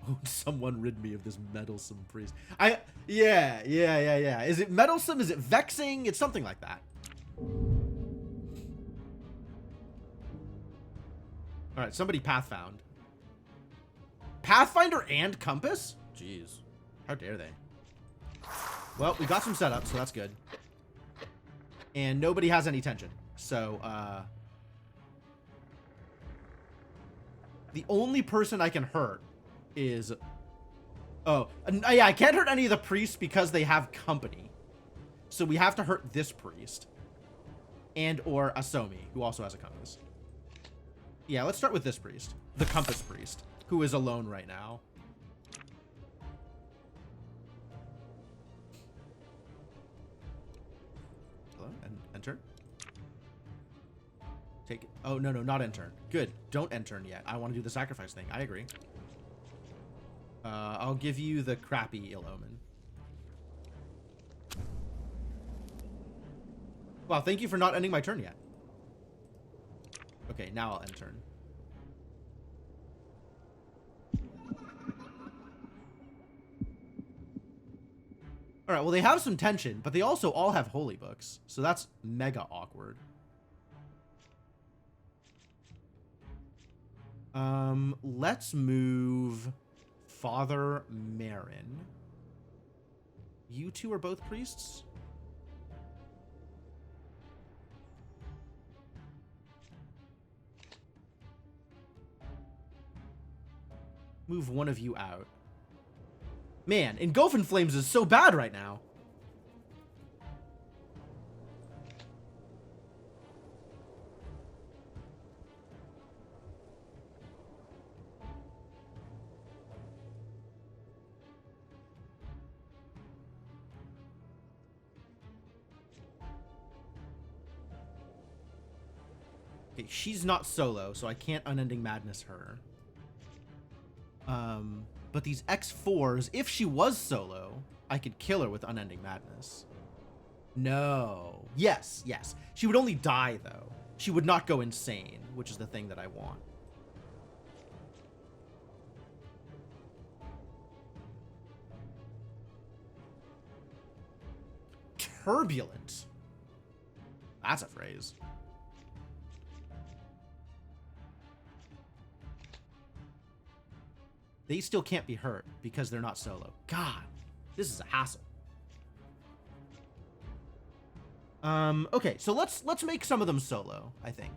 Oh, someone rid me of this meddlesome priest. Yeah. Is it meddlesome? Is it vexing? It's something like that. All right, somebody path found. Pathfinder and Compass? Jeez. How dare they? Well, we got some setup, so that's good. And nobody has any tension. So, the only person I can hurt is... Oh, yeah, I can't hurt any of the priests because they have company. So we have to hurt this priest. And or Asomi, who also has a compass. Yeah, let's start with this priest. The compass priest, who is alone right now. Hello? Enter? Take it. Oh, no, not enter. Good. Don't enter yet. I want to do the sacrifice thing. I agree. I'll give you the crappy ill omen. Wow, thank you for not ending my turn yet. Okay, now I'll end turn. Alright, well, they have some tension, but they also all have holy books. So that's mega awkward. Let's move Father Marin. You two are both priests? Move one of you out. Man, Engulf in Flames is so bad right now. Okay, she's not solo, so I can't Unending Madness her. But these X4s, if she was solo, I could kill her with Unending Madness. No. Yes. She would only die, though. She would not go insane, which is the thing that I want. Turbulent. That's a phrase. They still can't be hurt because they're not solo. God, this is a hassle. Okay, so let's make some of them solo, I think.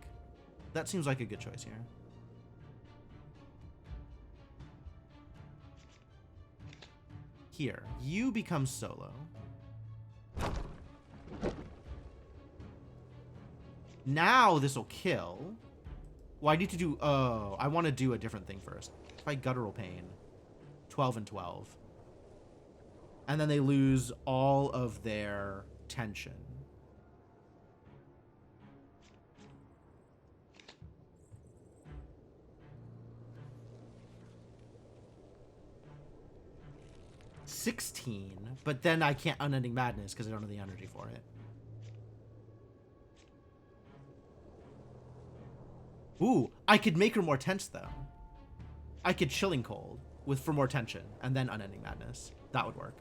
That seems like a good choice here. Here, you become solo. Now this will kill. Well, I need to do... Oh, I want to do a different thing first. Try Guttural Pain. 12 and 12. And then they lose all of their tension. $16, but then I can't Unending Madness because I don't have the energy for it. Ooh, I could make her more tense, though. I could Chilling Cold for more tension, and then Unending Madness. That would work.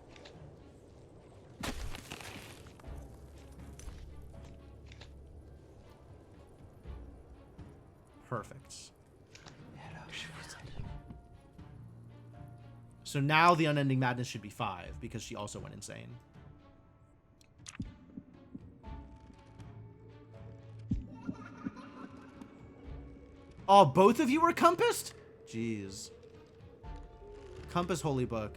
Perfect. So now the Unending Madness should be 5, because she also went insane. Oh, both of you were Compassed? Jeez. Compass Holy Book.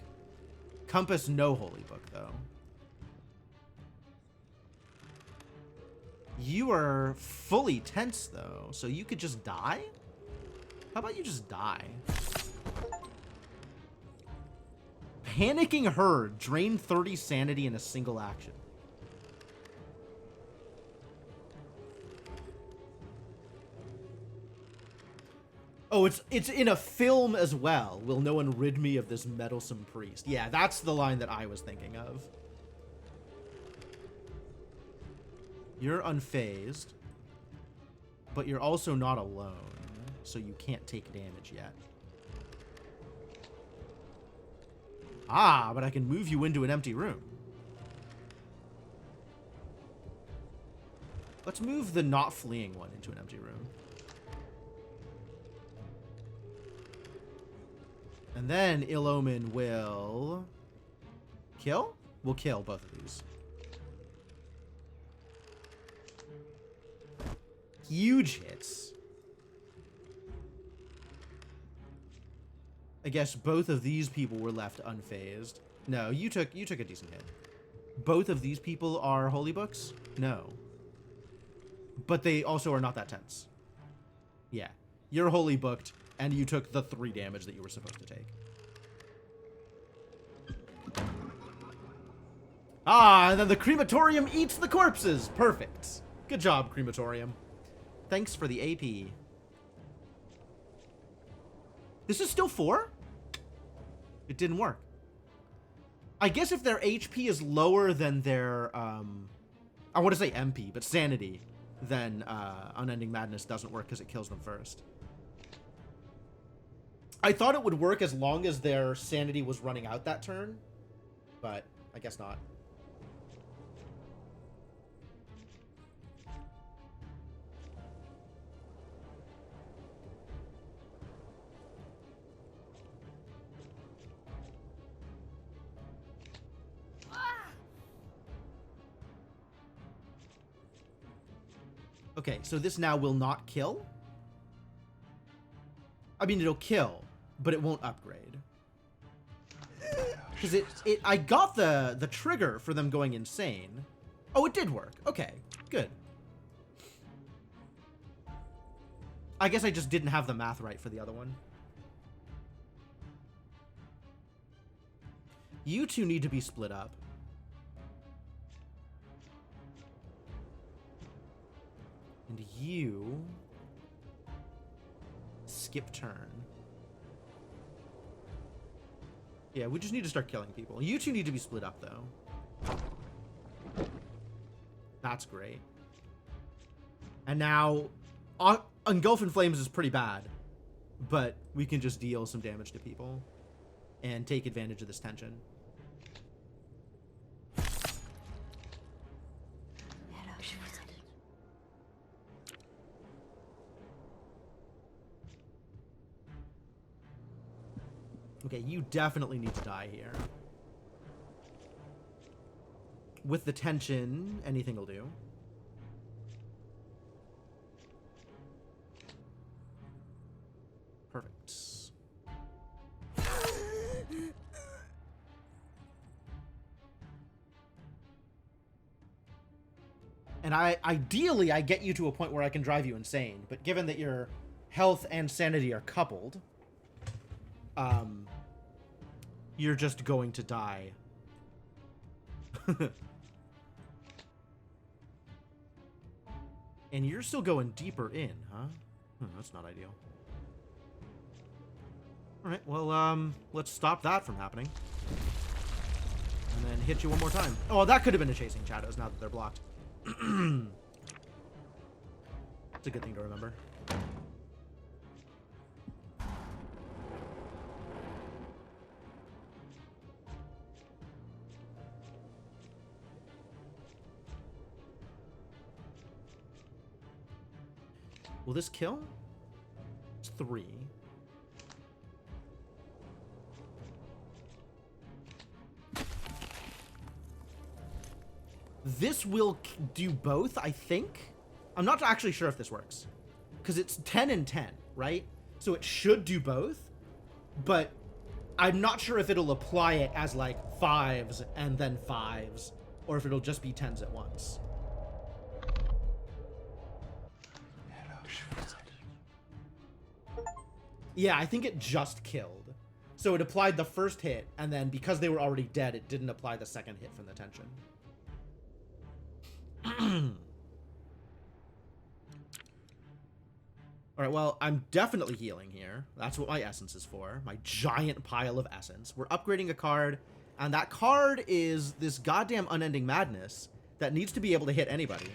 Compass no Holy Book, though. You are fully tense, though, so you could just die? How about you just die? Panicking Herd. Drain 30 sanity in a single action. Oh, it's in a film as well. Will no one rid me of this meddlesome priest? Yeah, that's the line that I was thinking of. You're unfazed, but you're also not alone, so you can't take damage yet. Ah, but I can move you into an empty room. Let's move the not fleeing one into an empty room. And then Ill Omen will kill? We'll kill both of these. Huge hits. I guess both of these people were left unfazed. No, you took a decent hit. Both of these people are holy books? No. But they also are not that tense. Yeah. You're holy booked, and you took the 3 damage that you were supposed to take. Ah, and then the crematorium eats the corpses. Perfect. Good job, crematorium. Thanks for the AP. This is still 4? It didn't work. I guess if their HP is lower than their, I want to say MP, but sanity, then Unending Madness doesn't work because it kills them first. I thought it would work as long as their sanity was running out that turn, but I guess not. Okay, so this now will not kill? I mean, it'll kill, but it won't upgrade. Because I got the trigger for them going insane. Oh, it did work. Okay, good. I guess I just didn't have the math right for the other one. You two need to be split up. And you skip turn. Yeah, we just need to start killing people. You two need to be split up, though. That's great. And now, Engulf in Flames is pretty bad, but we can just deal some damage to people and take advantage of this tension. Okay, you definitely need to die here. With the tension, anything will do. Perfect. And ideally, I get you to a point where I can drive you insane. But given that your health and sanity are coupled, you're just going to die. And you're still going deeper in, huh? That's not ideal. Alright, well, let's stop that from happening. And then hit you one more time. Oh, that could have been a Chasing Shadows now that they're blocked. It's a good thing to remember. Will this kill? It's 3. This will do both, I think. I'm not actually sure if this works. Because it's 10 and 10, right? So it should do both. But I'm not sure if it'll apply it as like 5s and then 5s. Or if it'll just be 10s at once. Yeah, I think it just killed. So it applied the first hit, and then because they were already dead, it didn't apply the second hit from the tension. Alright, well, I'm definitely healing here. That's what my essence is for. My giant pile of essence. We're upgrading a card, and that card is this goddamn Unending Madness that needs to be able to hit anybody.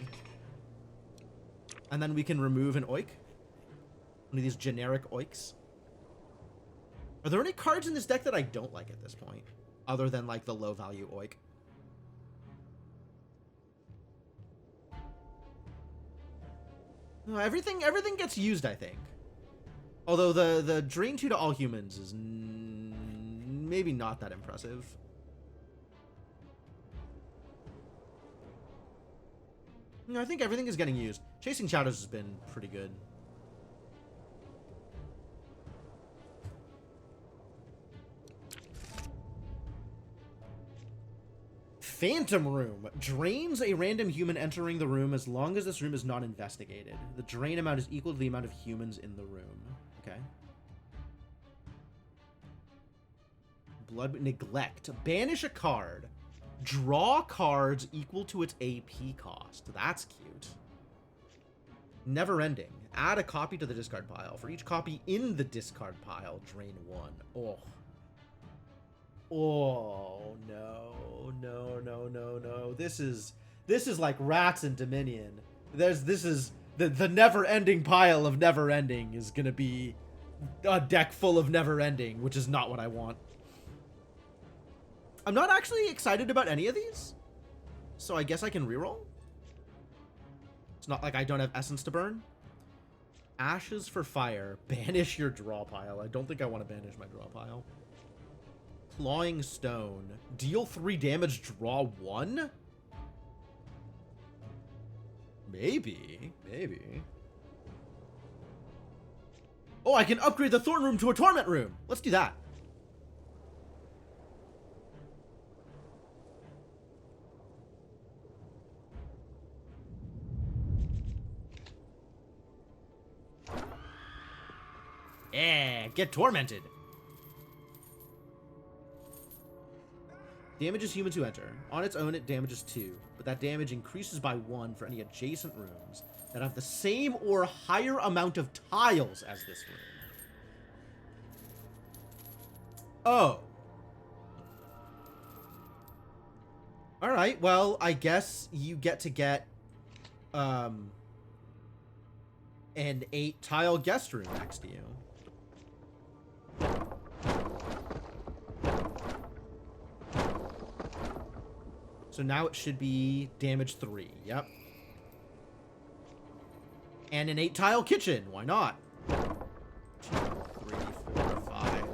And then we can remove an Oik. One of these generic Oiks. Are there any cards in this deck that I don't like at this point? Other than, like, the low-value Oik? No, everything gets used, I think. Although the Drain 2 to all humans is maybe not that impressive. No, I think everything is getting used. Chasing Shadows has been pretty good. Phantom Room. Drains a random human entering the room as long as this room is not investigated. The drain amount is equal to the amount of humans in the room. Okay. Blood Neglect. Banish a card. Draw cards equal to its AP cost. That's cute. Never Ending. Add a copy to the discard pile. For each copy in the discard pile, drain 1. Oh. Oh, no. No. This is like Rats and Dominion. This is the never-ending pile of Never Ending is gonna be a deck full of Never Ending, which is not what I want. I'm not actually excited about any of these, so I guess I can reroll. It's not like I don't have Essence to burn. Ashes for Fire. Banish your draw pile. I don't think I want to banish my draw pile. Clawing Stone. Deal 3 damage, draw 1? Maybe. Oh, I can upgrade the Thorn Room to a Torment Room. Let's do that. Yeah, get tormented. Damages humans who enter. On its own, it damages 2, but that damage increases by 1 for any adjacent rooms that have the same or higher amount of tiles as this room. Oh. Alright, well, I guess you get to get, an 8-tile guest room next to you. So now it should be damage 3. Yep. And an 8-tile kitchen. Why not? 2, 3, 4, 5,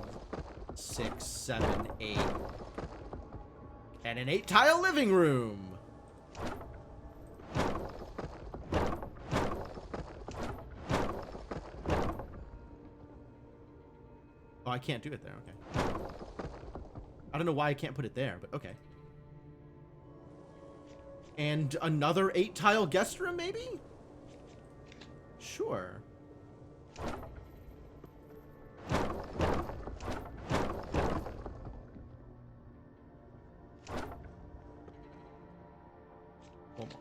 6, 7, 8. And an 8-tile living room. Oh, I can't do it there. Okay. I don't know why I can't put it there, but okay. And another 8-tile guest room, maybe? Sure. Hold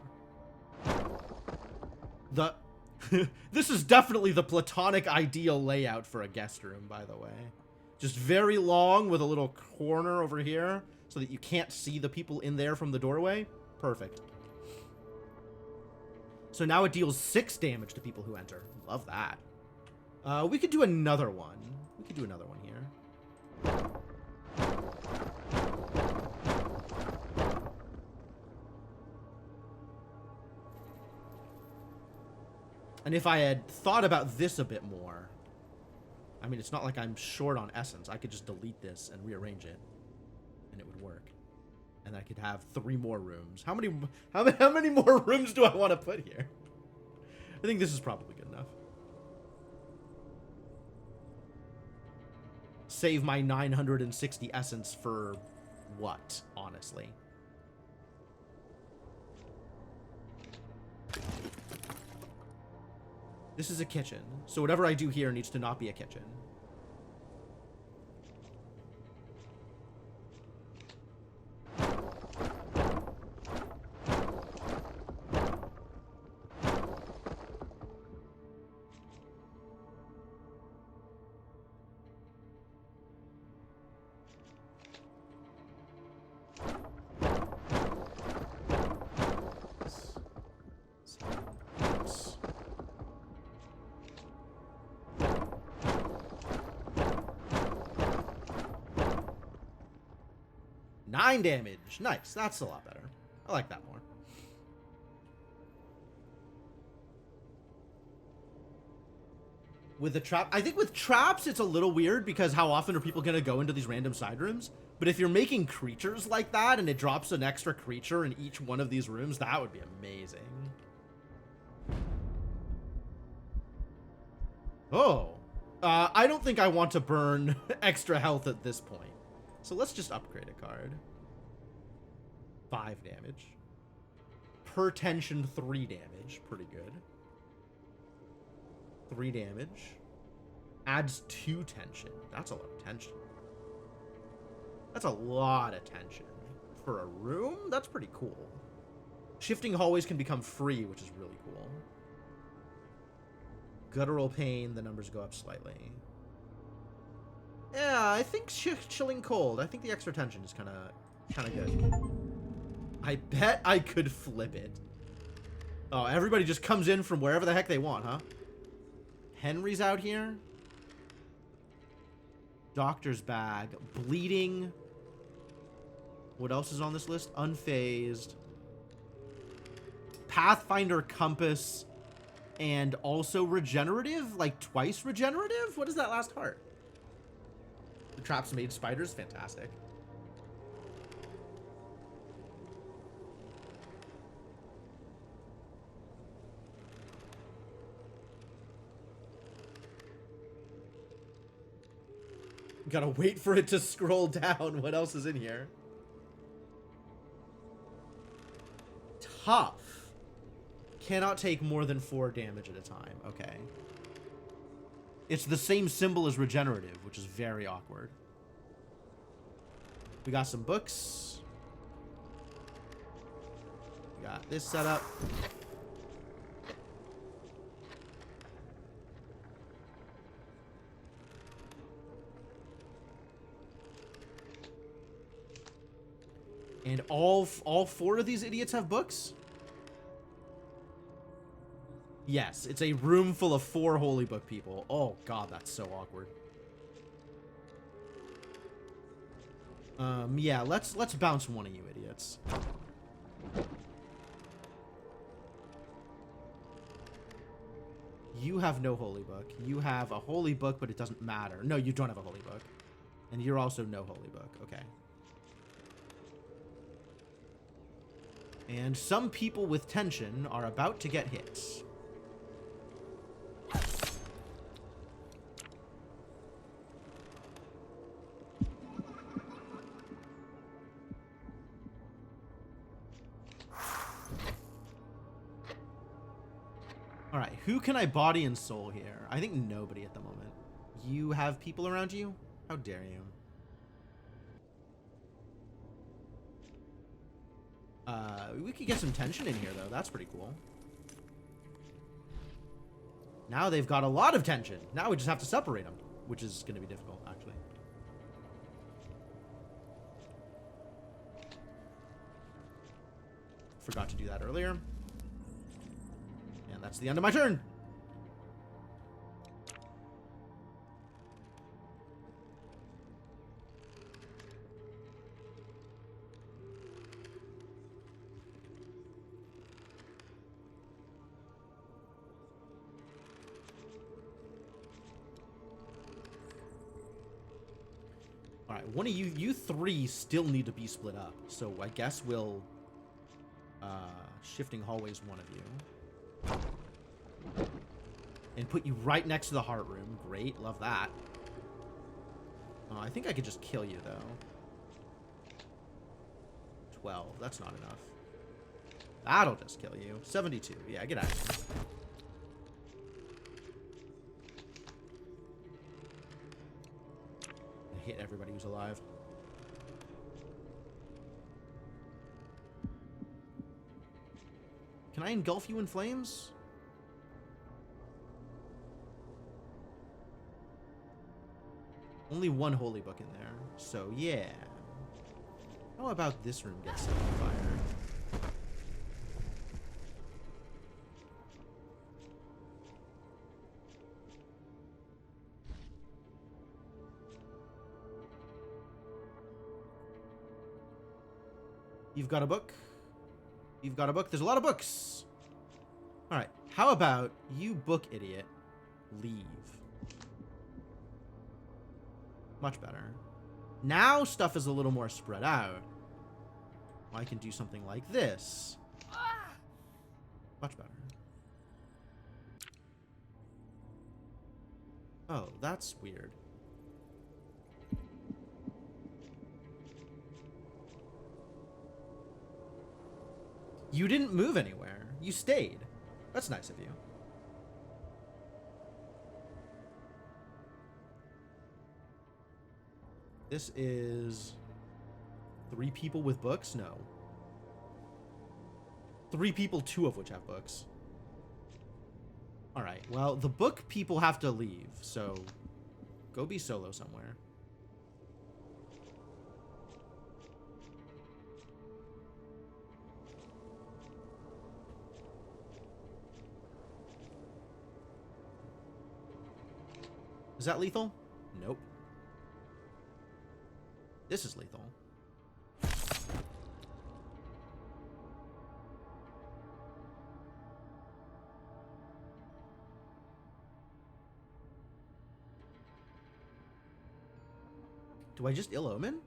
on. This is definitely the platonic ideal layout for a guest room, by the way. Just very long with a little corner over here so that you can't see the people in there from the doorway. Perfect. So now it deals 6 damage to people who enter. Love that. We could do another one. Here. And if I had thought about this a bit more, I mean, it's not like I'm short on essence. I could just delete this and rearrange it, and it would work. And I could have 3 more rooms. How many more rooms do I want to put here? I think this is probably good enough. Save my 960 essence for what, honestly? This is a kitchen, so whatever I do here needs to not be a kitchen. Damage. Nice. That's a lot better. I like that more. With the trap, I think with traps, it's a little weird because how often are people going to go into these random side rooms? But if you're making creatures like that and it drops an extra creature in each one of these rooms, that would be amazing. Oh, I don't think I want to burn extra health at this point. So let's just upgrade a card. 5 damage. Per tension, 3 damage. Pretty good. 3 damage. Adds 2 tension. That's a lot of tension. That's a lot of tension. For a room, that's pretty cool. Shifting hallways can become free, which is really cool. Guttural pain, the numbers go up slightly. Yeah, I think chilling cold. I think the extra tension is kind of good. I bet I could flip it. Oh, everybody just comes in from wherever the heck they want, huh? Henry's out here. Doctor's bag. Bleeding. What else is on this list? Unfazed. Pathfinder compass. And also regenerative? Like twice regenerative? What is that last part? The traps made spiders? Fantastic. Gotta wait for it to scroll down. What else is in here? Tough. Cannot take more than 4 damage at a time. Okay. It's the same symbol as regenerative, which is very awkward. We got some books. We got this set up. And all 4 of these idiots have books? Yes, it's a room full of 4 holy book people. Oh god, that's so awkward. Yeah, let's bounce one of you idiots. You have no holy book. You have a holy book, but it doesn't matter. No, you don't have a holy book. And you're also no holy book. Okay. And some people with tension are about to get hits. Alright, who can I body and soul here? I think nobody at the moment. You have people around you? How dare you? We could get some tension in here, though. That's pretty cool. Now they've got a lot of tension. Now we just have to separate them, which is going to be difficult, actually. Forgot to do that earlier. And that's the end of my turn. Alright, one of you 3 still need to be split up. So I guess we'll shifting hallways one of you. And put you right next to the heart room. Great, love that. I think I could just kill you, though. 12, that's not enough. That'll just kill you. 72, yeah, get out of here. I hit everybody who's alive. Can I engulf you in flames? Only 1 holy book in there, so yeah. How about this room gets set on fire? You've got a book. You've got a book. There's a lot of books. All right. How about you, book idiot, leave? Much better. Now stuff is a little more spread out. I can do something like this. Much better. Oh, that's weird. You didn't move anywhere. You stayed. That's nice of you. This is 3 people with books? No. 3 people, 2 of which have books. Alright, well, the book people have to leave, so go be solo somewhere. Is that lethal? Nope. This is lethal. Do I just ill omen?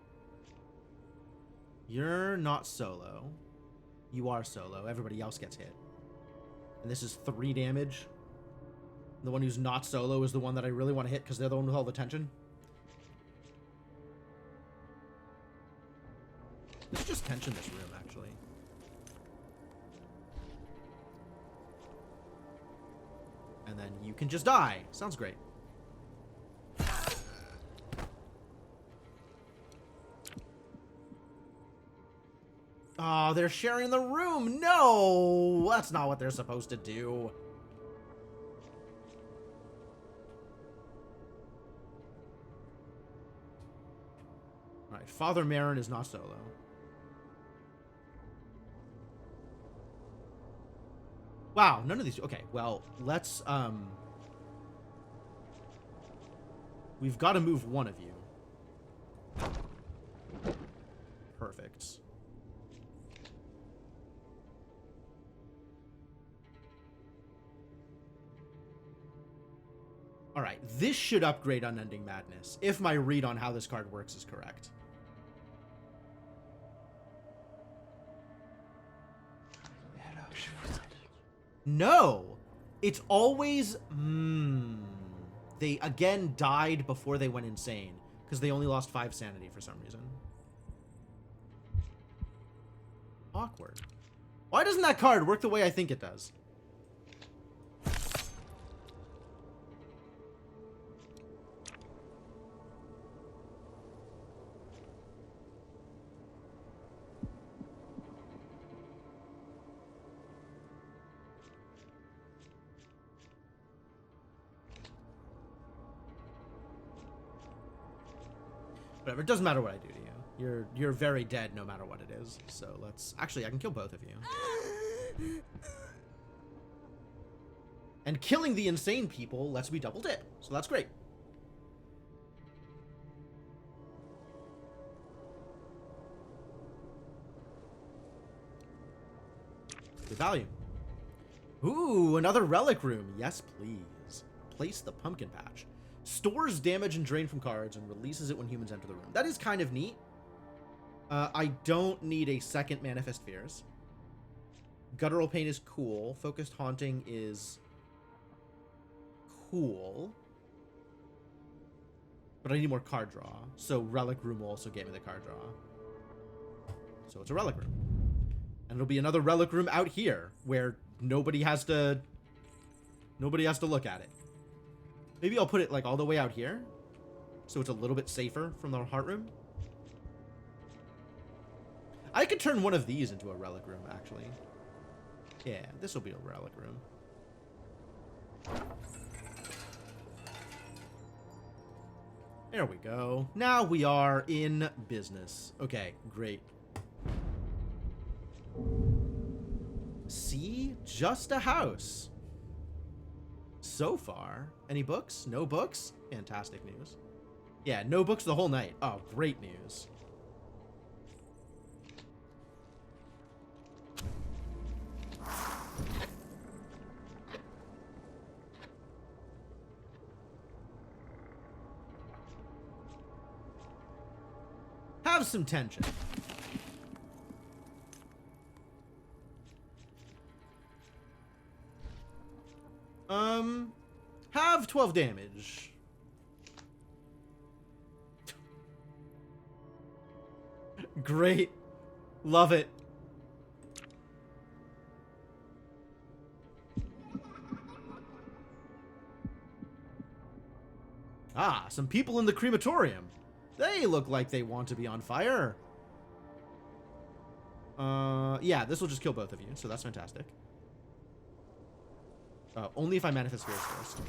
You're not solo. You are solo. Everybody else gets hit. And this is 3 damage. The one who's not solo is the one that I really want to hit because they're the one with all the tension. Let's just tension this room, actually. And then you can just die. Sounds great. Oh, they're sharing the room. No, that's not what they're supposed to do. All right, Father Marin is not solo. Wow, none of these. Okay, well, let's we've got to move one of you. Perfect. All right, this should upgrade Unending Madness, if my read on how this card works is correct. No! It's always... They, again, died before they went insane, because they only lost 5 sanity for some reason. Awkward. Why doesn't that card work the way I think it does? Whatever, it doesn't matter what I do to you. You're very dead no matter what it is. So let's... Actually, I can kill both of you. And killing the insane people lets me double dip. So that's great. Good value. Ooh, another relic room. Yes, please. Place the pumpkin patch. Stores damage and drain from cards and releases it when humans enter the room. That is kind of neat. I don't need a second Manifest Fears. Guttural Pain is cool. Focused Haunting is cool. But I need more card draw. So Relic Room will also get me the card draw. So it's a Relic Room. And it'll be another Relic Room out here where nobody has to look at it. Maybe I'll put it like all the way out here, so it's a little bit safer from the heart room. I could turn one of these into a relic room, actually. Yeah, this will be a relic room. There we go. Now we are in business. Okay, great. See? Just a house. So far. Any books? No books? Fantastic news. Yeah, no books the whole night. Oh, great news. have some tension. Have 12 damage. Great. Love it. Ah, some people in the crematorium. They look like they want to be on fire. Yeah, this will just kill both of you, so that's fantastic. Only if I manifest spirits first.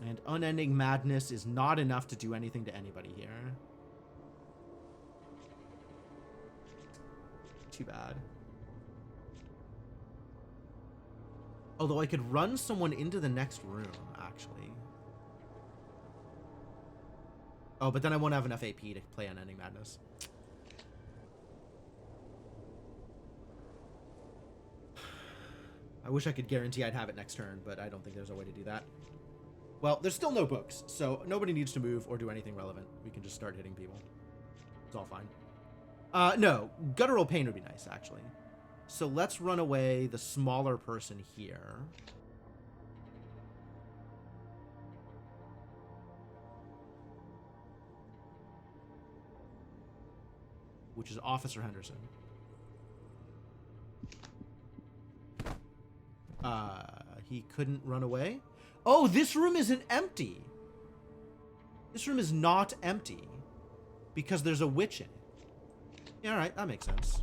And unending madness is not enough to do anything to anybody here. Too bad. Although I could run someone into the next room, actually. Oh, but then I won't have enough AP to play Unending Madness. I wish I could guarantee I'd have it next turn, but I don't think there's a way to do that. Well, there's still no books, so nobody needs to move or do anything relevant. We can just start hitting people. It's all fine. No, Guttural Pain would be nice, actually. So let's run away the smaller person here. Which is Officer Henderson. He couldn't run away? Oh, this room isn't empty. This room is not empty. Because there's a witch in it. Yeah, alright, that makes sense.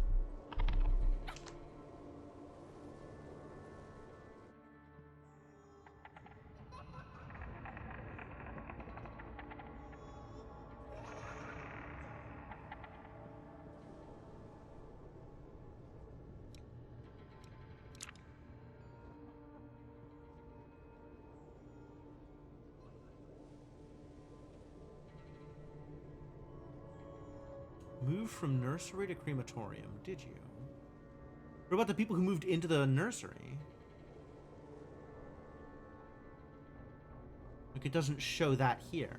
Moved from nursery to crematorium, did you? What about the people who moved into the nursery? Like, it doesn't show that here.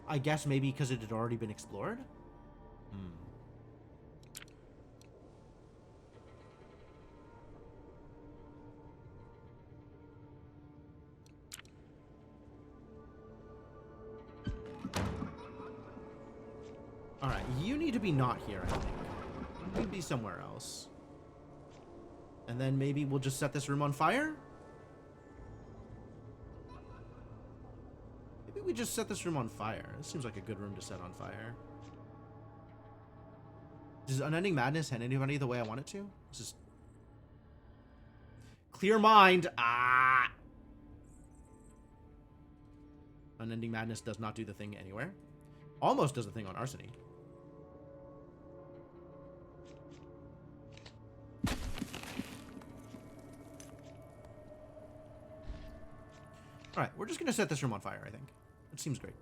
I guess maybe because it had already been explored? Alright, you need to be not here, I think. You need to be somewhere else. And then maybe we'll just set this room on fire? Maybe we just set this room on fire. This seems like a good room to set on fire. Does Unending Madness hit anybody the way I want it to? This is... Clear mind! Ah! Unending Madness does not do the thing anywhere. Almost does the thing on Arsony. Alright, we're just going to set this room on fire, I think. It seems great.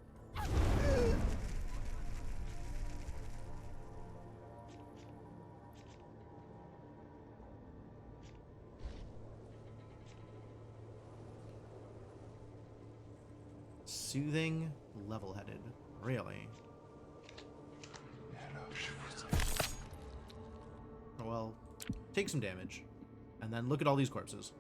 Soothing, level-headed. Really? Well, take some damage. And then look at all these corpses.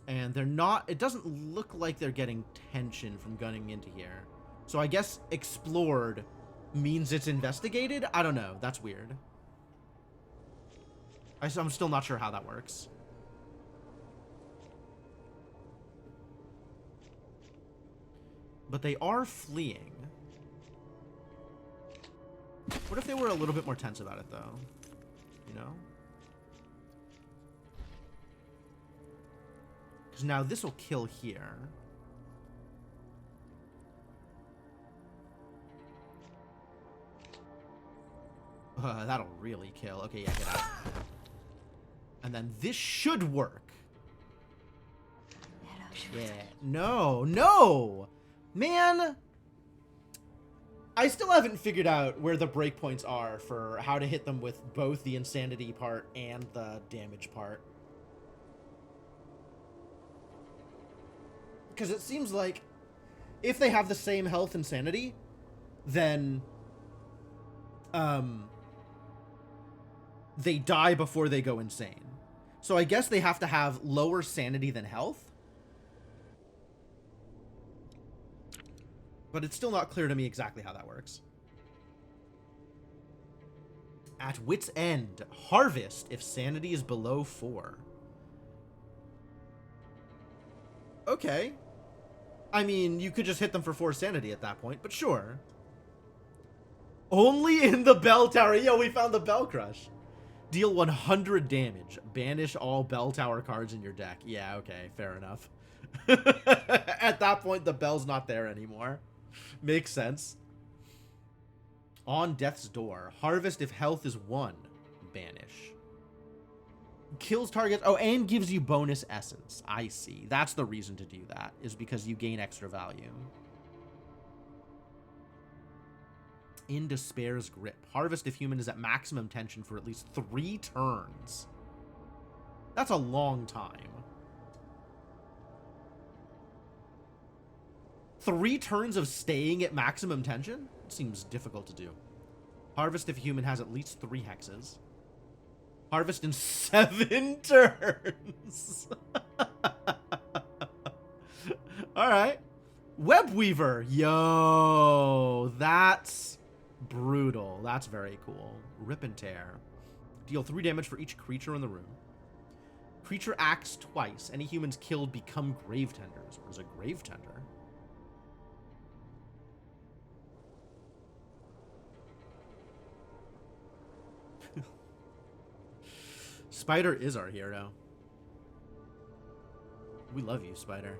And they're not... It doesn't look like they're getting tension from gunning into here. So I guess explored means it's investigated? I don't know. That's weird. I'm still not sure how that works. But they are fleeing. What if they were a little bit more tense about it, though? You know? Because now this will kill here. That'll really kill. Okay, yeah, get out. And then this should work. Yeah. No, no! Man! I still haven't figured out where the breakpoints are for how to hit them with both the insanity part and the damage part. Because it seems like if they have the same health and sanity, then they die before they go insane. So I guess they have to have lower sanity than health. But it's still not clear to me exactly how that works. At wit's end, harvest if sanity is below 4. Okay. I mean, you could just hit them for 4 sanity at that point, but sure. Only in the bell tower. Yo, we found the bell crush. Deal 100 damage. Banish all bell tower cards in your deck. Yeah, okay, fair enough. At that point, the bell's not there anymore. Makes sense. On death's door. Harvest if health is 1. Banish. Kills targets. Oh, and gives you bonus essence. I see. That's the reason to do that, is because you gain extra value. In Despair's Grip. Harvest if human is at maximum tension for at least 3 turns. That's a long time. 3 turns of staying at maximum tension? Seems difficult to do. Harvest if human has at least 3 hexes. Harvest in 7 turns. Alright. Webweaver. Yo, that's brutal. That's very cool. Rip and Tear. Deal 3 damage for each creature in the room. Creature acts twice. Any humans killed become Grave Tenders. Or is a Grave Tender? Spider is our hero. We love you, Spider.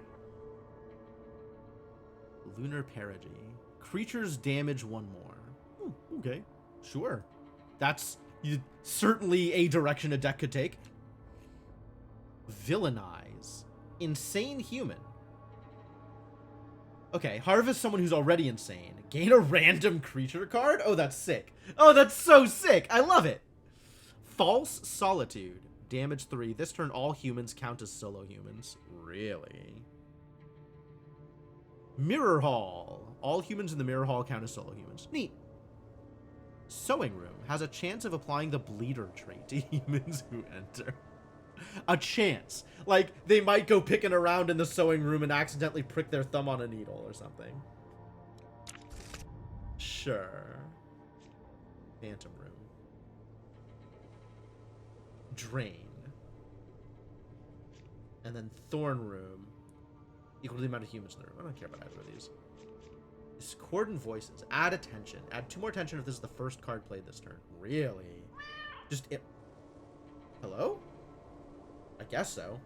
Lunar Perigee. Creatures damage 1 more. Okay, sure. That's certainly a direction a deck could take. Villainize. Insane human. Okay, harvest someone who's already insane. Gain a random creature card? Oh, that's sick. Oh, that's so sick. I love it. False Solitude. Damage 3. This turn, all humans count as solo humans. Really? Mirror Hall. All humans in the Mirror Hall count as solo humans. Neat. Sewing Room. Has a chance of applying the Bleeder trait to humans who enter. A chance. Like, they might go picking around in the sewing room and accidentally prick their thumb on a needle or something. Sure. Phantom Room. Drain. And then Thorn Room. Equal to the amount of humans in the room. I don't care about either of these. Discordant Voices. Add attention. Add 2 more attention if this is the first card played this turn. Really? Just it. Hello? I guess so.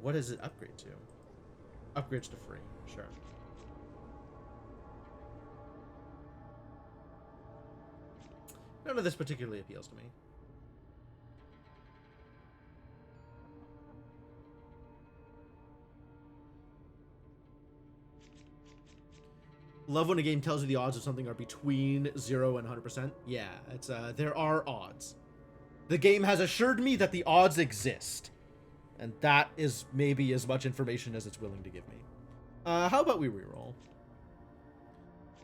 What does it upgrade to? Upgrades to free. Sure. None of this particularly appeals to me. Love when a game tells you the odds of something are between 0 and 100%. Yeah, it's there are odds. The game has assured me that the odds exist. And that is maybe as much information as it's willing to give me. How about we reroll?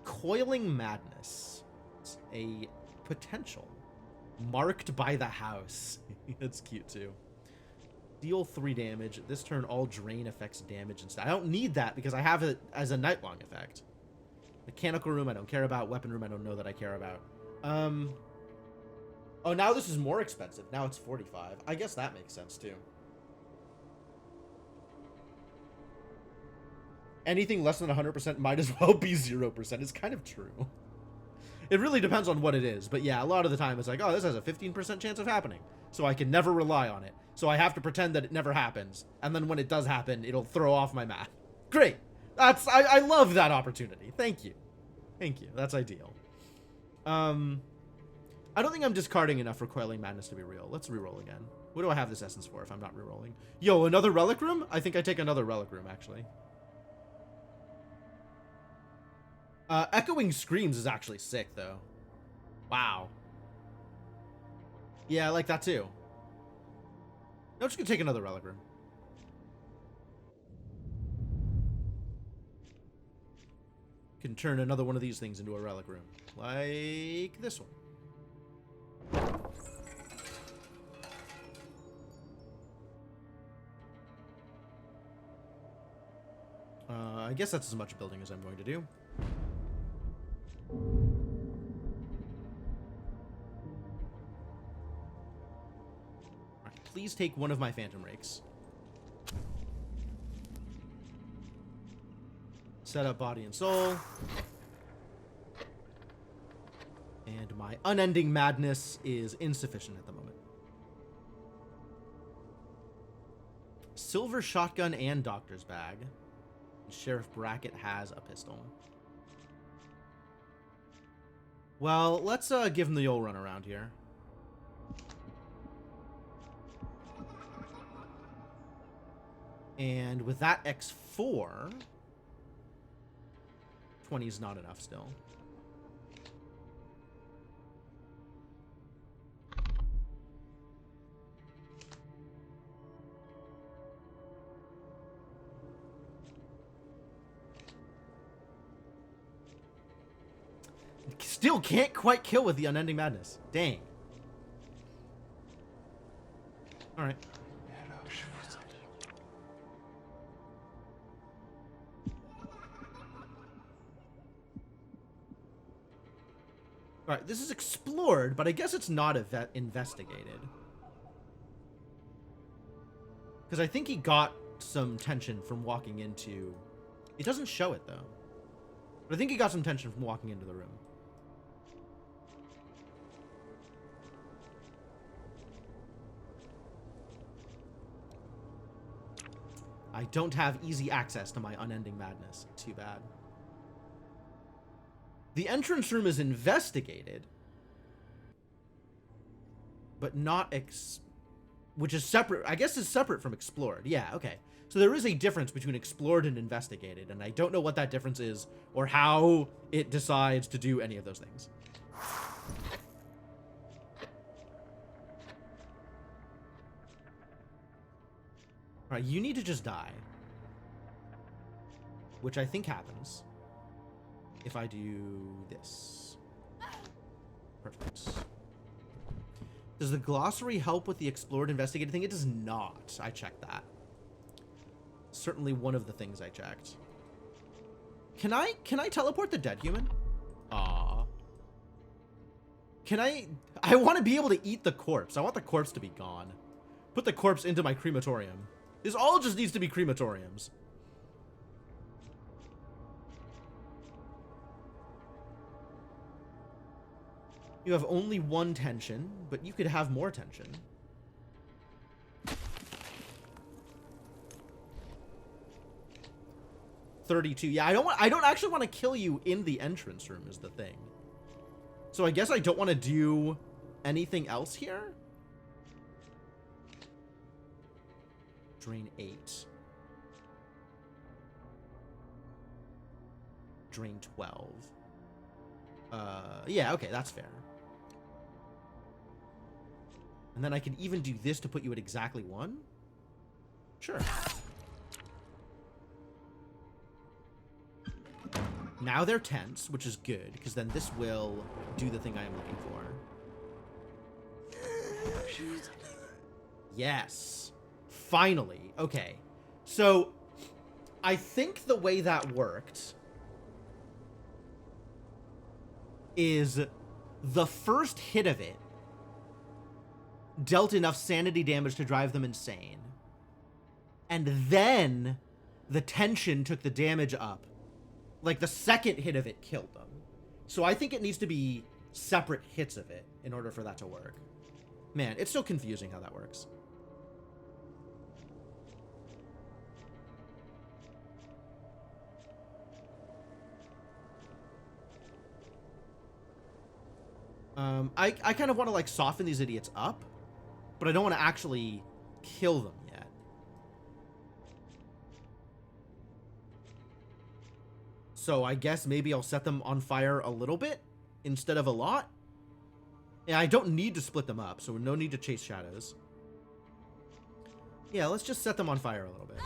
Coiling Madness. It's a potential. Marked by the house. That's cute too. Deal 3 damage. This turn, all drain effects damage instead. I don't need that because I have it as a night-long effect. Mechanical Room I don't care about. Weapon Room I don't know that I care about. Oh, now this is more expensive. Now it's 45. I guess that makes sense too. Anything less than 100% might as well be 0%. It's kind of true. It really depends on what it is. But yeah, a lot of the time it's like, oh, this has a 15% chance of happening. So I can never rely on it. So I have to pretend that it never happens. And then when it does happen, it'll throw off my math. Great. I love that opportunity. Thank you. Thank you. That's ideal. I don't think I'm discarding enough for Coiling Madness to be real. Let's reroll again. What do I have this essence for if I'm not rerolling? Yo, another Relic Room? I think I take another Relic Room, actually. Echoing Screams is actually sick, though. Wow. Yeah, I like that, too. I'm just gonna take another Relic Room. Can turn another one of these things into a Relic Room. Like this one. I guess that's as much building as I'm going to do. Alright, please take one of my Phantom Rakes. Set up Body and Soul. And my Unending Madness is insufficient at the moment. Silver Shotgun and Doctor's Bag. Sheriff Brackett has a pistol. Well, let's give him the old run around here. And with that X4, 20 is not enough still. Still can't quite kill with the Unending Madness. Dang. Alright. Alright, this is explored, but I guess it's not investigated. Because I think he got some tension from walking into... It doesn't show it, though. But I think he got some tension from walking into the room. I don't have easy access to my Unending Madness. Too bad. The entrance room is investigated, but not which is separate. I guess is separate from explored. Yeah, okay. So there is a difference between explored and investigated, and I don't know what that difference is or how it decides to do any of those things. Alright, you need to just die. Which I think happens if I do this. Perfect. Does the glossary help with the explored investigated thing? It does not. I checked that. Certainly one of the things I checked. Can I teleport the dead human? Aw. Can I want to be able to eat the corpse. I want the corpse to be gone. Put the corpse into my crematorium. This all just needs to be crematoriums. You have only one tension, but you could have more tension. $32. Yeah, I don't actually want to kill you in the entrance room is the thing. So I guess I don't want to do anything else here. Drain 8. Drain 12. Yeah, okay, that's fair. And then I can even do this to put you at exactly 1? Sure. Now they're tense, which is good, because then this will do the thing I am looking for. Yes. Finally. Okay. So, I think the way that worked is the first hit of it dealt enough sanity damage to drive them insane. And then the tension took the damage up. Like, the second hit of it killed them. So I think it needs to be separate hits of it in order for that to work. Man, it's so confusing how that works. I kind of want to, like, soften these idiots up, but I don't want to actually kill them yet. So I guess maybe I'll set them on fire a little bit instead of a lot. And I don't need to split them up, so no need to chase shadows. Yeah, let's just set them on fire a little bit.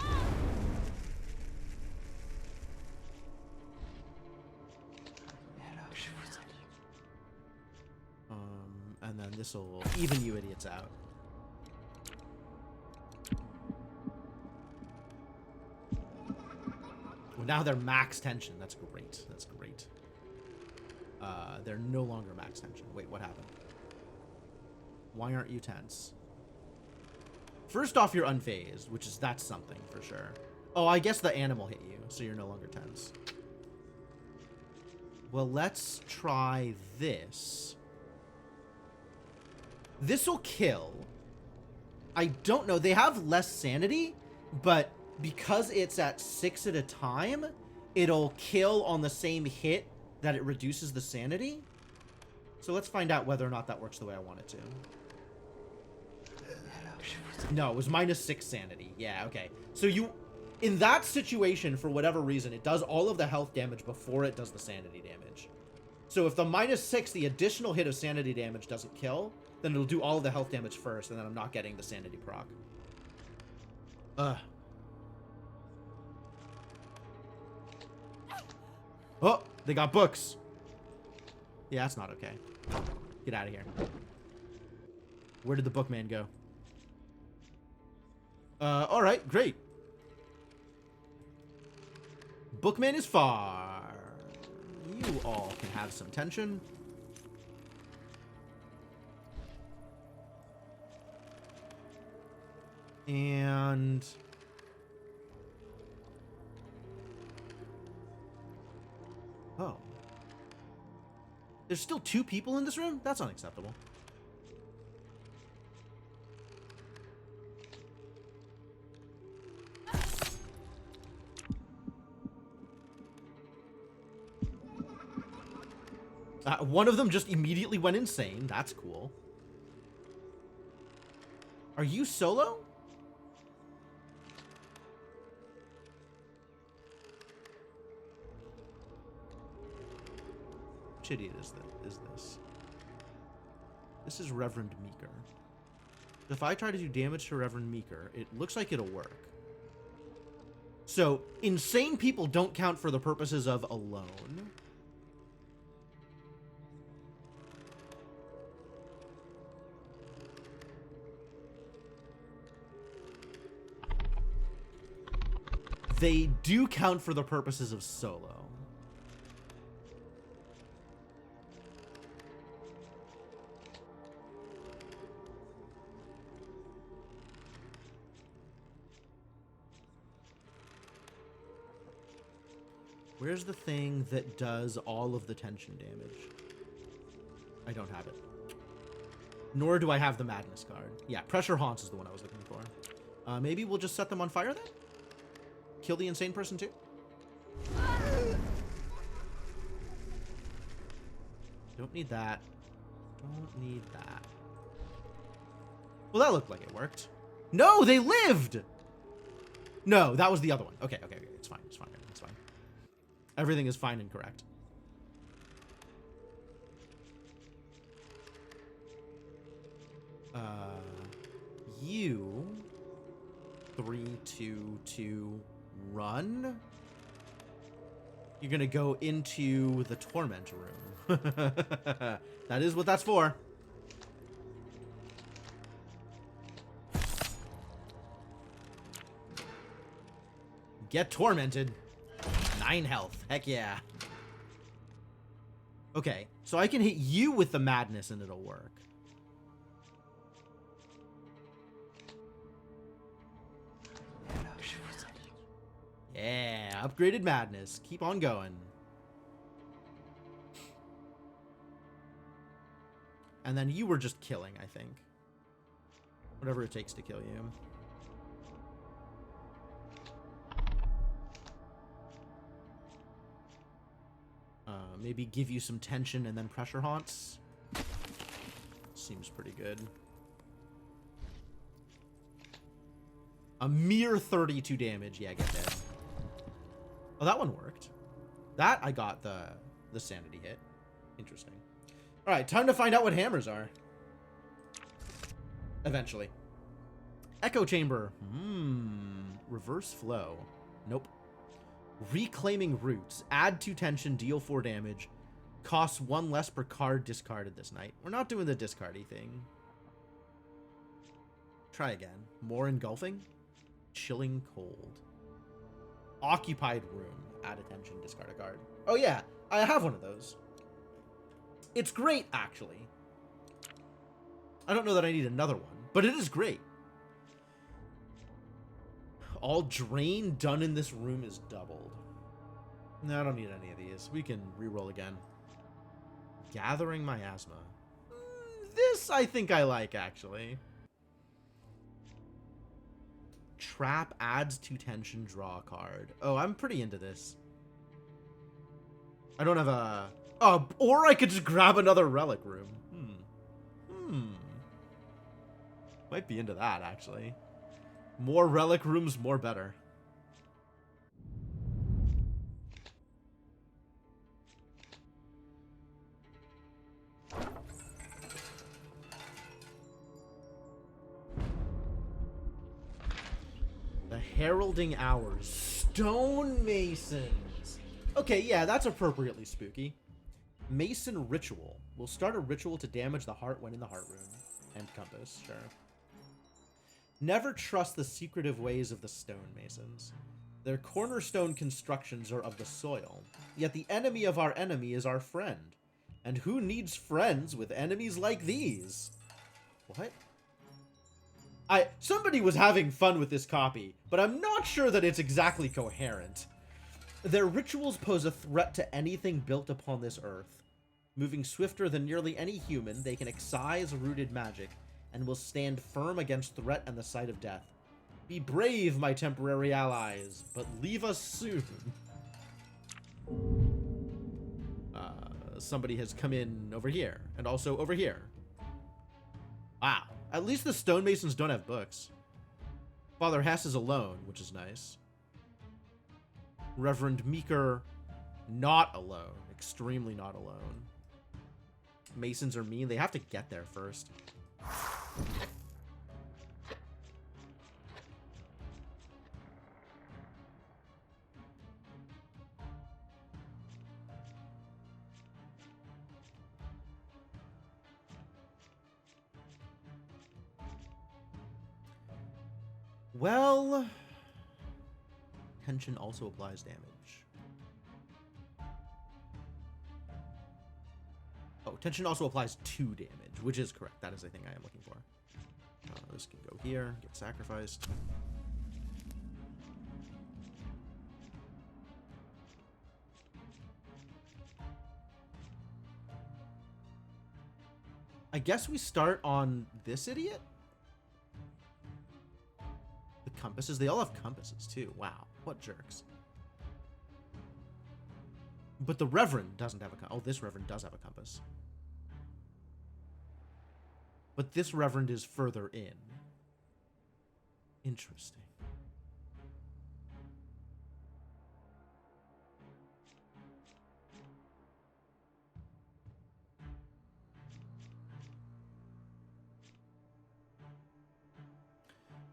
And then this will even you idiots out. Well, now they're max tension. That's great. That's great. They're no longer max tension. Wait, what happened? Why aren't you tense? First off, you're unfazed, that's something for sure. Oh, I guess the animal hit you, so you're no longer tense. Well, let's try this. This will kill. I don't know. They have less sanity, but because it's at 6 at a time, it'll kill on the same hit that it reduces the sanity. So let's find out whether or not that works the way I want it to. No, it was -6 sanity. Yeah, okay. So in that situation, for whatever reason, it does all of the health damage before it does the sanity damage. So if the -6, the additional hit of sanity damage doesn't kill, then it'll do all of the health damage first, and then I'm not getting the sanity proc. Oh, they got books. Yeah, that's not okay. Get out of here. Where did the bookman go? Alright, great. Bookman is far. You all can have some tension. And... oh. There's still 2 people in this room? That's unacceptable. One of them just immediately went insane. That's cool. Are you solo? Which idiot is this? This is Reverend Meeker. If I try to do damage to Reverend Meeker, it looks like it'll work. So, insane people don't count for the purposes of alone. They do count for the purposes of solo. Where's the thing that does all of the tension damage? I don't have it. Nor do I have the Madness card. Yeah, Pressure Haunts is the one I was looking for. Maybe we'll just set them on fire then? Kill the insane person too? Don't need that. Don't need that. Well, that looked like it worked. No, they lived! No, that was the other one. Okay. It's fine. It's fine. It's fine. Everything is fine and correct. You... 3, 2, 2... run. You're gonna go into the torment room. That is what that's for. Get tormented. 9 health. Heck yeah. Okay, so I can hit you with the madness and it'll work. Yeah, upgraded madness. Keep on going. And then you were just killing, I think. Whatever it takes to kill you. Maybe give you some tension and then pressure haunts. Seems pretty good. A mere 32 damage. Yeah, get dead. Oh, that one worked. That I got the sanity hit. Interesting. All right, time to find out what hammers are. Eventually. Echo chamber. Reverse flow. Nope. Reclaiming roots. Add 2 tension, deal 4 damage. Costs 1 less per card discarded this night. We're not doing the discardy thing. Try again. More engulfing. Chilling cold. Occupied room. Add attention, discard a card. Oh yeah, I have one of those. It's great, actually. I don't know that I need another one, but it is great. All drain done in this room is doubled. No, I don't need any of these. We can reroll again. Gathering Miasma. This I think I like, actually. Trap adds 2 tension, draw a card. Oh, I'm pretty into this. I don't have a... or I could just grab another relic room. Might be into that, actually. More relic rooms, more better. The Heralding Hours. Stonemasons. Okay, yeah, that's appropriately spooky. Mason Ritual. Will start a ritual to damage the heart when in the heart room. And compass, sure. Never trust the secretive ways of the stonemasons. Their cornerstone constructions are of the soil, yet the enemy of our enemy is our friend. And who needs friends with enemies like these? What? Somebody was having fun with this copy, but I'm not sure that it's exactly coherent. Their rituals pose a threat to anything built upon this earth. Moving swifter than nearly any human, they can excise rooted magic, and will stand firm against threat and the sight of death. Be brave, my temporary allies, but leave us soon. Somebody has come in over here, and also over here. Wow, at least the stonemasons don't have books. Father Hess is alone, which is nice. Reverend Meeker, not alone. Extremely not alone. Masons are mean. They have to get there first. Well, tension also applies damage. Oh, tension also applies 2 damage, which is correct. That is the thing I am looking for. This can go here, get sacrificed. I guess we start on this idiot? The compasses? They all have compasses, too. Wow, what jerks. But the Reverend doesn't have a compass. Oh, this Reverend does have a compass. But this Reverend is further in. Interesting.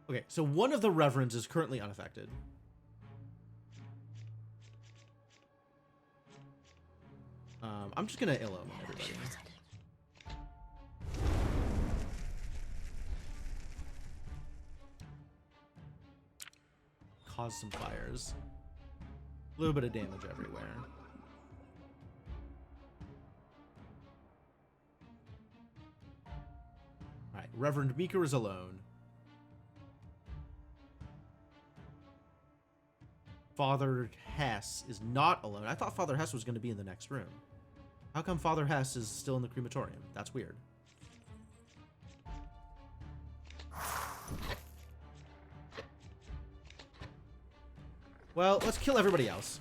Okay, so one of the Reverends is currently unaffected. I'm just gonna illo everybody. Cause some fires. A little bit of damage everywhere. Alright, Reverend Meeker is alone. Father Hess is not alone. I thought Father Hess was going to be in the next room. How come Father Hess is still in the crematorium? That's weird. Well, let's kill everybody else.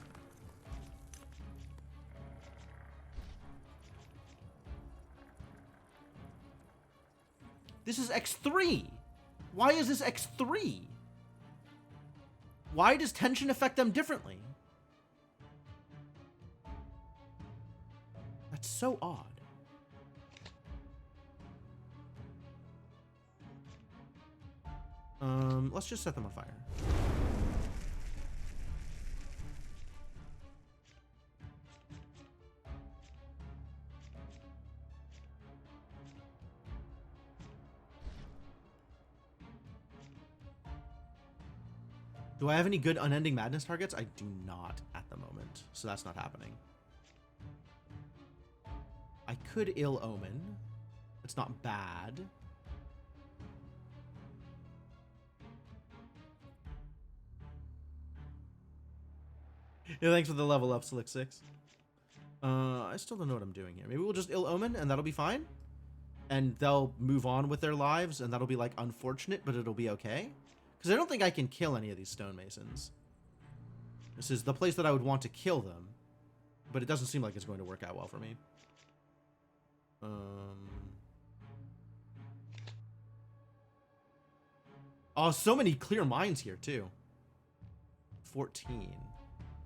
This is X3. Why is this X3? Why does tension affect them differently? That's so odd. Let's just set them on fire. Do I have any good Unending Madness targets? I do not at the moment, so that's not happening. I could Ill Omen. It's not bad. Yeah, thanks for the level up, Slick 6. I still don't know what I'm doing here. Maybe we'll just Ill Omen and that'll be fine. And they'll move on with their lives and that'll be like unfortunate, but it'll be okay. Because I don't think I can kill any of these stonemasons. This is the place that I would want to kill them. But it doesn't seem like it's going to work out well for me. Oh, so many clear mines here, too. 14.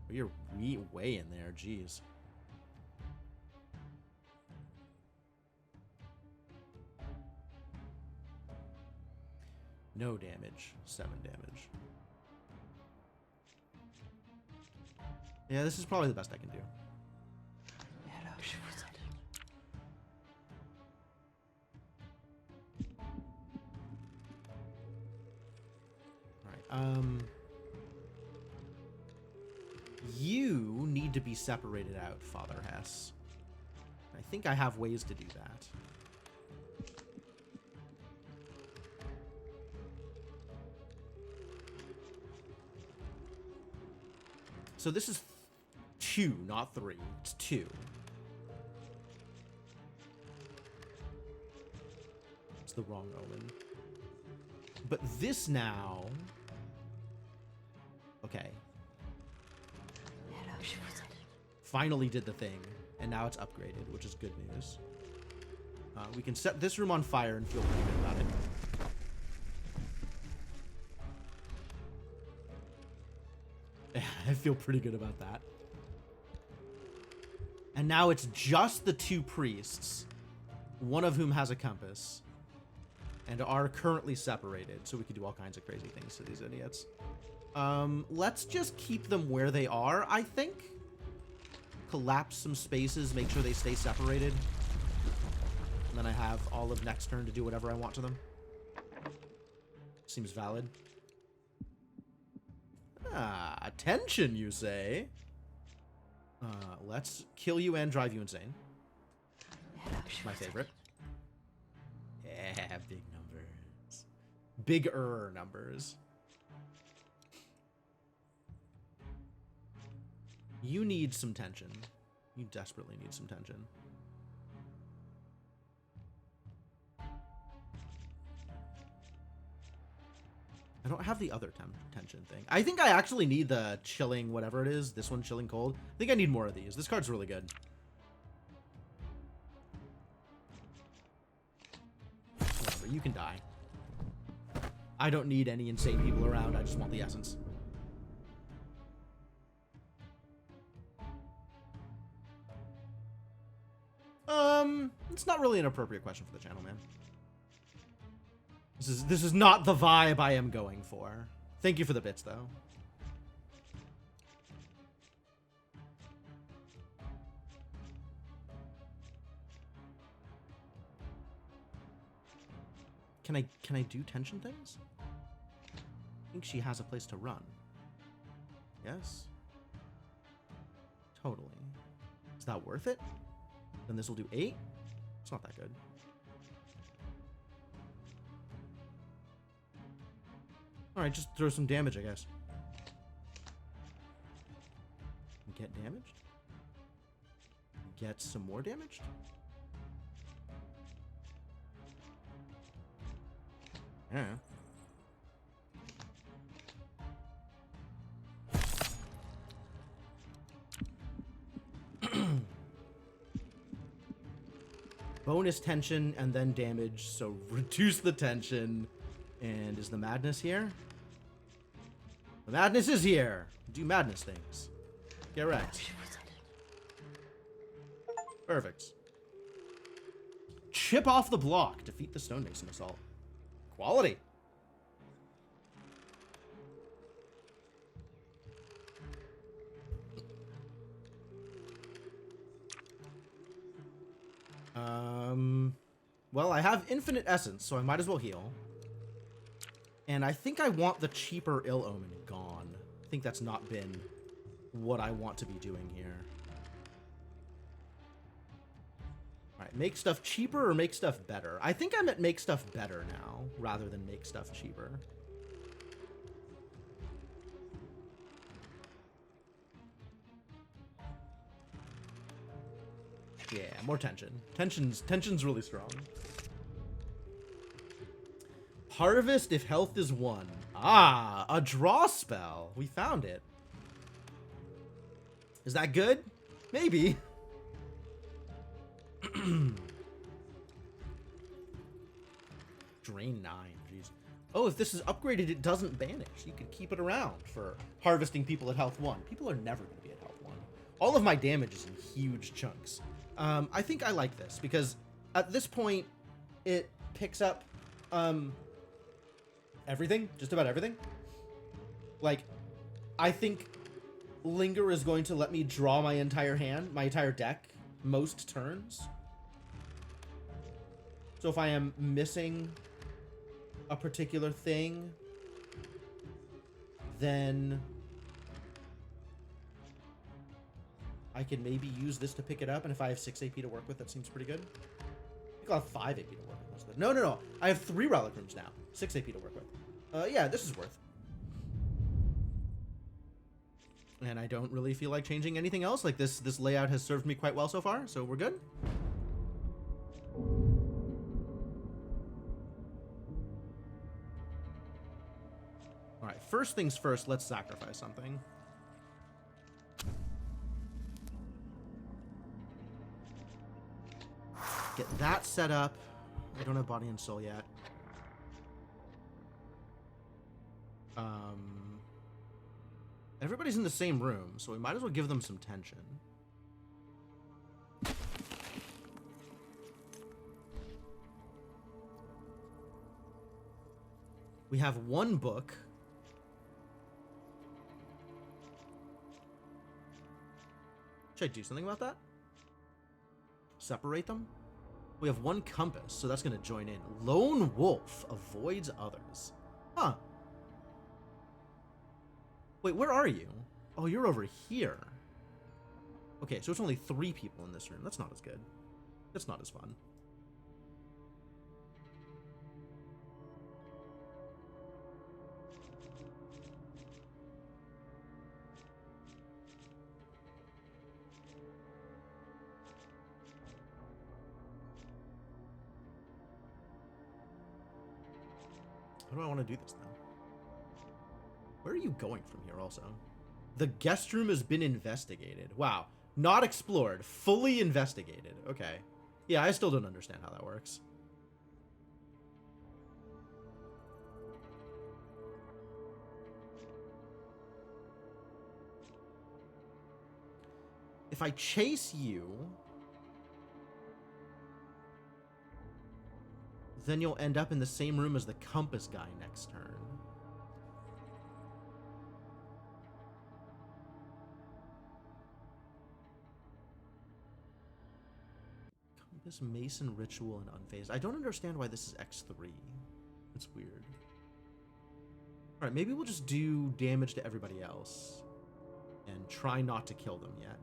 Oh, you're way in there, jeez. No damage. 7 damage. Yeah, this is probably the best I can do. Alright, you need to be separated out, Father Hess. I think I have ways to do that. So this is 2, not 3. It's 2. It's the wrong omen. But this now... Okay. Finally did the thing. And now it's upgraded, which is good news. We can set this room on fire and feel pretty good about it. I feel pretty good about that. And now it's just the 2 priests, one of whom has a compass, and are currently separated, so we can do all kinds of crazy things to these idiots. Let's just keep them where they are, I think. Collapse some spaces, make sure they stay separated. And then I have all of next turn to do whatever I want to them. Seems valid. Ah, attention, you say? Let's kill you and drive you insane. My favorite. Yeah, big numbers. Bigger numbers. You need some tension. You desperately need some tension. I don't have the other tension thing. I think I actually need the chilling whatever it is. This one, chilling cold. I think I need more of these. This card's really good. Whatever, you can die. I don't need any insane people around. I just want the essence. It's not really an appropriate question for the channel, man. This is not the vibe I am going for. Thank you for the bits, though. Can I do tension things? I think she has a place to run. Yes? Totally. Is that worth it? Then this will do 8? It's not that good. Alright, just throw some damage, I guess. Get damaged? Get some more damaged? Yeah. Bonus tension and then damage, so reduce the tension. And is the madness here? The madness is here! Do madness things. Get wrecked. Perfect. Chip off the block. Defeat the Stonemason Assault. Quality. Well, I have infinite essence, so I might as well heal. And I think I want the cheaper Ill Omen gone. I think that's not been what I want to be doing here. Alright, make stuff cheaper or make stuff better? I think I meant make stuff better now, rather than make stuff cheaper. Yeah, more tension. Tension's really strong. Harvest if health is 1. Ah, a draw spell. We found it. Is that good? Maybe. Drain 9. Jeez. Oh, if this is upgraded, it doesn't banish. You can keep it around for harvesting people at health 1. People are never going to be at health 1. All of my damage is in huge chunks. I think I like this because at this point, it picks up everything, just about everything. Like, I think Linger is going to let me draw my entire hand, my entire deck, most turns. So if I am missing a particular thing, then I can maybe use this to pick it up, and if I have 6 AP to work with, that seems pretty good. I think I'll have 5 AP to work with. No. I have 3 Relic Rooms now. 6 AP to work with. Yeah, this is worth. And I don't really feel like changing anything else. Like, this layout has served me quite well so far, so we're good. Alright, first things first, let's sacrifice something. Get that set up. I don't have Body and Soul yet. Everybody's in the same room, so we might as well give them some tension. We have 1 book. Should I do something about that? Separate them? We have 1 compass, so that's going to join in. Lone Wolf avoids others. Huh. Wait, where are you? Oh, you're over here. Okay, so it's only 3 people in this room. That's not as good. That's not as fun. How do I want to do this now? Where are you going from here also? The guest room has been investigated. Wow. Not explored. Fully investigated. Okay. Yeah, I still don't understand how that works. If I chase you, then you'll end up in the same room as the compass guy next turn. Compass, Mason, Ritual, and Unfazed. I don't understand why this is X3. It's weird. Alright, maybe we'll just do damage to everybody else. And try not to kill them yet.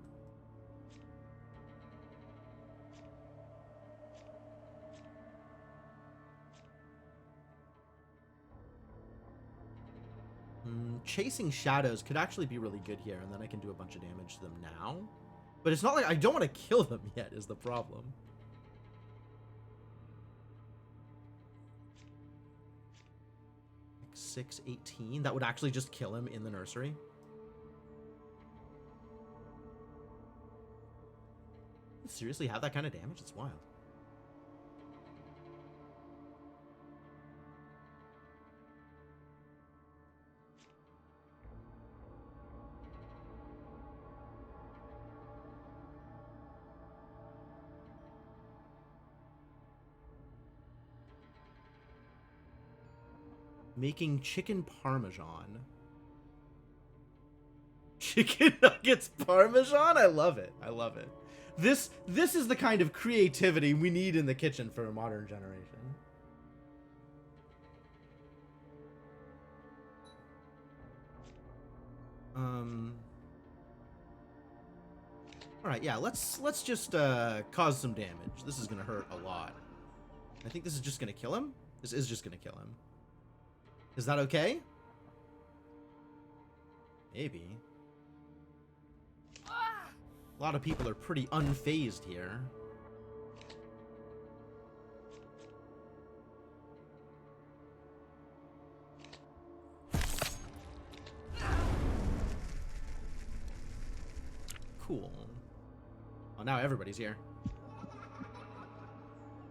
Chasing shadows could actually be really good here, and then I can do a bunch of damage to them now. But it's not like I don't want to kill them yet is the problem. X6, 18. That would actually just kill him in the nursery. Seriously have that kind of damage? It's wild. Making chicken parmesan. Chicken nuggets parmesan? I love it. I love it. This is the kind of creativity we need in the kitchen for a modern generation. All right, yeah, let's just cause some damage. This is gonna hurt a lot. I think this is just gonna kill him. This is just gonna kill him. Is that okay? Maybe. A lot of people are pretty unfazed here. Cool. Oh, now everybody's here.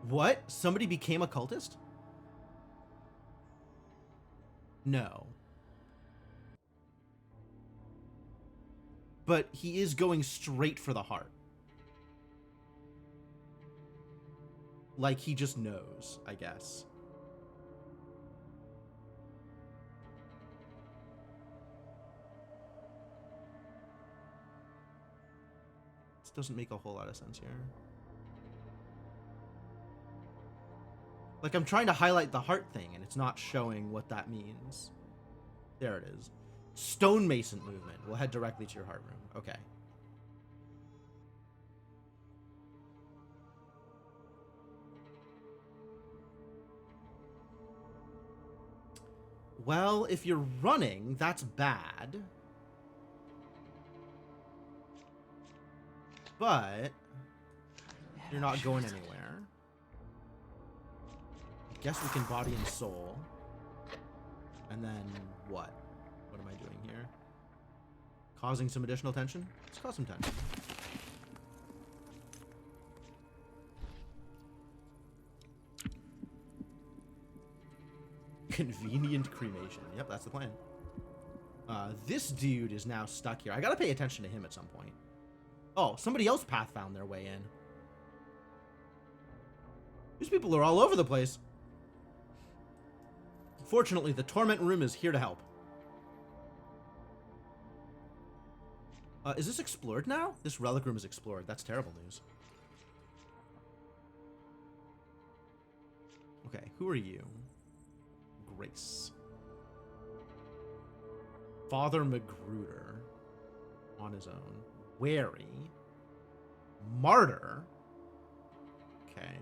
What? Somebody became a cultist? No. But he is going straight for the heart. Like he just knows, I guess. This doesn't make a whole lot of sense here. Like, I'm trying to highlight the heart thing, and it's not showing what that means. There it is. Stonemason movement. We'll head directly to your heart room. Okay. Well, if you're running, that's bad. But you're not going anywhere. Guess we can body and soul. And then what? What am I doing here? Causing some additional tension? Let's cause some tension. Convenient cremation. Yep, that's the plan. This dude is now stuck here. I gotta pay attention to him at some point. Oh, somebody else path found their way in. These people are all over the place. Fortunately, the torment room is here to help. Is this explored now? This relic room is explored. That's terrible news. Okay, who are you? Grace. Father Magruder. On his own. Wary. Martyr. Okay.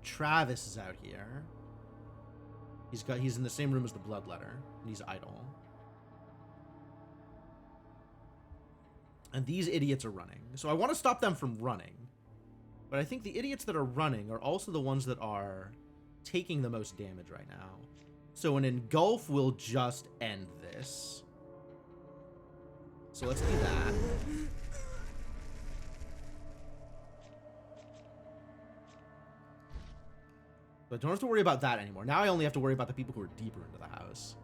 Travis is out here. He's in the same room as the Bloodletter, and he's idle. And these idiots are running. So I want to stop them from running. But I think the idiots that are running are also the ones that are taking the most damage right now. So an engulf will just end this. So let's do that. But I don't have to worry about that anymore. Now I only have to worry about the people who are deeper into the house.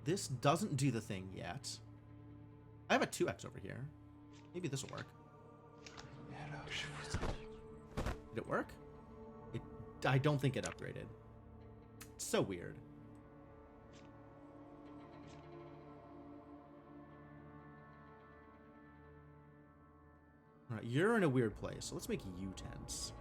This doesn't do the thing yet. I have a 2x over here. Maybe this will work. Did it work? I don't think it upgraded. It's so weird. Alright, you're in a weird place, so let's make you tense.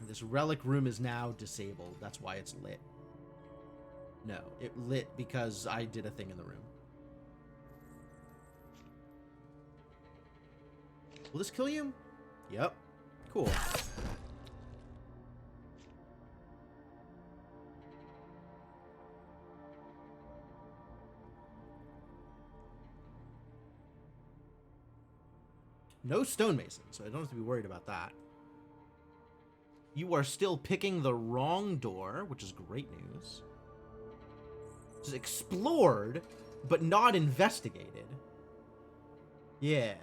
This relic room is now disabled. That's why it's lit. No, it lit because I did a thing in the room. Will this kill you? Yep. Cool. No stonemason, so I don't have to be worried about that. You are still picking the wrong door, which is great news. This is explored, but not investigated. Yeah.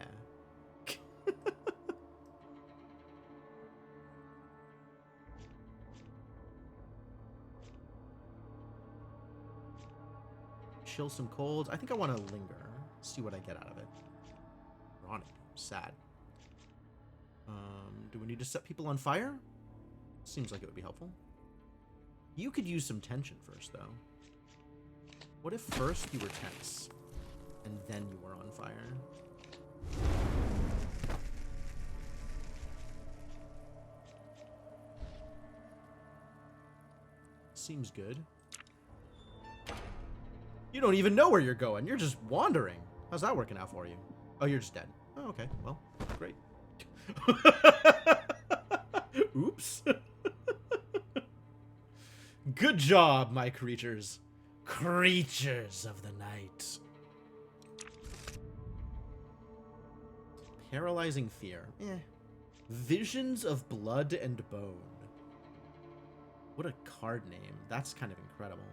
Chill some colds. I think I want to linger. See what I get out of it. Ironic. Sad. Do we need to set people on fire? Seems like it would be helpful. You could use some tension first, though. What if first you were tense, and then you were on fire? Seems good. You don't even know where you're going. You're just wandering. How's that working out for you? Oh, you're just dead. Oh, okay. Well, great. Oops. Good job, my creatures. Creatures of the night. Paralyzing fear. Visions of blood and bone. What a card name. That's kind of incredible.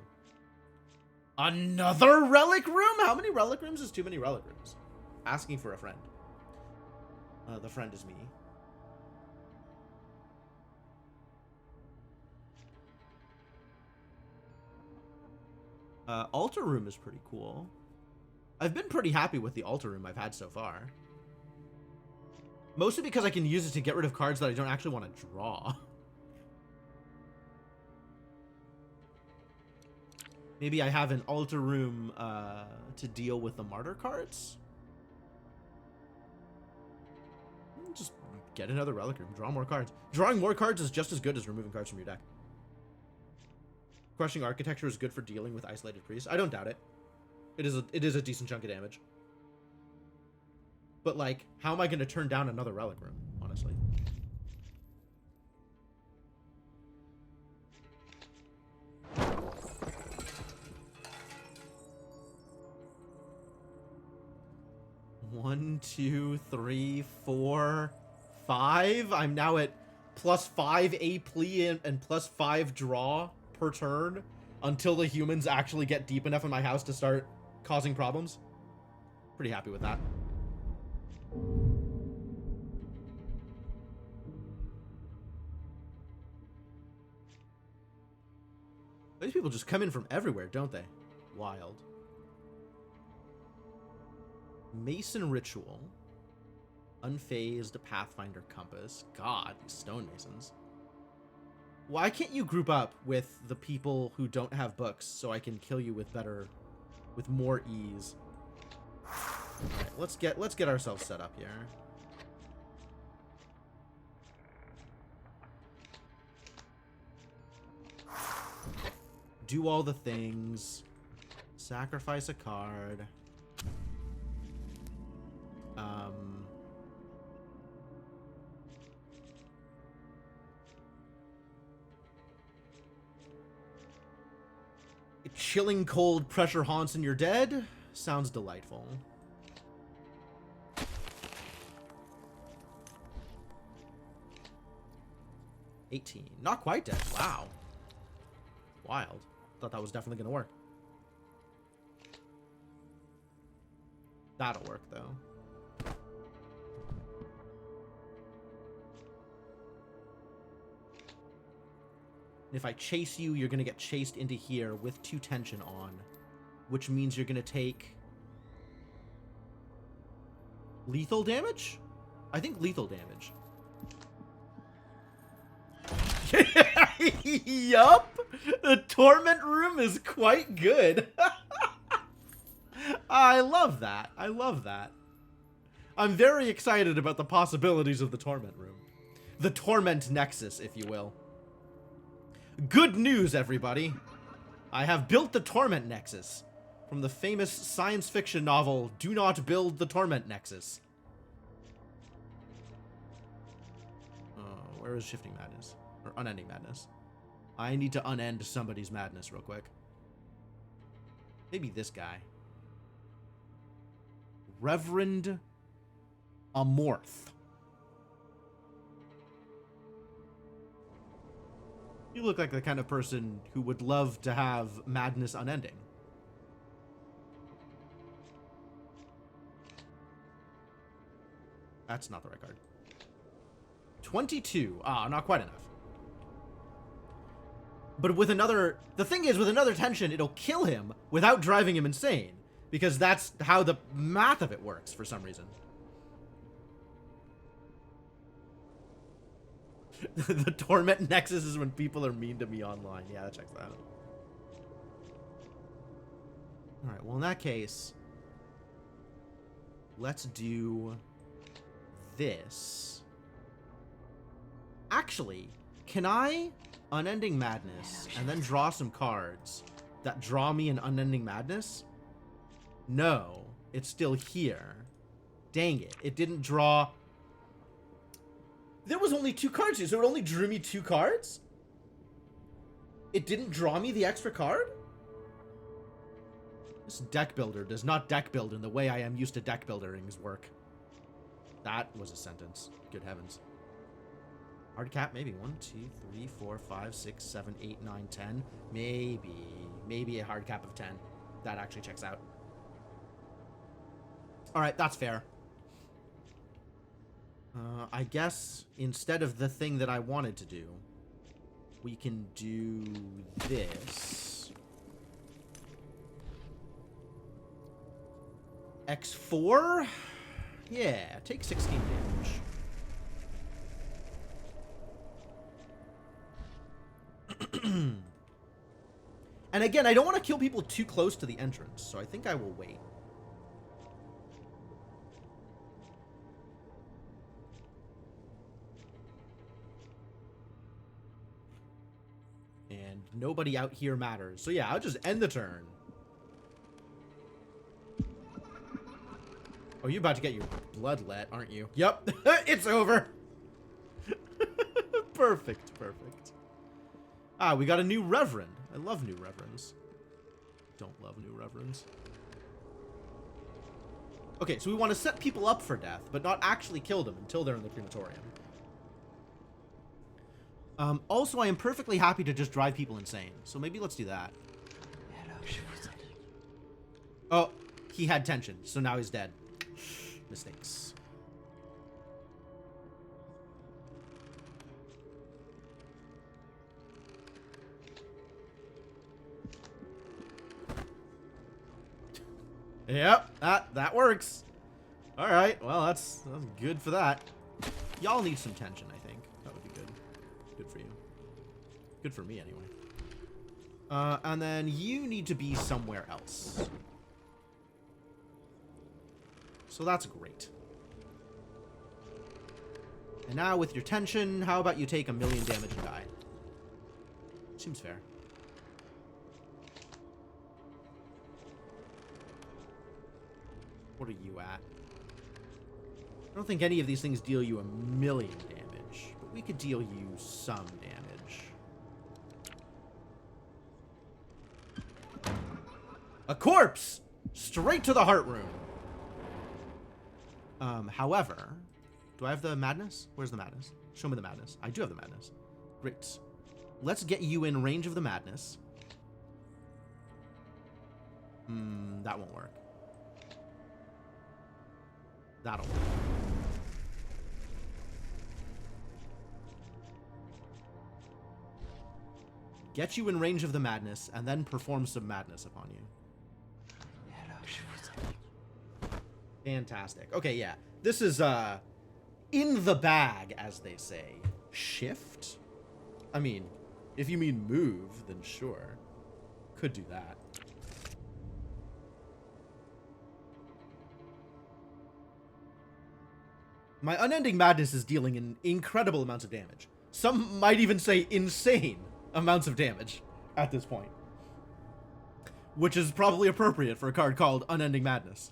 Another relic room? How many relic rooms is too many relic rooms? Asking for a friend. The friend is me. Altar room is pretty cool. I've been pretty happy with the altar room I've had so far. Mostly because I can use it to get rid of cards that I don't actually want to draw. Maybe I have an altar room to deal with the martyr cards. Just get another relic room. Draw more cards. Drawing more cards is just as good as removing cards from your deck. Crushing Architecture is good for dealing with isolated priests. I don't doubt it. It is a decent chunk of damage. But, like, how am I going to turn down another relic room, honestly? One, two, three, 4, 5. I'm now at +5 A plea and +5 draw per turn until the humans actually get deep enough in my house to start causing problems. Pretty happy with that. These people just come in from everywhere, don't they? Wild. Mason Ritual. Unfazed Pathfinder Compass. God, these stonemasons. Why can't you group up with the people who don't have books so I can kill you with more ease? Alright, let's get ourselves set up here. Do all the things. Sacrifice a card. Chilling cold pressure haunts and you're dead? Sounds delightful. $18. Not quite dead. Wow. Wild. Thought that was definitely going to work. That'll work, though. And if I chase you, you're going to get chased into here with 2 tension on, which means you're going to take lethal damage? I think lethal damage. Yup! The Torment Room is quite good. I love that. I love that. I'm very excited about the possibilities of the Torment Room. The Torment Nexus, if you will. Good news, everybody. I have built the Torment Nexus from the famous science fiction novel, Do Not Build the Torment Nexus. Where is Shifting Madness? Or Unending Madness? I need to unend somebody's madness real quick. Maybe this guy. Reverend Amorth. You look like the kind of person who would love to have madness unending. That's not the right card. 22. Ah, not quite enough. But with another... The thing is, with another tension, it'll kill him without driving him insane. Because that's how the math of it works, for some reason. The Torment Nexus is when people are mean to me online. Yeah, that checks that out. Alright, well, in that case... Let's do... this. Actually, can I Unending Madness and then draw some cards that draw me an Unending Madness? No, it's still here. Dang it, it didn't draw... There was only 2 cards here, so it only drew me 2 cards? It didn't draw me the extra card? This deck builder does not deck build in the way I am used to deck builderings work. That was a sentence. Good heavens. Hard cap, maybe. 1, 2, 3, 4, 5, 6, 7, 8, 9, 10. Maybe a hard cap of 10. That actually checks out. Alright, that's fair. I guess instead of the thing that I wanted to do, we can do this. X4? Yeah, take 16 damage. And again, I don't want to kill people too close to the entrance, so I think I will wait. And nobody out here matters. So yeah, I'll just end the turn. Oh, you're about to get your blood let, aren't you? Yep, it's over. Perfect, perfect. Ah, we got a new Reverend. I love new Reverends. Don't love new Reverends. Okay, so we want to set people up for death, but not actually kill them until they're in the crematorium. Also, I am perfectly happy to just drive people insane, so maybe let's do that. Oh, he had tension, so now he's dead. Mistakes. Yep, that works. All right, well, that's good for that. Y'all need some tension, I think. That would be good. Good for you. Good for me, anyway. And then you need to be somewhere else. So that's great. And now with your tension, how about you take 1,000,000 damage and die? Seems fair. What are you at? I don't think any of these things deal you 1,000,000 damage, but we could deal you some damage. A corpse! Straight to the heart room. However, do I have the madness? Where's the madness? Show me the madness. I do have the madness. Great. Let's get you in range of the madness. That won't work. That'll work. Get you in range of the madness, and then perform some madness upon you. Fantastic. Okay, yeah. This is, in the bag, as they say. Shift? I mean, if you mean move, then sure. Could do that. My Unending Madness is dealing in incredible amounts of damage. Some might even say insane amounts of damage at this point. Which is probably appropriate for a card called Unending Madness.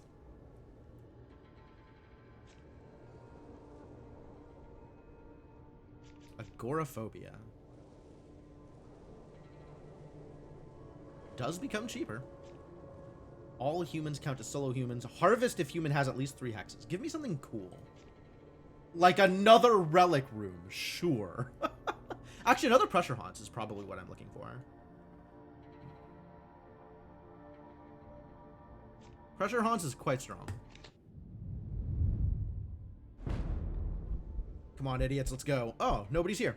Agoraphobia. Does become cheaper. All humans count as solo humans. Harvest if human has at least 3 hexes. Give me something cool. Like another relic room, sure. Actually, another pressure haunts is probably what I'm looking for. Pressure haunts is quite strong. Come on, idiots, let's go. Oh, nobody's here.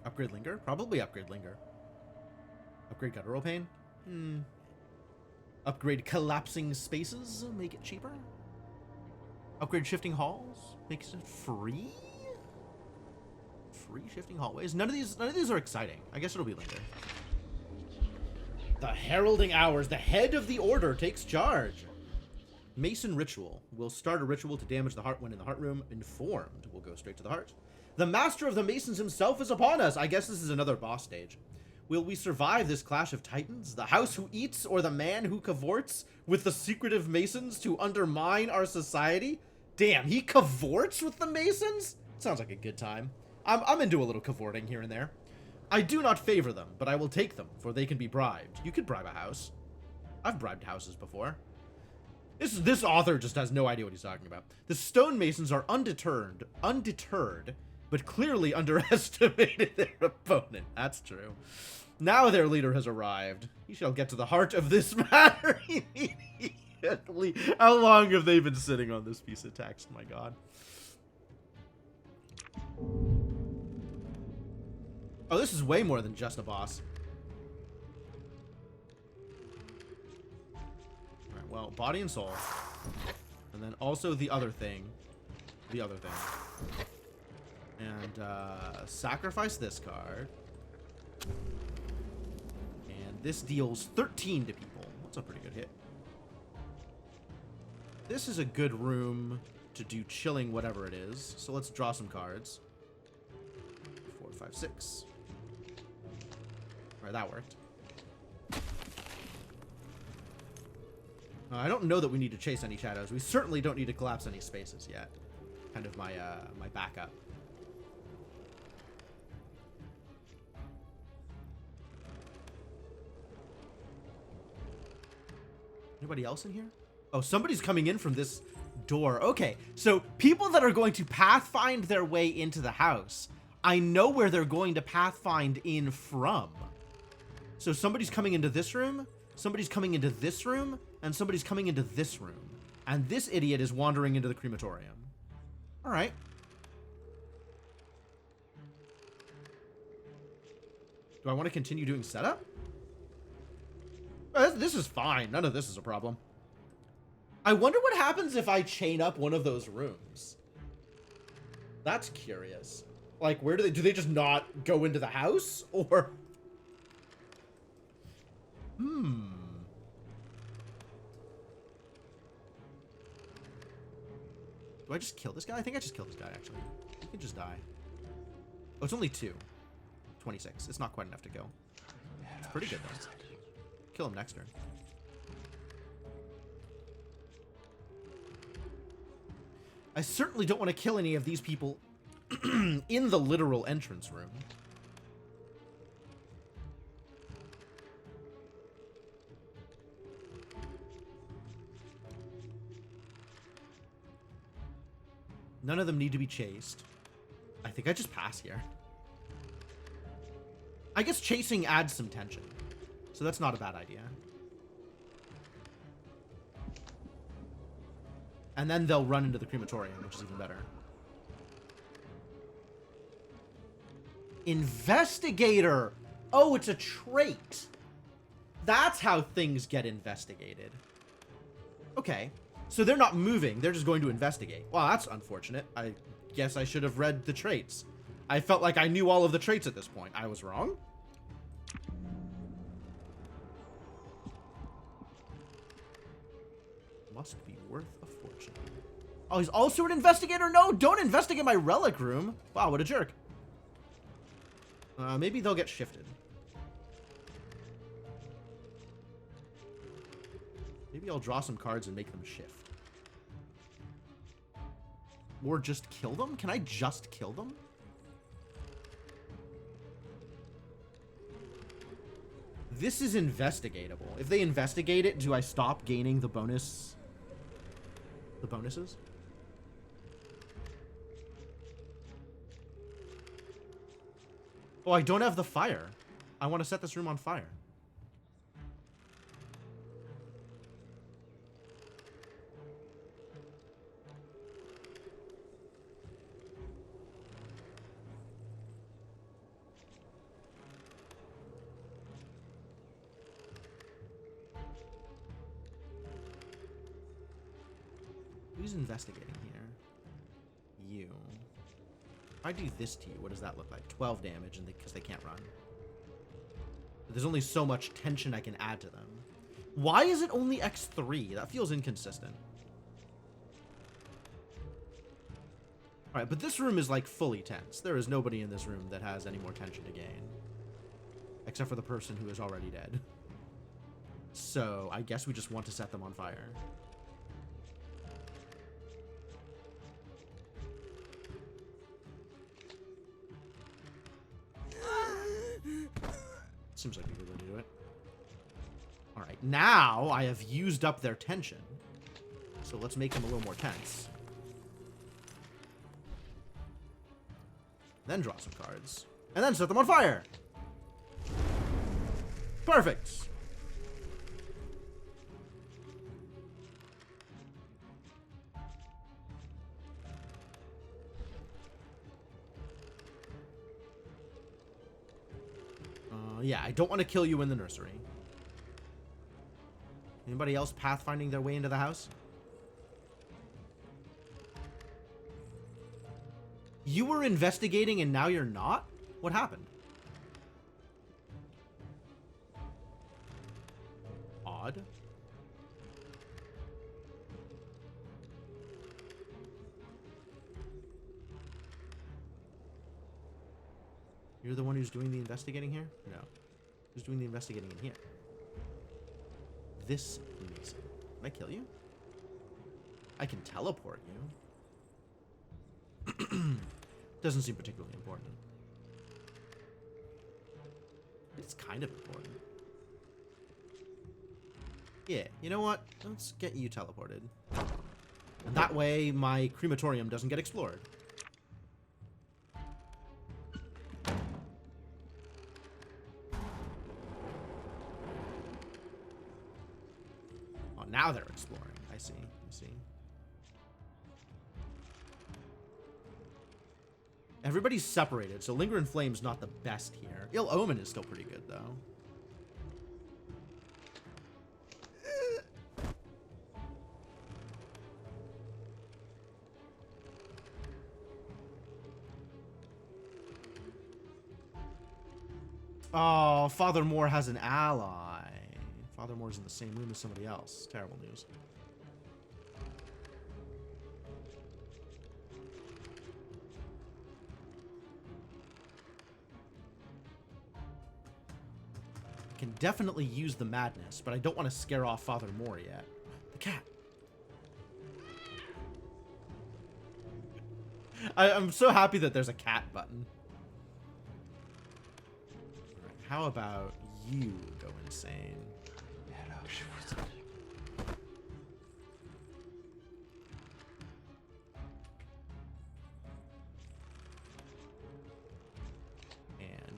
Upgrade Linger? Probably upgrade Linger. Upgrade Guttural Pain? Upgrade Collapsing Spaces? Make it cheaper? Upgrade Shifting Halls? Makes it free? Free Shifting Hallways? None of these are exciting. I guess it'll be Linger. The Heralding Hours. The head of the order takes charge. Mason Ritual. We'll start a ritual to damage the heart when in the heart room. Informed. We'll go straight to the heart. The Master of the Masons himself is upon us. I guess this is another boss stage. Will we survive this clash of titans? The house who eats or the man who cavorts with the secretive Masons to undermine our society? Damn, he cavorts with the Masons? Sounds like a good time. I'm into a little cavorting here and there. I do not favor them, but I will take them, for they can be bribed. You could bribe a house. I've bribed houses before. This author just has no idea what he's talking about. The stonemasons are undeterred, but clearly underestimated their opponent. That's true. Now their leader has arrived. He shall get to the heart of this matter immediately. How long have they been sitting on this piece of text? My God. Oh, this is way more than just a boss. Alright, well, body and soul. And then also the other thing. And, sacrifice this card. And this deals 13 to people. That's a pretty good hit. This is a good room to do chilling whatever it is. So let's draw some cards. 4, 5, 6. Alright, that worked. I don't know that we need to chase any shadows. We certainly don't need to collapse any spaces yet. Kind of my my backup. Anybody else in here? Oh, somebody's coming in from this door. Okay, so people that are going to pathfind their way into the house, I know where they're going to pathfind in from. So somebody's coming into this room, somebody's coming into this room, and somebody's coming into this room. And this idiot is wandering into the crematorium. All right. Do I want to continue doing setup? This is fine. None of this is a problem. I wonder what happens if I chain up one of those rooms. That's curious. Like, where do they just not go into the house? Or... Do I just kill this guy? I think I just killed this guy, actually. He could just die. Oh, it's only 2. 26. It's not quite enough to go. It's pretty good, though. Kill him next turn. I certainly don't want to kill any of these people in the literal entrance room. None of them need to be chased. I think I just pass here. I guess chasing adds some tension. So that's not a bad idea. And then they'll run into the crematorium, which is even better. Investigator! Oh, it's a trait. That's how things get investigated. Okay. So they're not moving, they're just going to investigate. Well, that's unfortunate. I guess I should have read the traits. I felt like I knew all of the traits at this point. I was wrong. Must be worth a fortune. Oh, he's also an investigator? No, don't investigate my relic room. Wow, what a jerk. Maybe they'll get shifted. Maybe I'll draw some cards and make them shift. Or just kill them? Can I just kill them? This is investigatable. If they investigate it, do I stop gaining the bonus? The bonuses? Oh, I don't have the fire. I want to set this room on fire. Who's investigating here? You. If I do this to you, what does that look like? 12 damage, and because they can't run. But there's only so much tension I can add to them. Why is it only X3? That feels inconsistent. Alright, but this room is like fully tense. There is nobody in this room that has any more tension to gain. Except for the person who is already dead. So, I guess we just want to set them on fire. Seems like a good way to do it. Alright, now I have used up their tension. So let's make them a little more tense. Then draw some cards. And then set them on fire! Perfect! Yeah, I don't want to kill you in the nursery. Anybody else pathfinding their way into the house? You were investigating and now you're not? What happened? Odd. You're the one who's doing the investigating here? No. Who's doing the investigating in here? This Mason. Can I kill you? I can teleport you. Doesn't seem particularly important. It's kind of important. Yeah, you know what? Let's get you teleported. And that way my crematorium doesn't get explored. Now they're exploring. I see. I see. Everybody's separated, so Lingering Flame's not the best here. Ill Omen is still pretty good, though. Oh, Father Moore has an ally. Father Moore's in the same room as somebody else. Terrible news. I can definitely use the madness, but I don't want to scare off Father Moore yet. The cat. I'm so happy that there's a cat button. Right, how about you go insane?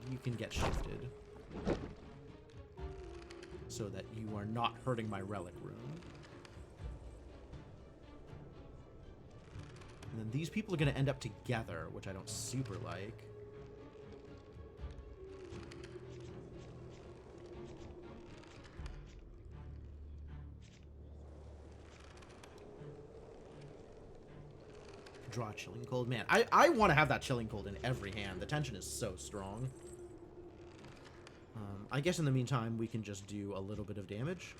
You can get shifted so that you are not hurting my relic room. And then these people are going to end up together, which I don't super like. Draw a Chilling Cold. Man, I want to have that Chilling Cold in every hand. The tension is so strong. I guess in the meantime, we can just do a little bit of damage.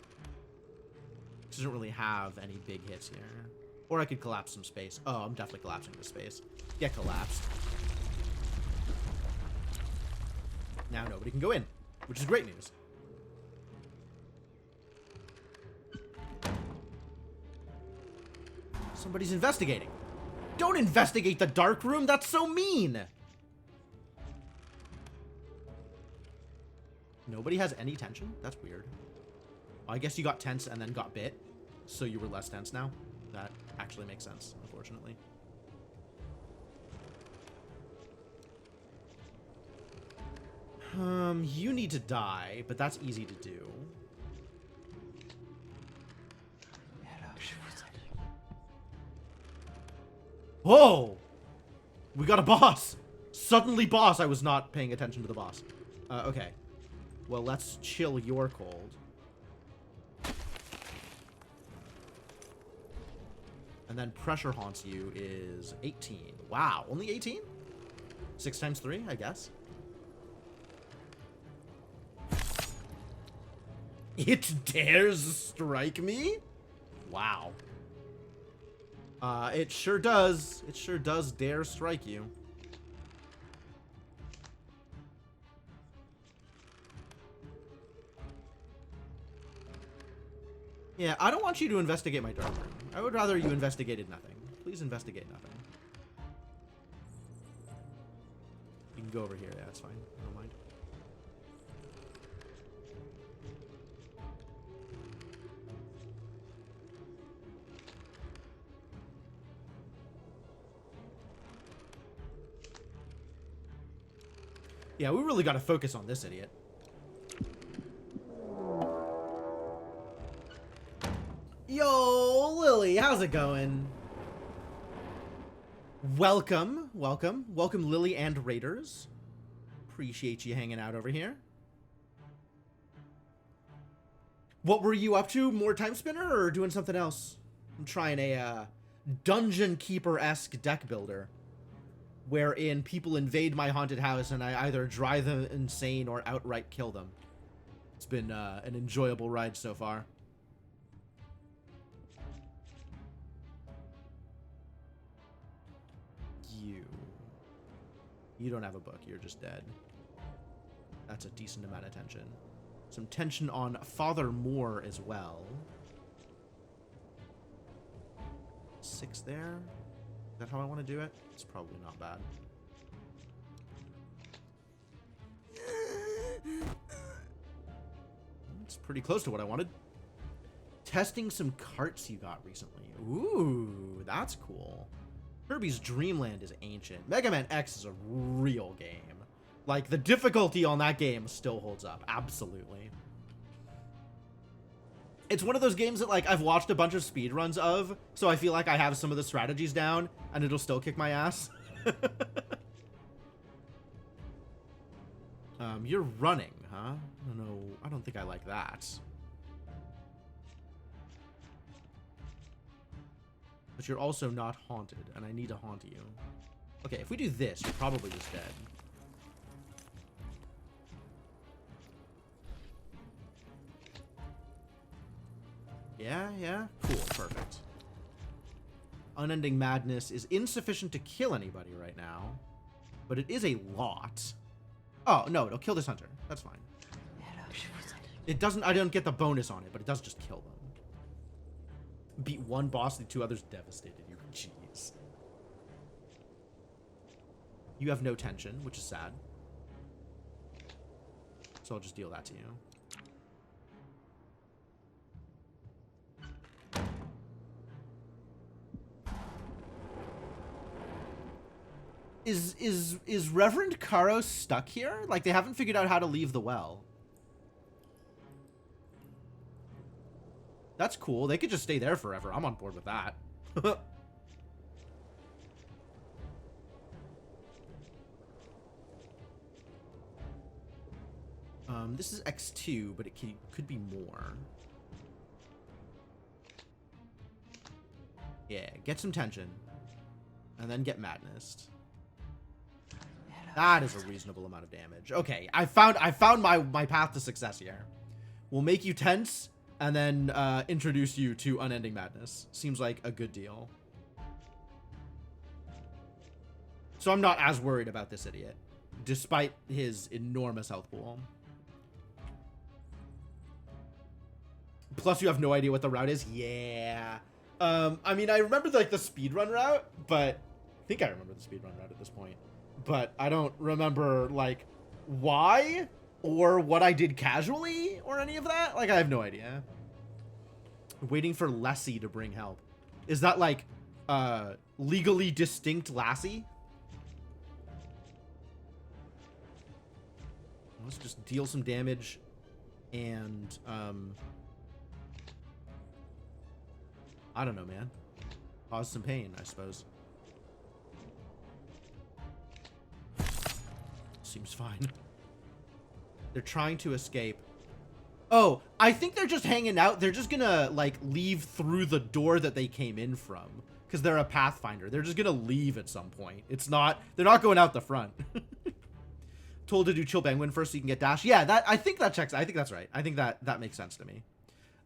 This doesn't really have any big hits here. Or I could collapse some space. Oh, I'm definitely collapsing this space. Get collapsed. Now nobody can go in, which is great news. Somebody's investigating. Don't investigate the dark room. That's so mean. Nobody has any tension? That's weird. I guess you got tense and then got bit, so you were less tense now. That actually makes sense, unfortunately. You need to die, but that's easy to do. Whoa! We got a boss! Suddenly boss! I was not paying attention to the boss. Okay. Well, let's chill your cold. And then pressure haunts you is 18. Wow, only 18? 6 times 3, I guess. It dares strike me? Wow. It sure does. It sure does dare strike you. Yeah, I don't want you to investigate my dark room. I would rather you investigated nothing. Please investigate nothing. You can go over here. Yeah, that's fine. I don't mind. Yeah, we really got to focus on this idiot. Yo, Lily, how's it going? Welcome, welcome. Welcome, Lily and Raiders. Appreciate you hanging out over here. What were you up to? More Time Spinner or doing something else? I'm trying a Dungeon Keeper-esque deck builder, wherein people invade my haunted house and I either drive them insane or outright kill them. It's been an enjoyable ride so far. You don't have a book. You're just dead. That's a decent amount of tension. Some tension on Father Moore as well. 6 there. Is that how I want to do it? It's probably not bad. It's pretty close to what I wanted. Testing some carts you got recently. Ooh, that's cool. Kirby's Dream Land is ancient. Mega Man X is a real game. Like, the difficulty on that game still holds up. Absolutely. It's one of those games that, like, I've watched a bunch of speedruns of, so I feel like I have some of the strategies down, and it'll still kick my ass. You're running, huh? No, I don't think I like that. But you're also not haunted, and I need to haunt you. Okay, if we do this, you're probably just dead. Yeah. Cool, perfect. Unending Madness is insufficient to kill anybody right now, but it is a lot. Oh, no, it'll kill this hunter. That's fine. It doesn't, I don't get the bonus on it, but it does just kill them. Beat one boss, the 2 others devastated you. Jeez. You have no tension, which is sad. So I'll just deal that to you. Is Reverend Karo stuck here? Like, they haven't figured out how to leave the well. That's cool. They could just stay there forever. I'm on board with that. This is X2, but it could be more. Yeah, get some tension. And then get Madness. That is a reasonable amount of damage. Okay, I found my path to success here. We'll make you tense, and then introduce you to Unending Madness. Seems like a good deal. So I'm not as worried about this idiot, despite his enormous health pool. Plus, you have no idea what the route is. Yeah. I mean, I remember like the speedrun route, but I think I remember the speedrun route at this point. But I don't remember like why or what I did casually or any of that. Like, I have no idea. Waiting for Lassie to bring help. Is that like legally distinct Lassie? Let's just deal some damage and I don't know, man. Cause some pain, I suppose. Seems fine. They're trying to escape. Oh, I think they're just hanging out. They're just gonna, like, leave through the door that they came in from. because they're a Pathfinder. They're just gonna leave at some point. It's not, they're not going out the front. Told to do Chill Penguin first so you can get dash. Yeah, that, I think that checks. I think that's right. I think that makes sense to me.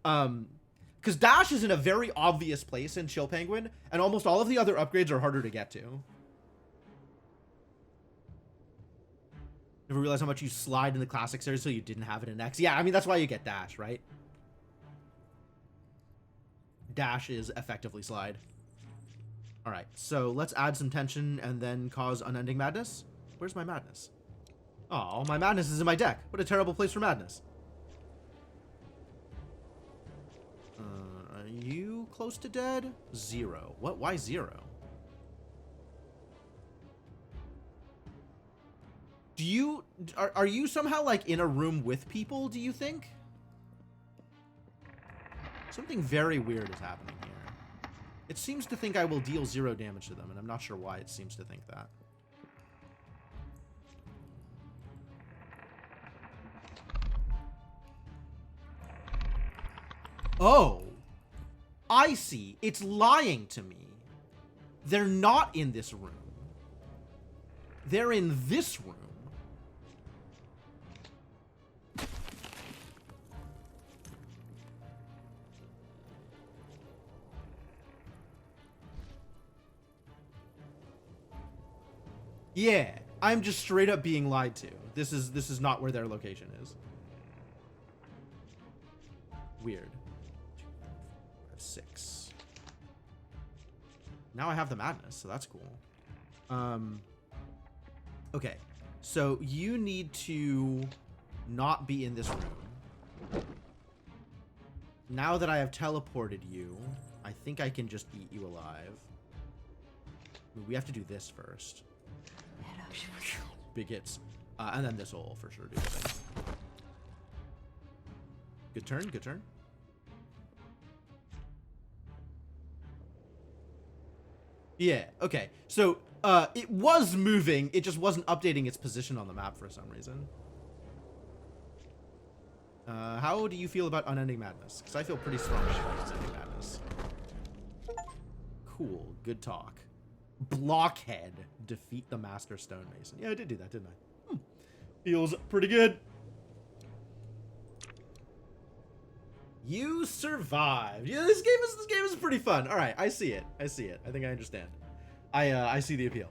Because dash is in a very obvious place in Chill Penguin, and almost all of the other upgrades are harder to get to. Never realized how much you slide in the classic series so you didn't have it in X. Yeah, I mean, that's why you get dash, right? Dash is effectively slide. All right, so let's add some tension and then cause unending madness. Where's my madness? Oh, my madness is in my deck. What a terrible place for madness. Are you close to dead? 0. What? Why 0? Do you... Are you somehow, like, in a room with people, do you think? Something very weird is happening here. It seems to think I will deal 0 damage to them, and I'm not sure why it seems to think that. Oh, I see. It's lying to me. They're not in this room. They're in this room. Yeah, I'm just straight up being lied to. This is not where their location is. Weird. 6. Now I have the madness, so that's cool. Okay, so you need to not be in this room. Now that I have teleported you, I think I can just eat you alive. We have to do this first. Big hits. And then this will for sure do the thing. Good turn, good turn. Yeah, okay. So, it was moving, it just wasn't updating its position on the map for some reason. How do you feel about Unending Madness? Because I feel pretty strong about Unending Madness. Cool, good talk. Blockhead. Defeat the Master Stonemason. Yeah, I did do that, didn't I? Feels pretty good. You survived. Yeah, this game is pretty fun. All right, I see it. I see it. I think I understand. I see the appeal.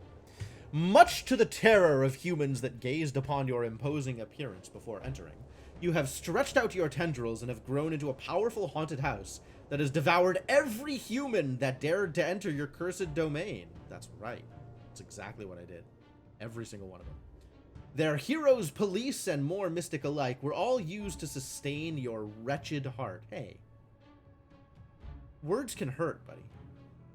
Much to the terror of humans that gazed upon your imposing appearance before entering, you have stretched out your tendrils and have grown into a powerful haunted house that has devoured every human that dared to enter your cursed domain. That's right. That's exactly what I did. Every single one of them. Their heroes, police, and more mystic alike were all used to sustain your wretched heart. Hey. Words can hurt, buddy.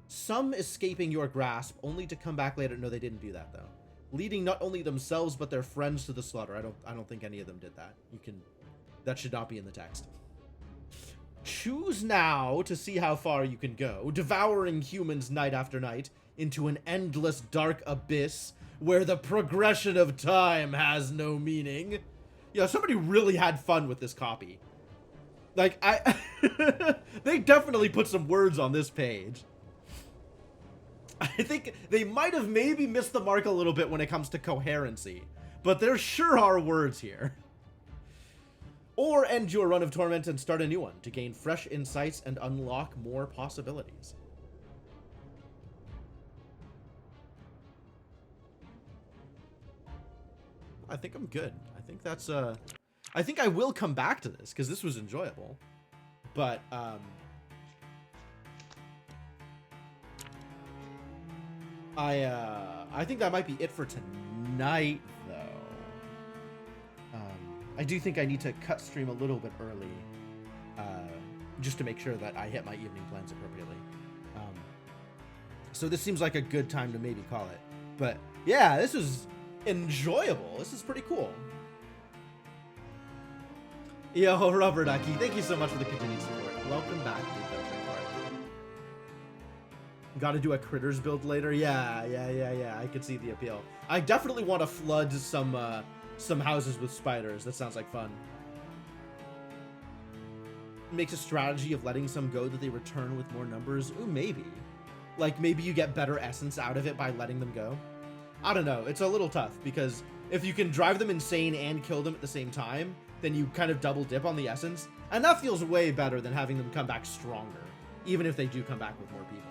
Some escaping your grasp, only to come back later. No, they didn't do that, though. Leading not only themselves, but their friends to the slaughter. I don't think any of them did that. That should not be in the text. Choose now to see how far you can go, devouring humans night after night into an endless dark abyss where the progression of time has no meaning. Yeah, somebody really had fun with this copy. Like, they definitely put some words on this page. I think they might have maybe missed the mark a little bit when it comes to coherency, but there sure are words here. Or end your run of torment and start a new one to gain fresh insights and unlock more possibilities. I think I'm good. I think that's I think I will come back to this because this was enjoyable. But I think that might be it for tonight though. I do think I need to cut stream a little bit early just to make sure that I hit my evening plans appropriately. So this seems like a good time to maybe call it. But yeah, this was enjoyable. This is pretty cool. Yo, Rubber Ducky, thank you so much for the continued support. Welcome back to the Adventuring Party. Got to do a critters build later. Yeah. I could see the appeal. I definitely want to flood some houses with spiders. That sounds like fun. Makes a strategy of letting some go that they return with more numbers. Ooh, maybe. like maybe you get better essence out of it by letting them go. I don't know. It's a little tough because if you can drive them insane and kill them at the same time, then you kind of double dip on the essence. And that feels way better than having them come back stronger, even if they do come back with more people.